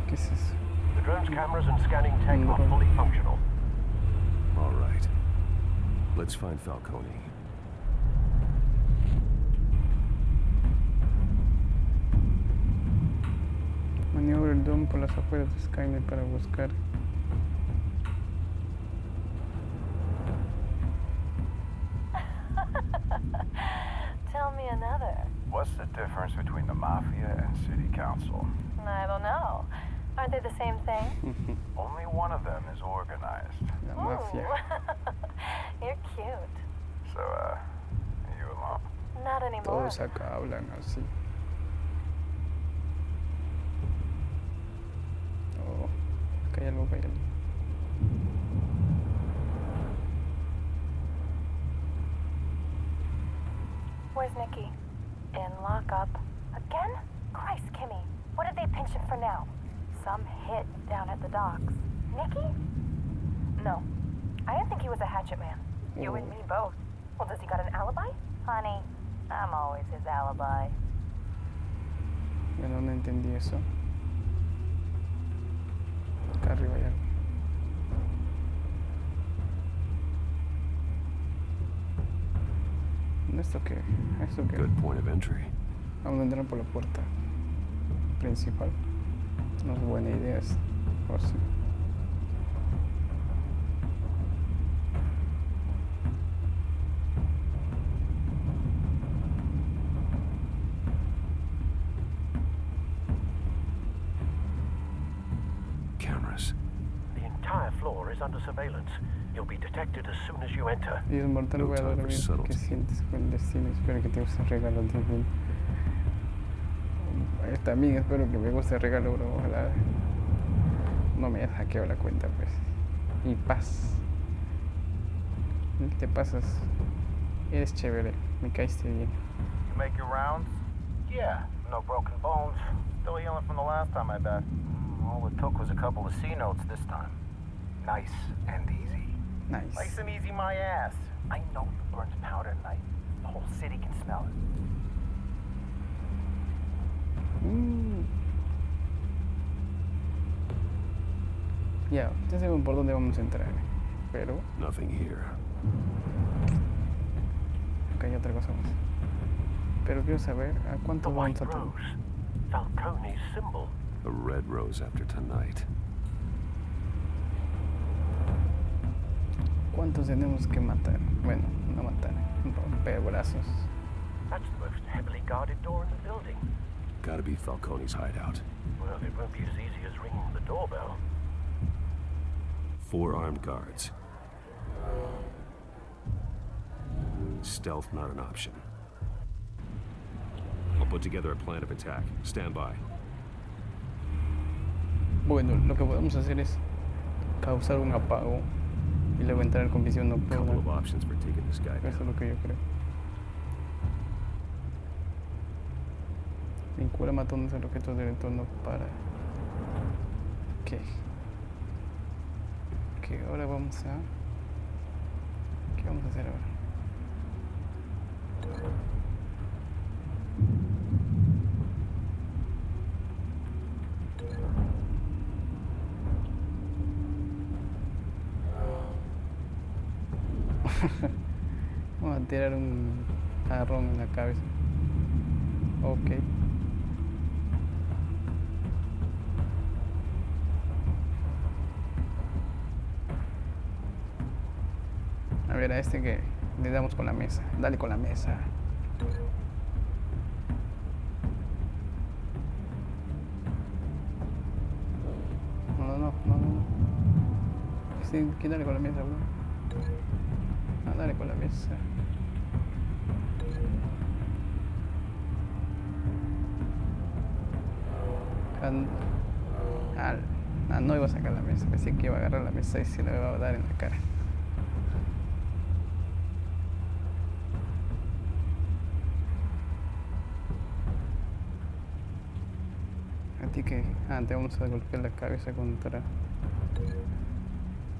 S1: ¿Qué es eso?
S4: The drone's cameras and scanning tech are fully functional.
S9: All right. Let's find Falcone.
S1: Maniobra el dron por las afueras de Skynet para buscar.
S17: Tell me another.
S2: What's the difference between the Mafia and City Council?
S17: I don't know. Aren't they the same thing?
S2: Only one of them is organized.
S1: La Mafia.
S17: You're cute.
S2: So, you alone?
S17: Not anymore.
S1: Todos acá hablan así. Oh, acá hay algo, acá hay algo.
S17: Where's Nikki? In lockup. Again? Christ, Kimmy. What did they pinch him for now? Some hit down at the docks. Nikki? No. I didn't think he was a hatchet man. You and me both. Well, does he got an alibi? Honey, I'm always his alibi.
S1: Bueno, no entendí eso. Acá arriba hay algo. ¿Esto qué? ¿Esto qué?
S9: Good point of entry.
S1: Vamos a entrar por la puerta principal. No es buena idea esto. O sí.
S9: Cameras.
S8: The entire floor is under surveillance. You'll be detected as soon as you enter.
S1: Y es mortal, voy a dormir. ¿Qué sientes con el destino? Espero que te guste el regalo, Disney. También espero que me guste el regalo, bro. Ojalá no me hayas hackeado la cuenta, pues. Y paz. Te pasas. Eres chévere. Me caíste bien.
S18: Make your rounds? Yeah, no broken bones. Still healing from the last time, I bet. All it took was a couple of C notes this time. Nice and easy.
S1: Nice.
S18: Nice and easy, my ass. I know you burned powder at night. The whole city can smell it.
S1: Ya, ya sabemos por dónde vamos a entrar. Pero...
S9: Nothing here.
S1: Acá hay otra cosa más. Pero quiero saber a cuánto vamos a tener.
S8: Falcone's symbol.
S9: A red rose after tonight.
S1: ¿Cuántos tenemos que matar? Bueno, no matar, romper brazos.
S8: That's the most heavily guarded door in the building.
S9: Gotta be Falcone's hideout.
S8: Well, it won't be as easy as ringing the doorbell.
S9: 4 armed guards. Stealth not an option. I'll put together a plan of attack. Stand by.
S1: Bueno, lo que podemos hacer es causar un apago y luego entrar con visión nocturna. Eso es lo que yo creo. Vincula matones al objeto del entorno para... ¿Qué? Que ahora vamos a... ¿Qué vamos a hacer ahora? Vamos a tirar un jarrón en la cabeza. Ok. A ver, a este que le damos con la mesa. Dale con la mesa. No. Sí, que dale con la mesa, bro. Dale con la mesa. No iba a sacar la mesa. Pensé que iba a agarrar la mesa y se la iba a dar en la cara. Así que te vamos a golpear la cabeza contra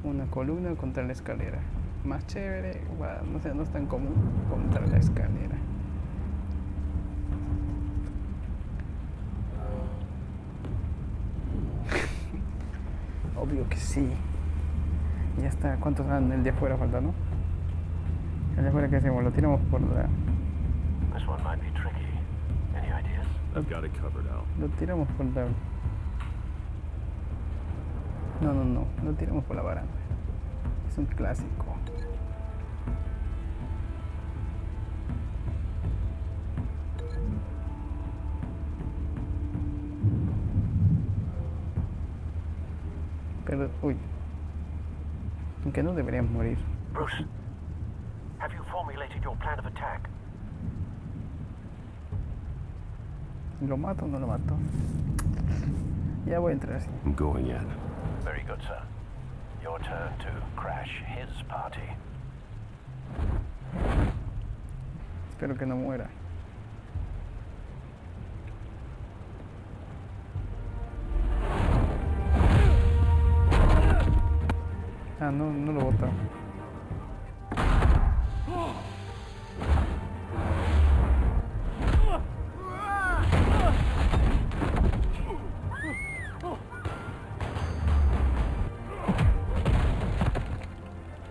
S1: una columna o contra la escalera. Más chévere, wow, no sé, no es tan común contra la escalera. Obvio que sí. Ya está, ¿cuántos dan? El de afuera falta, ¿no? El de afuera, ¿qué hacemos? Lo tiramos por la...
S8: This one might be tricky. Any ideas?
S9: I've got it covered, Al.
S1: Lo tiramos por la... No, lo tiramos por la baranda. Es un clásico. Pero, uy. Aunque no deberían morir.
S8: Bruce, have you formulated your plan of attack?
S1: ¿Lo mato o no lo mato? Ya voy a entrar así.
S9: I'm going in.
S8: Very good, sir. Your turn to crash his party.
S1: Espero que no muera. Ah, no, no lo bota.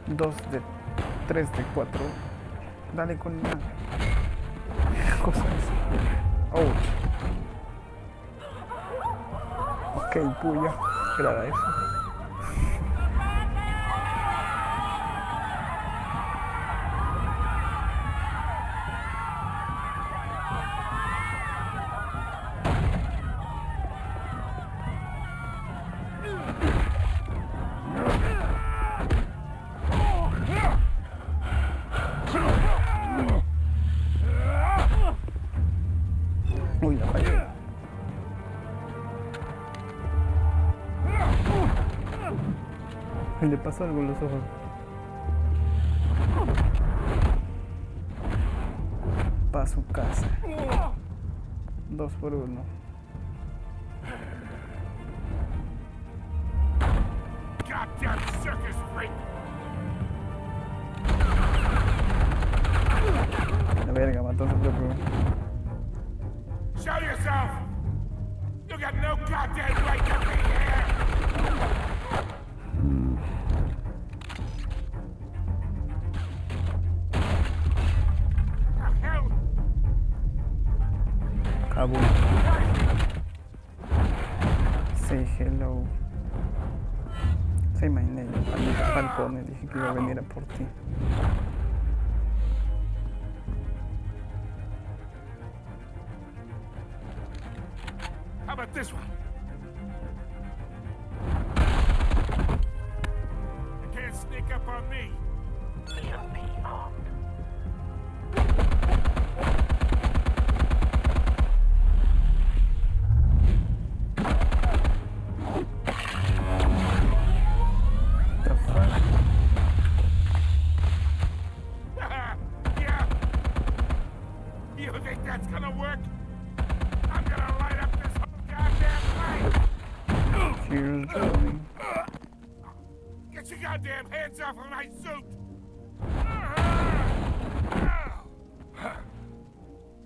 S1: Dos de 3 de 4. Dale con una cosa así. Ouch. Ok, puya. Era eso. Uy, la fallé. Le pasó algo en los ojos. Pa' su casa. 2 por 1.
S13: Goddamn circus freak!
S1: La verga, mató a su propio.
S13: Show yourself! You got no goddamn right to be here! The hell?
S1: Cabo. Say hello. Say my name. Anita Falcone. Dije que iba a venir a por ti.
S13: How about this one? You can't sneak up on me. Be armed.
S1: The fuck?
S13: Yeah. You think that's gonna work? I'm gonna light up this whole goddamn place!
S1: Here's Joey.
S13: Get your goddamn hands off of my suit!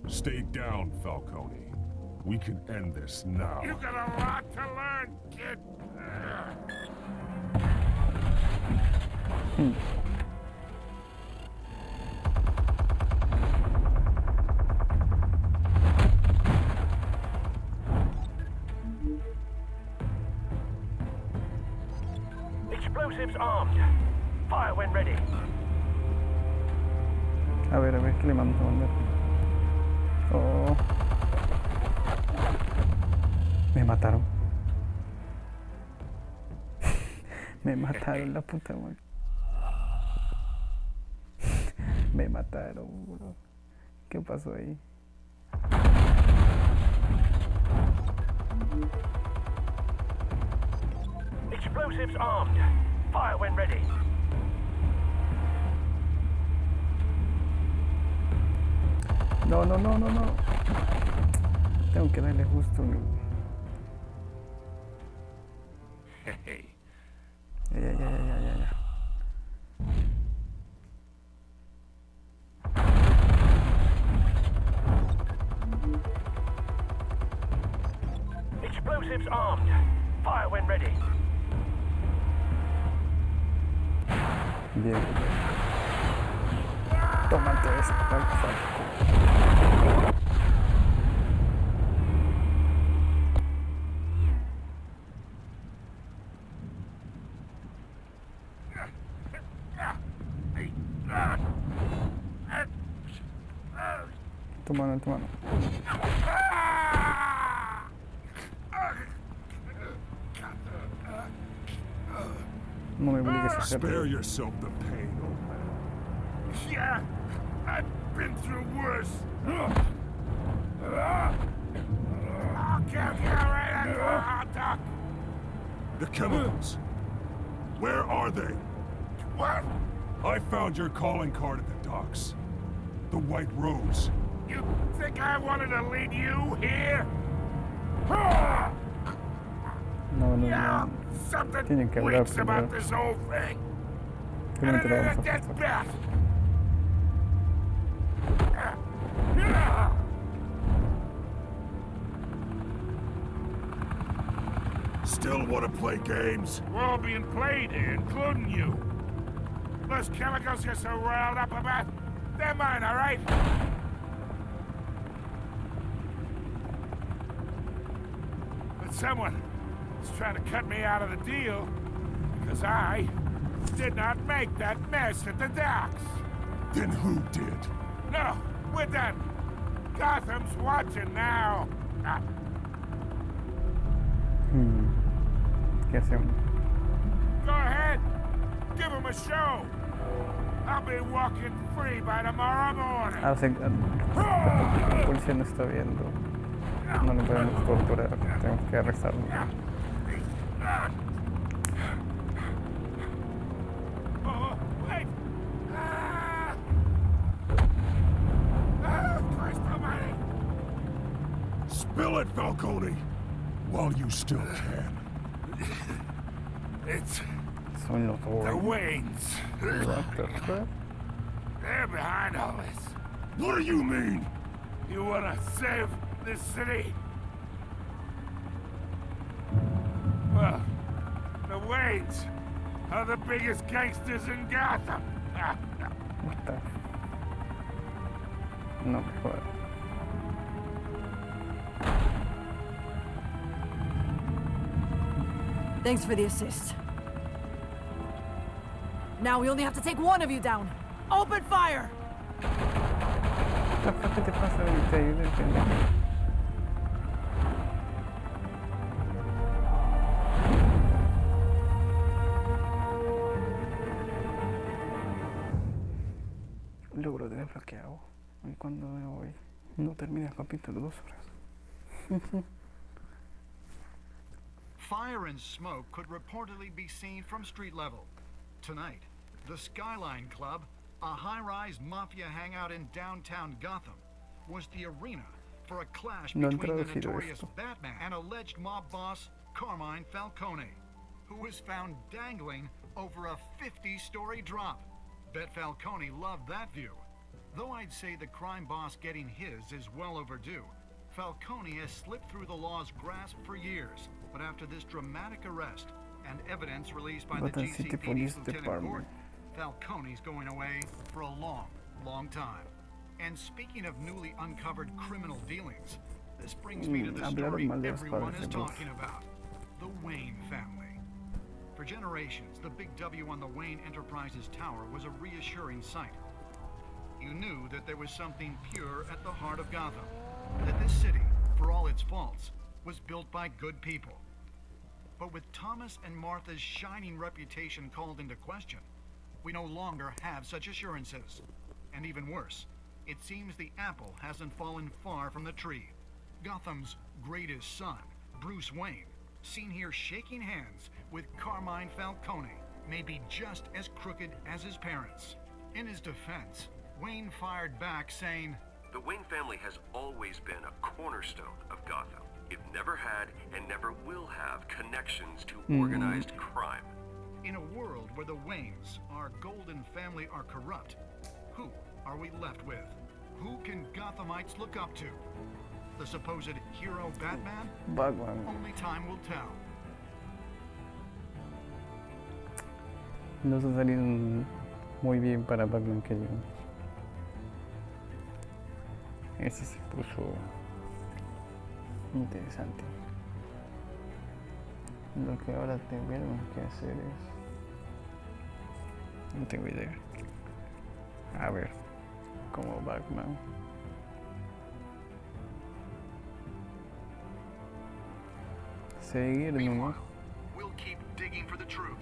S7: Stay down, Falcone. We can end this now.
S13: You got a lot to learn, kid.
S4: Explosives armed. Fire when ready.
S1: A ver, ¿qué le mando a mandar? Oh. Me mataron. Me mataron, la puta madre. Me mataron, bro. ¿Qué pasó ahí?
S4: Explosives armed. Fire when ready.
S1: No, no, no, no, no. Tengo que darle justo.
S13: Hey.
S1: Ya.
S4: Explosives armed. Fire when ready.
S1: Bien. Tómate esta. Tu mano, tu mano. No me obligues a hacer.
S7: Spare yourself the pain, old man.
S13: Yeah, I've been through worse. I'll kill you right at the hot dog.
S7: The chemicals. Where are they?
S13: What?
S7: I found your calling card at the docks. The White Rose.
S13: You think I wanted to lead you here?
S1: No.
S13: Yeah, something
S1: Tienen que hablar
S13: weeks about
S1: primero.
S13: this whole thing.
S1: Simplemente lo vamos a forzar.
S13: Still want to play games? We're all being played here, including you. Those chemicals you're so riled up about, they're mine, all right? But someone is trying to cut me out of the deal because I did not make that mess at the docks.
S7: Then who did?
S13: No, we're done. Gotham's watching now.
S1: ¿Qué hacemos?
S13: Go ahead. Give him a show. I'll be walking free by tomorrow morning.
S1: La policía no está viendo. No lo podemos torturar. Tenemos que arrestarlo.
S13: Oh, wait. Christ almighty.
S7: Spill it, Falcone, while you still can.
S13: It's
S1: Son los
S13: the Waynes. They're behind all this.
S7: What do you mean?
S13: You wanna save this city? Well, the Waynes are the biggest gangsters in Gotham.
S1: What the? No me jodas.
S6: Thanks for the assist. Now we only have to take one of you down. Open fire!
S1: ¿Qué te pasa? Te ayuda el pendejo. Logro desbloqueado. ¿Y cuándo me voy? No termina el capítulo, 2 horas.
S19: Fire and smoke could reportedly be seen from street level. Tonight, the Skyline Club, a high-rise mafia hangout in downtown Gotham, was the arena for a clash between the notorious Batman and alleged mob boss Carmine Falcone, who was found dangling over a 50-story drop. Bet Falcone loved that view. Though I'd say the crime boss getting his is well overdue, Falcone has slipped through the law's grasp for years, but after this dramatic arrest and evidence released by the GCPD's Lieutenant Gordon, Falcone's going away for a long, long time. And speaking of newly uncovered criminal dealings, this brings me to the story everyone is talking about, the Wayne family. For generations, the big W on the Wayne Enterprises Tower was a reassuring sight. You knew that there was something pure at the heart of Gotham, that this city, for all its faults, was built by good people. But with Thomas and Martha's shining reputation called into question, we no longer have such assurances. And even worse, it seems the apple hasn't fallen far from the tree. Gotham's greatest son, Bruce Wayne, seen here shaking hands with Carmine Falcone, may be just as crooked as his parents. In his defense, Wayne fired back saying,
S9: "The Wayne family has always been a cornerstone of Gotham. It never had and never will have connections to organized crime."
S19: In a world where the Waynes, our golden family, are corrupt, who are we left with? Who can Gothamites look up to? The supposed hero Batman? Only time will tell.
S1: No se salieron muy bien para Batman, que digamos. Ese se puso interesante. Lo que ahora tenemos que hacer es... No tengo idea. A ver, como Batman. Seguir nomás.
S19: We'll keep digging for the truth,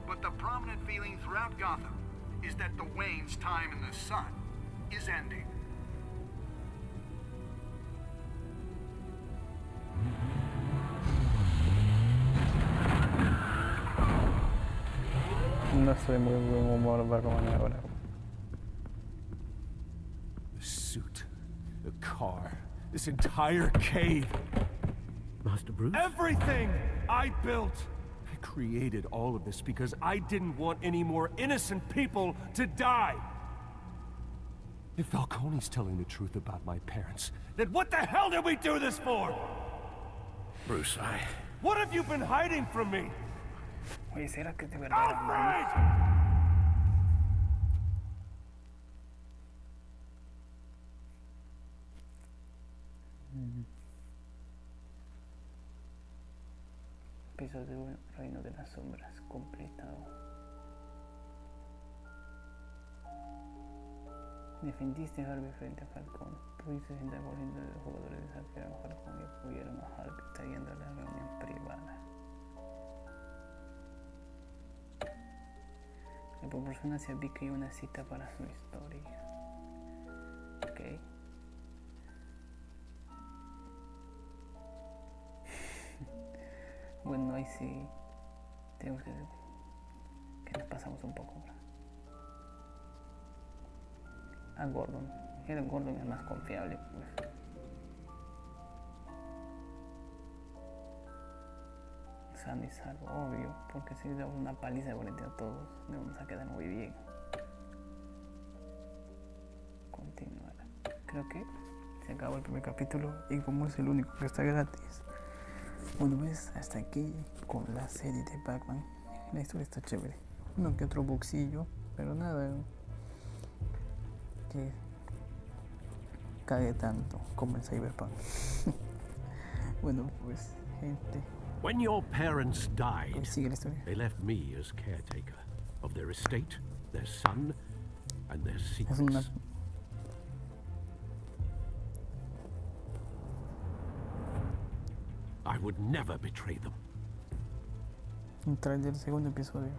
S19: but the prominent feeling throughout Gotham is that the Wayne's time in the sun is ending.
S1: No estoy muy buen humor Batman ahora.
S20: The suit, the car, this entire cave.
S8: Master Bruce?
S20: Everything I built! I created all of this because I didn't want any more innocent people to die. If Falcone's telling the truth about my parents, then what the hell did we do this for?
S8: Bruce,
S20: What have you been hiding from me?
S1: Oye, ¿será que de verdad? Episodio 1, Reino de las Sombras, completado. Defendiste a Harvey frente a Falcón. Pudiste 60% de los jugadores desafiaron a Falcón y apoyaron a Harvey trayendo a la reunión privada. Le proporciona hacia Vicky una cita para su historia. Ok. Bueno, ahí sí tenemos que nos pasamos un poco. A Gordon. El Gordon es más confiable, pues. Sano y salvo, obvio, porque si damos una paliza frente a todos, nos vamos a quedar muy bien. Continuar. Creo que se acabó el primer capítulo y como es el único que está gratis. Bueno, pues hasta aquí con la serie de Pac-Man. La historia está chévere. Uno que otro boxillo, pero nada que cague tanto como el Cyberpunk. Bueno, pues gente.
S8: When your parents died,
S1: Pues sigue la historia.
S8: they left me as caretaker of their estate, their son, and their
S1: Es
S8: secrets.
S1: una
S8: I would never betray them.
S1: un trailer del segundo episodio.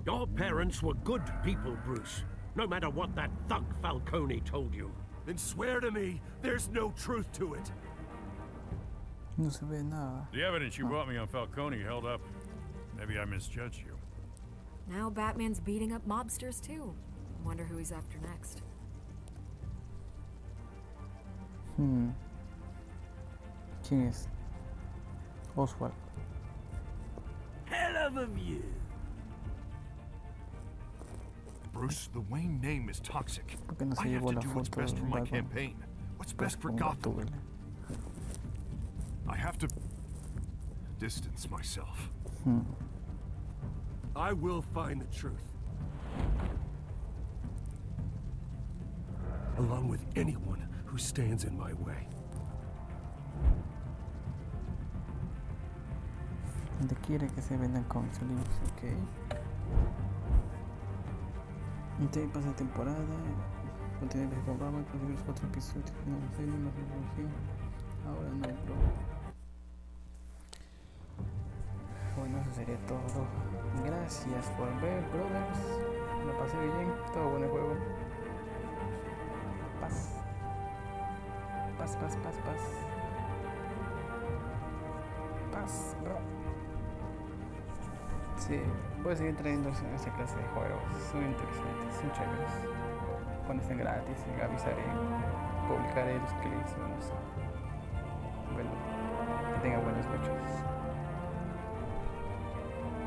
S8: Your parents were good people, Bruce. No matter what that thug Falcone told you.
S20: Then swear to me there's no truth to it.
S1: No se ve nada.
S13: The evidence you brought me on Falcone held up. Maybe I misjudged you.
S16: Now Batman's beating up mobsters too. Wonder who he's after next.
S1: ¿Quién es? Oswald.
S14: Hell of a view.
S5: Bruce, the Wayne name is toxic.
S1: ¿Por qué no se
S5: I have
S1: llevó
S5: to
S1: la
S5: do what's
S1: foto
S5: best
S1: de
S5: for my
S1: Batman?
S5: campaign. What's
S1: Pues
S5: best for
S1: con
S5: Gotham.
S1: Gatúbela.
S5: I have to distance myself.
S20: I will find the truth. Along with anyone who stands in my way.
S1: Donde quiere que se vendan con sus libros, ok. Entonces pasa temporada. Contiene el programa, conseguir los 4 episodios. No sé, no sé. Ahora no, bro. Bueno, eso sería todo. Gracias por ver, brothers. Me pasé bien. Todo buen juego. Paz. Paz, paz, paz, paz. Paz, bro. Sí, voy a seguir trayendo esta clase de juegos. Son interesantes, son chéveres. Cuando estén gratis, avisaré. Publicaré los clips, no sé.